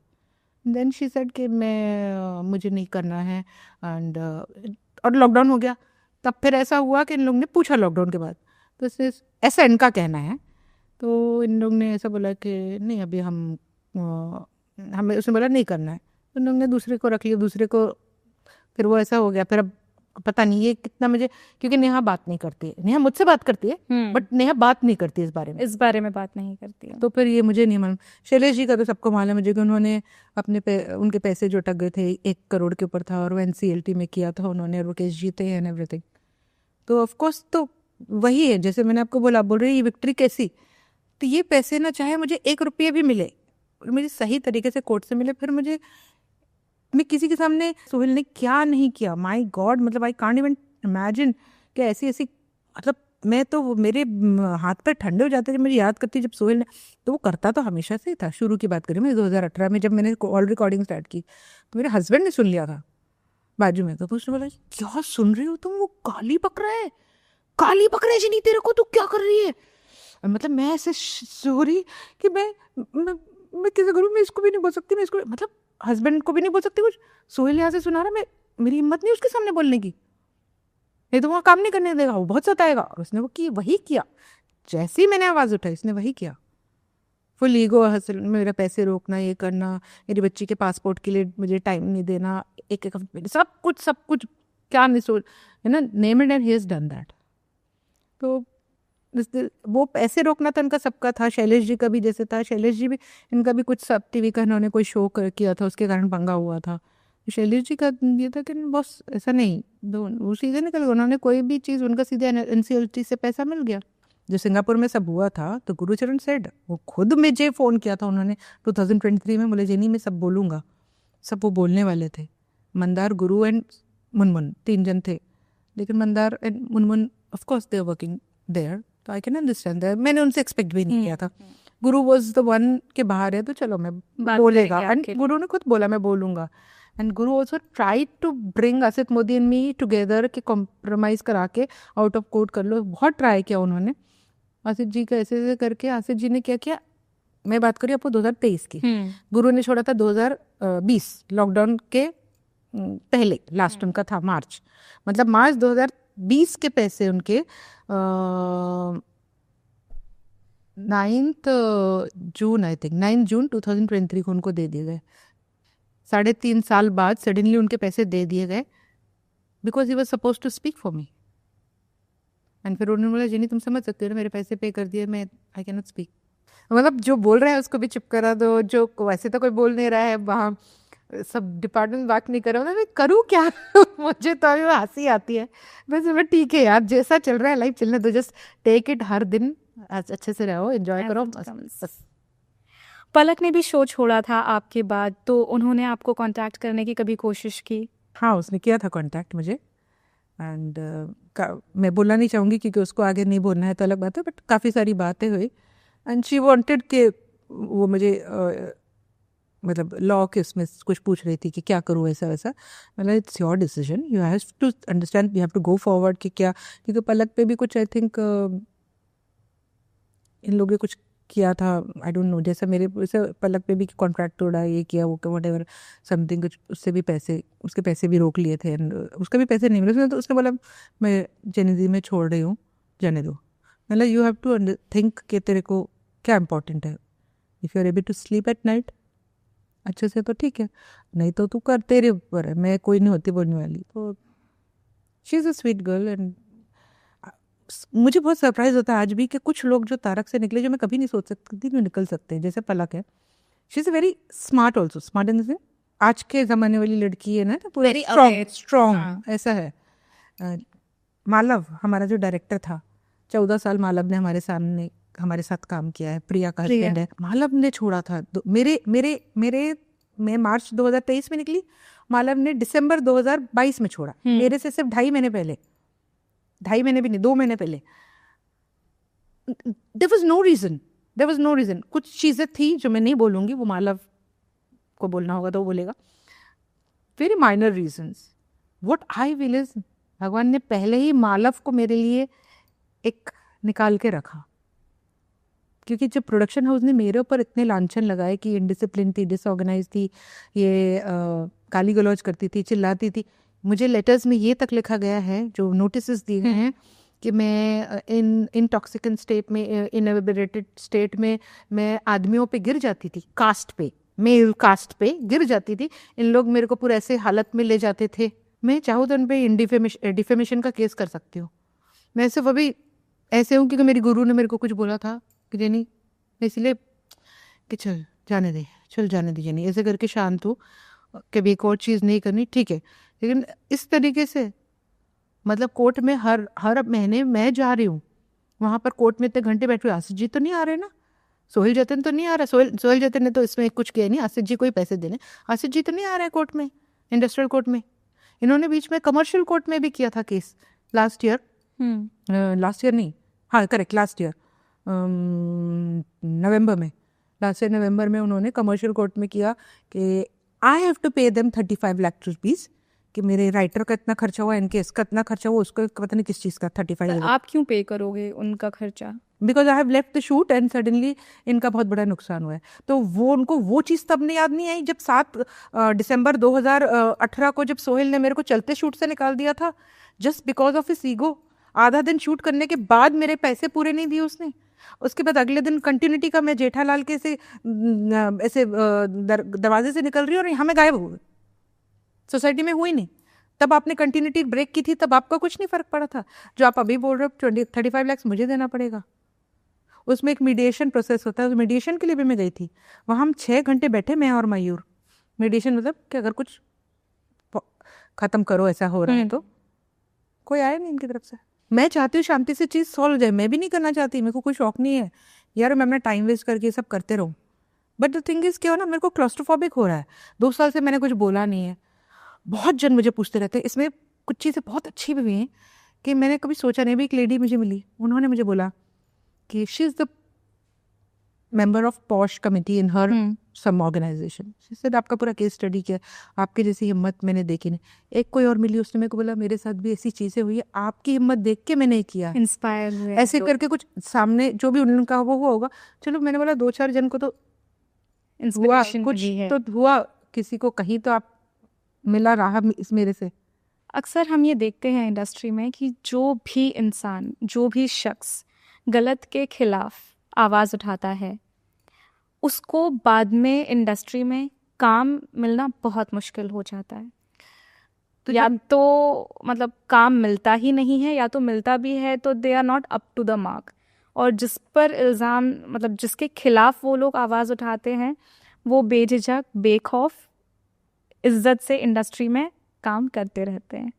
[SPEAKER 1] देन शी सेड कि मैं मुझे नहीं करना है, एंड और लॉकडाउन हो गया। तब फिर ऐसा हुआ कि इन लोगों ने पूछा लॉकडाउन के बाद, तो इससे ऐसा इनका कहना है, तो इन लोग ने ऐसा बोला कि नहीं अभी हमें, उसने बोला नहीं करना है, तो इन लोग ने दूसरे को रख लिया, दूसरे को, फिर वो ऐसा हो गया। फिर अब पता नहीं ये कितना मुझे, क्योंकि नेहा बात नहीं करती है, नेहा मुझसे बात करती है बट नेहा बात नहीं करती इस बारे में
[SPEAKER 2] बात नहीं करती है।
[SPEAKER 1] तो फिर ये मुझे नहीं मालूम। शैलेश जी का तो सबको मालूम है, जो कि उन्होंने उनके पैसे जो अटक गए थे 1 करोड़ के ऊपर था, और वो NCLT में किया था उन्होंने, और वो केस जीते हैं एंड एवरीथिंग। तो ऑफकोर्स तो वही है, जैसे मैंने आपको बोला, बोल रही ये विक्ट्री कैसी, तो ये पैसे ना चाहे मुझे 1 रुपये भी मिले, मुझे सही तरीके से कोर्ट से मिले, फिर मुझे, मैं किसी के सामने, सोहेल ने क्या नहीं किया, माय गॉड, मतलब आई कांट इवन इमेजिन कि ऐसी ऐसी, मतलब मैं तो मेरे हाथ पैर ठंडे हो जाते थे मुझे याद करती जब सोहेल ने, तो वो करता तो हमेशा से ही था, शुरू की बात करी मैं 2018 में, जब मैंने ऑल रिकॉर्डिंग स्टार्ट की, तो मेरे हस्बैंड ने सुन लिया था बाजू में, तो उसने बोला क्या सुन रही हो तुम, वो काली पक रहा है, काली पक रहा है जी, तेरे को, तू क्या कर रही है। मतलब मैं ऐसे सॉरी कि मैं कैसे करूँ, मैं इसको भी नहीं बोल सकती, मैं इसको, मतलब हस्बैंड को भी नहीं बोल सकती कुछ, सोहेल यहाँ से सुना रहा, मैं, मेरी हिम्मत नहीं उसके सामने बोलने की, नहीं तो वहाँ काम नहीं करने देगा, वो बहुत सताएगा। और उसने वही किया, जैसे ही मैंने आवाज़ उठाई उसने वही किया, फुल ईगो हासिल, मेरा पैसे रोकना, ये करना, मेरी बच्ची के पासपोर्ट के लिए मुझे टाइम नहीं देना, एक सब कुछ क्या नहीं सोच, है ना, name it and he has done that. तो वो पैसे रोकना था इनका सबका था, शैलेश जी का भी जैसे था, शैलेश जी भी, इनका भी कुछ सब टीवी का इन्होंने कोई शो किया था, उसके कारण पंगा हुआ था। शैलेश जी का ये था कि बॉस ऐसा नहीं, वो सीधे निकल गए, उन्होंने कोई भी चीज़, उनका सीधे NCLT से पैसा मिल गया। जो सिंगापुर में सब हुआ था, तो गुरुचरण सेड, वो खुद मुझे फ़ोन किया था उन्होंने 2023 में, बोले जेनी मैं सब बोलूँगा, सब वो बोलने वाले थे, मंदार, गुरु एंड मुनमुन, 3 जन थे, लेकिन Mandar and Munmun of course they are working there, तो आई कैन अंडरस्टैंड दैट, मैंने उनसे एक्सपेक्ट भी नहीं किया था। गुरु वॉज द वन के बाहर है तो चलो मैं बोलेगा, एंड गुरु ने खुद बोला मैं बोलूँगा, and Guru also try to bring Asit Modi and me together कि कॉम्प्रोमाइज करा के आउट ऑफ कोर्ट कर लो, बहुत ट्राई किया उन्होंने। आसित जी का ऐसे ऐसे करके आसित जी ने क्या किया, मैं बात करी आपको 2023 की, गुरु ने छोड़ा था 2020 लॉकडाउन के पहले, लास्ट उनका था मार्च, मतलब मार्च 2020 के पैसे उनके 9 जून आई थिंक 9 जून 2023 को उनको दे दिए गए। 3.5 साल बाद सडनली उनके पैसे दे दिए गए because he was suppose to speak for me. And फिर उन्होंने बोला जिनी तुम समझ सकते हो ना, मेरे पैसे पे कर दिए, मैं आई कैन नॉट स्पीक। मतलब जो बोल रहा है उसको भी चुप करा दो, जो वैसे तो कोई बोल नहीं रहा है, वहाँ सब डिपार्टमेंट बात नहीं कर रहा हूँ, मैं करूँ क्या मुझे तो अभी हंसी आती है। बस ठीक है यार, जैसा चल रहा है लाइफ चलने दो, जस्ट टेक इट, हर दिन अच्छे से रहो, एंजॉय करो बस।
[SPEAKER 2] पलक ने भी शो छोड़ा था आपके बाद, तो उन्होंने आपको कांटेक्ट करने की कभी कोशिश की?
[SPEAKER 1] हाँ, उसने किया था कांटेक्ट मुझे, एंड मैं बोलना नहीं चाहूँगी क्योंकि उसको आगे नहीं बोलना है तो अलग बात है, बट काफ़ी सारी बातें हुई एंड शी वांटेड कि वो मुझे मतलब लॉ के उसमें कुछ पूछ रही थी कि क्या करूँ ऐसा वैसा। मतलब it's your decision, you have to understand, you have to go forward कि क्या, क्योंकि पलक पे भी कुछ आई थिंक इन लोगों ने कुछ किया था, आई डोंट नो, जैसे मेरे वैसे पलक पे भी कॉन्ट्रैक्ट तोड़ा, ये किया वो वट एवर समथिंग, कुछ उससे भी पैसे, उसके पैसे भी रोक लिए थे एंड उसका भी पैसे नहीं मिले उसने, तो उसने बोला मैं जेनेजी में छोड़ रही हूँ, जाने दो। मतलब यू हैव टू थिंक कि तेरे को क्या इंपॉर्टेंट है, if you are able to sleep at night अच्छे से तो ठीक है, नहीं तो तू कर, तेरे ऊपर है, मैं कोई नहीं होती बोलने वाली। तो she is a sweet girl and मुझे बहुत सरप्राइज होता है आज भी कि कुछ लोग जो तारक से निकले, जो मैं कभी नहीं सोच सकती थी निकल सकते हैं, जैसे पलक है, she is very smart also, smart in the आज के ज़माने वाली लड़की है ना, तो पूरा स्ट्रॉन्ग ऐसा है। मालव हमारा जो डायरेक्टर था, 14 साल मालव ने हमारे साथ काम किया है, प्रिया का हस्बैंड है, मालव ने छोड़ा था मैं मार्च 2023 में निकली, मालव ने दिसंबर 2022 में छोड़ा, मेरे से सिर्फ 2.5 महीने पहले, 2.5 महीने भी नहीं, 2 महीने पहले। देयर वाज नो रीजन, कुछ चीज़ें थी जो मैं नहीं बोलूँगी, वो मालव को बोलना होगा तो वो बोलेगा, very minor reasons. What I will is, भगवान ने पहले ही मालव को मेरे लिए एक निकाल के रखा, क्योंकि जब प्रोडक्शन हाउस ने मेरे ऊपर इतने लांछन लगाए कि इनडिसिप्लिन थी, डिसऑर्गेनाइज थी, ये गाली गलौज करती थी, चिल्लाती थी, मुझे लेटर्स में ये तक लिखा गया है, जो नोटिस दिए गए हैं कि मैं इंटॉक्सिकेंट स्टेट में, इनएबिलिटेड स्टेट में मैं आदमियों पे गिर जाती थी, कास्ट पे, मेल कास्ट पे गिर जाती थी, इन लोग मेरे को पूरे ऐसे हालत में ले जाते थे, मैं चाहूँ तो उन पर डिफेमेशन का केस कर सकती हूँ। मैं सिर्फ अभी ऐसे हूँ क्योंकि मेरी गुरु ने मेरे को कुछ बोला था कि जेनी, इसलिए कि चल जाने दे जेनी, ऐसे करके शांत हो, कभी एक और चीज़ नहीं करनी, ठीक है। लेकिन इस तरीके से मतलब कोर्ट में हर महीने मैं जा रही हूँ, वहाँ पर कोर्ट में इतने घंटे बैठे हुए, आसिफ जी तो नहीं आ रहे ना, सोहेल जतन तो नहीं आ रहा, सोहेल जतन ने तो इसमें कुछ किया नहीं, आसिफ जी को ही पैसे देने, आसिफ जी तो नहीं आ रहे कोर्ट में, इंडस्ट्रियल कोर्ट में। इन्होंने बीच में कमर्शियल कोर्ट में भी किया था केस लास्ट ईयर नहीं, हाँ करेक्ट, लास्ट ईयर नवंबर में, लास्ट ईयर नवंबर में उन्होंने कमर्शियल कोर्ट में किया कि I have to pay them 35 lakh rupees, कि मेरे राइटर का इतना खर्चा हुआ, इनके इसका इतना खर्चा हुआ, उसका पता नहीं किस चीज़ का 35 लाख।
[SPEAKER 2] आप क्यों पे करोगे उनका खर्चा?
[SPEAKER 1] Because I have left the shoot and suddenly इनका बहुत बड़ा नुकसान हुआ है। तो वो उनको वो चीज़ तब नहीं याद नहीं आई जब 7 दिसंबर 2018 को जब सोहेल ने मेरे को चलते शूट से निकाल दिया था, just because of his ego. आधा दिन शूट करने के बाद मेरे पैसे पूरे नहीं दिए उसने, उसके बाद अगले दिन कंटिन्यूटी का मैं जेठालाल के ऐसे दरवाजे से निकल रही हूँ और यहाँ में गायब हो गए, सोसाइटी में हुई नहीं। तब आपने कंटिन्यूटी ब्रेक की थी, तब आपका कुछ नहीं फर्क पड़ा था। जो आप अभी बोल रहे हो 35 लाख मुझे देना पड़ेगा, उसमें एक मीडिएशन प्रोसेस होता है, उस मीडिएशन के लिए भी मैं गई थी, वहाँ हम 6 घंटे बैठे, मैं और मयूर। मीडिएशन मतलब कि अगर कुछ ख़त्म करो ऐसा हो रहा है तो, कोई आया नहीं इनकी तरफ से। मैं चाहती हूँ शांति से चीज़ सॉल्व हो जाए, मैं भी नहीं करना चाहती, मेरे को कोई शौक नहीं है यार मैं अपना टाइम वेस्ट करके सब करते रहूँ। बट द थिंग इज़ क्या हो ना, मेरे को क्लॉस्ट्रोफोबिक हो रहा है, 2 साल से मैंने कुछ बोला नहीं है। बहुत जन मुझे पूछते रहते हैं, इसमें कुछ चीज़ें बहुत अच्छी भी हैं कि मैंने कभी सोचा नहीं। भी एक लेडी मुझे मिली, उन्होंने मुझे बोला कि she is the member of POSH committee in her some organization. She said आपका पूरा केस स्टडी किया, आपकी जैसी हिम्मत मैंने देखी नहीं. एक कोई और मिली, उसने मेरे को बोला मेरे साथ भी ऐसी चीजें हुई है, आपकी हिम्मत देख के मैंने किया.
[SPEAKER 2] इंस्पायर हुए
[SPEAKER 1] ऐसे करके कुछ सामने जो भी उनका वो हुआ होगा. चलो मैंने बोला 2-4 जन को तो हुआ,
[SPEAKER 2] इंस्पिरेशन
[SPEAKER 1] कुछ
[SPEAKER 2] मिली है.
[SPEAKER 1] तो हुआ, किसी को कहीं तो आप मिला रहा इस मेरे से.
[SPEAKER 2] अक्सर हम ये देखते हैं इंडस्ट्री में कि जो भी इंसान, जो भी शख्स गलत के खिलाफ आवाज़ उठाता है, उसको बाद में इंडस्ट्री में काम मिलना बहुत मुश्किल हो जाता है.
[SPEAKER 1] तो
[SPEAKER 2] या तो मतलब काम मिलता ही नहीं है, या तो मिलता भी है तो they are not up to the mark. और जिस पर इल्ज़ाम, मतलब जिसके खिलाफ वो लोग आवाज़ उठाते हैं, वो बेझिझक, बेखौफ, इज्जत से इंडस्ट्री में काम करते रहते हैं.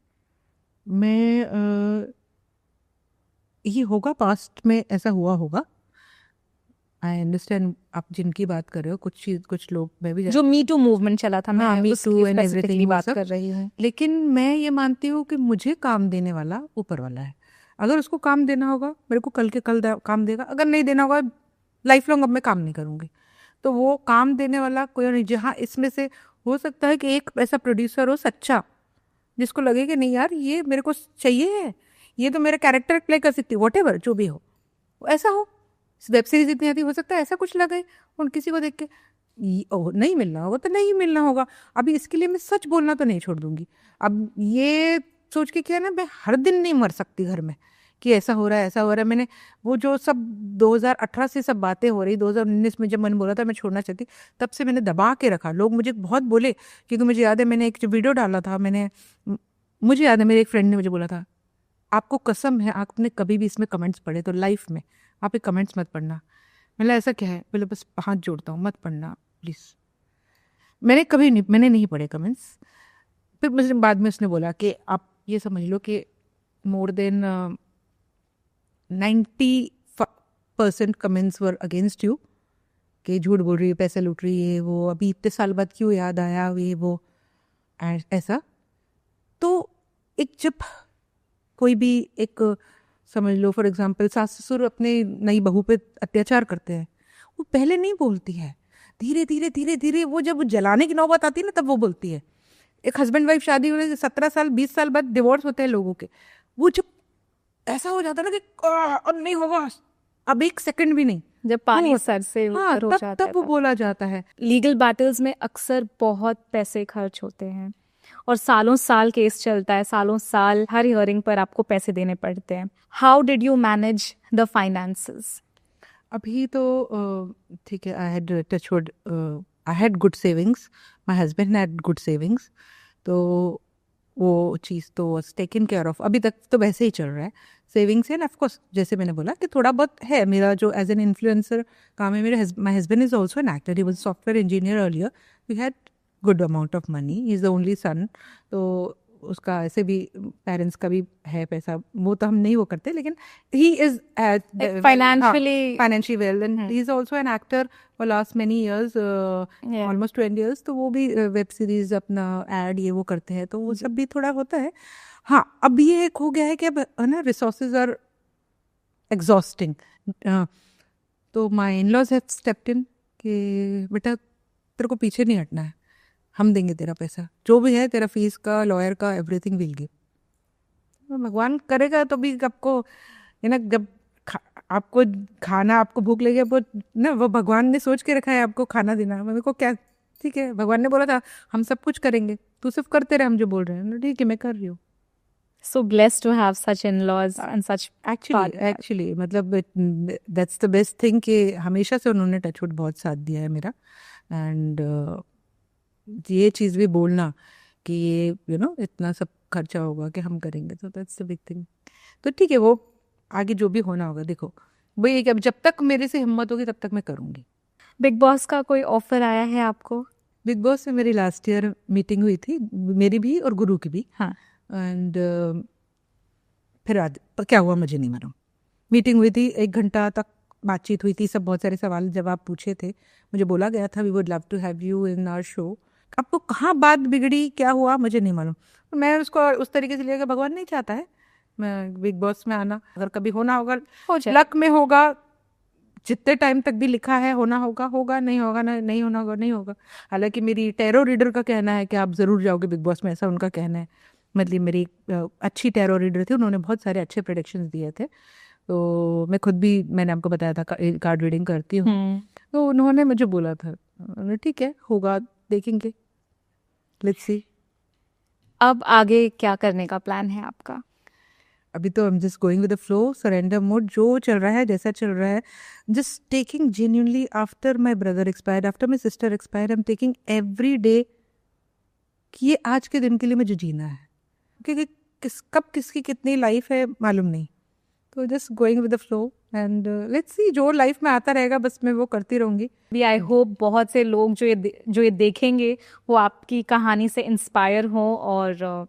[SPEAKER 1] मैं ये होगा, पास्ट में ऐसा हुआ होगा. आई अंडरस्टैंड आप जिनकी बात कर रहे हो. कुछ लोग, मैं भी
[SPEAKER 2] जो मी टू मूवमेंट चला था, मैं
[SPEAKER 1] Me
[SPEAKER 2] उसकी
[SPEAKER 1] Too and
[SPEAKER 2] specifically
[SPEAKER 1] everything
[SPEAKER 2] बात
[SPEAKER 1] वो सब.
[SPEAKER 2] कर रही हूँ.
[SPEAKER 1] लेकिन मैं ये मानती हूँ कि मुझे काम देने वाला ऊपर वाला है. अगर उसको काम देना होगा, मेरे को कल के कल काम देगा. अगर नहीं देना होगा, लाइफ लॉन्ग अब मैं काम नहीं करूँगी. तो वो काम देने वाला कोई और नहीं. जहाँ इसमें से हो सकता है कि एक ऐसा प्रोड्यूसर हो सच्चा, जिसको लगे कि नहीं यार ये मेरे को चाहिए है, ये तो मेरा कैरेक्टर प्ले कर सकती है, वॉट एवर जो भी हो, ऐसा हो. वेब सीरीज इतनी आती, हो सकता है ऐसा कुछ लगे उन किसी को देख के नहीं मिलना होगा तो नहीं मिलना होगा. अभी इसके लिए मैं सच बोलना तो नहीं छोड़ दूंगी. अब ये सोच के क्या है ना, मैं हर दिन नहीं मर सकती घर में कि ऐसा हो रहा है, ऐसा हो रहा है. मैंने वो जो सब 2018 से सब बातें हो रही, 2019 में जब मैंने बोला था मैं छोड़ना चाहती, तब से मैंने दबा के रखा. लोग मुझे बहुत बोले, क्योंकि मुझे याद है मैंने एक जो वीडियो डाला था, मुझे याद है मेरे एक फ्रेंड ने मुझे बोला था, आपको कसम है आपने कभी भी इसमें कमेंट्स पढ़े तो लाइफ में आप ये कमेंट्स मत पढ़ना. मैंने ऐसा क्या है, बोले बस हाथ जोड़ता हूँ मत पढ़ना प्लीज़. मैंने नहीं पढ़े कमेंट्स. फिर मुझे बाद में उसने बोला कि आप ये समझ लो कि more than 90% comments were against you, कि झूठ बोल रही है, पैसे लूट रही है, वो अभी इतने साल बाद क्यों याद आया, ये वो ऐसा. तो एक जब कोई भी एक समझ लो फॉर एग्जांपल सास ससुर अपने नई बहू पे अत्याचार करते हैं, वो पहले नहीं बोलती है, धीरे धीरे धीरे धीरे वो जब जलाने की नौबत आती है ना, तब वो बोलती है. एक हस्बैंड वाइफ शादी होने 17 साल 20 साल बाद डिवोर्स होते हैं लोगों के, वो जब ऐसा हो जाता है ना कि अब नहीं होगा, अब एक सेकंड भी नहीं,
[SPEAKER 2] जब पानी सर से
[SPEAKER 1] हाँ,
[SPEAKER 2] ऊपर हो जाता है,
[SPEAKER 1] तब वो बोला जाता है.
[SPEAKER 2] लीगल बैटल्स में अक्सर बहुत पैसे खर्च होते हैं और सालों साल केस चलता है, सालों साल हर हियरिंग पर आपको पैसे देने पड़ते हैं. How did you manage the finances?
[SPEAKER 1] अभी तो ठीक है, I had touchwood, I had good savings, my husband had good savings, तो वो चीज़ तो वॉज टेकन केयर ऑफ. अभी तक तो वैसे ही चल रहा है, सेविंग्स है. ऑफ कोर्स जैसे मैंने बोला कि थोड़ा बहुत है मेरा जो एज एन इन्फ्लुएंसर काम है. My husband is also an actor, he was software engineer earlier. We had good amount of money, he is the only son, तो उसका ऐसे भी पेरेंट्स का भी है पैसा, वो तो हम नहीं वो करते, लेकिन he is financially well and he is also an actor for last many years, almost 20 years. तो वो भी वेब सीरीज अपना एड ये वो करते हैं, तो वो सब भी थोड़ा होता है. हाँ, अब ये एक हो गया है कि अब है ना, रिसोर्सेज आर एग्जॉस्टिंग. तो my in laws have stepped in कि बेटा तेरे को पीछे नहीं हटना है, हम देंगे तेरा पैसा, जो भी है तेरा फीस का, लॉयर का, एवरीथिंग विल गिव. भगवान करेगा तो भी आपको, है ना, जब आपको खाना, आपको भूख लगे, वो ना वो भगवान ने सोच के रखा है आपको खाना देना. मेरे को क्या, ठीक है, भगवान ने बोला था हम सब कुछ करेंगे, तू सिर्फ करते रहे हम जो बोल रहे हैं. ठीक है, मैं कर रही हूँ.
[SPEAKER 2] So blessed to have such in-laws and such
[SPEAKER 1] Actually मतलब that's the best thing कि हमेशा से उन्होंने टचवुड बहुत साथ दिया है मेरा. एंड ये चीज़ भी बोलना कि ये यू नो इतना सब खर्चा होगा कि हम करेंगे, तो दैट्स द बिग थिंग. तो ठीक है, वो आगे जो भी होना होगा, देखो वही कि अब जब तक मेरे से हिम्मत होगी तब तक मैं करूँगी.
[SPEAKER 2] बिग बॉस का कोई ऑफर आया है आपको?
[SPEAKER 1] बिग बॉस में मेरी लास्ट ईयर मीटिंग हुई थी, मेरी भी और गुरु की भी.
[SPEAKER 2] हाँ.
[SPEAKER 1] एंड फिर क्या हुआ मुझे नहीं मालूम. मीटिंग हुई थी, 1 घंटा तक बातचीत हुई थी, सब बहुत सारे सवाल जवाब पूछे थे. मुझे बोला गया था we would love to have you in our show. आपको कहाँ बात बिगड़ी, क्या हुआ, मुझे नहीं मालूम. मैं उसको उस तरीके से लिया कि भगवान नहीं चाहता है मैं बिग बॉस में आना. अगर कभी होना होगा, लक में होगा, जितने टाइम तक भी लिखा है होना होगा होगा, नहीं होगा ना, नहीं होना होगा नहीं होगा। हालांकि मेरी टैरो रीडर का कहना है कि आप ज़रूर जाओगे बिग बॉस में, ऐसा उनका कहना है। मतलब मेरी एक अच्छी टैरो रीडर थी, उन्होंने बहुत सारे अच्छे प्रेडिक्शंस दिए थे। तो मैं खुद भी, मैंने आपको बताया था कार्ड रीडिंग करती हूँ, तो उन्होंने मुझे बोला था, ठीक है होगा, देखेंगे, लेट्स सी।
[SPEAKER 2] अब आगे क्या करने का प्लान है आपका?
[SPEAKER 1] अभी तो I am just going with the flow, surrender mode, जो चल रहा है जैसा चल रहा है, just taking genuinely. After my brother expired, after my sister expired, I am taking every day कि ये आज के दिन के लिए मुझे जीना है, क्योंकि कब किसकी कितनी लाइफ है मालूम नहीं। तो just going with the flow and let's see, जो लाइफ में आता रहेगा बस मैं वो करती रहूंगी।
[SPEAKER 2] भी आई होप बहुत से लोग जो ये देखेंगे वो आपकी कहानी से इंस्पायर हो और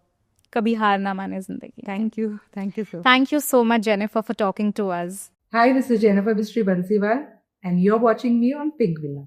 [SPEAKER 2] कभी हार ना माने जिंदगी।
[SPEAKER 1] Thank you sir.
[SPEAKER 2] Thank you so much, Jennifer, for talking to us.
[SPEAKER 1] Hi, this is Jennifer Bistri Bansiwal and you're watching me on Pink Villa.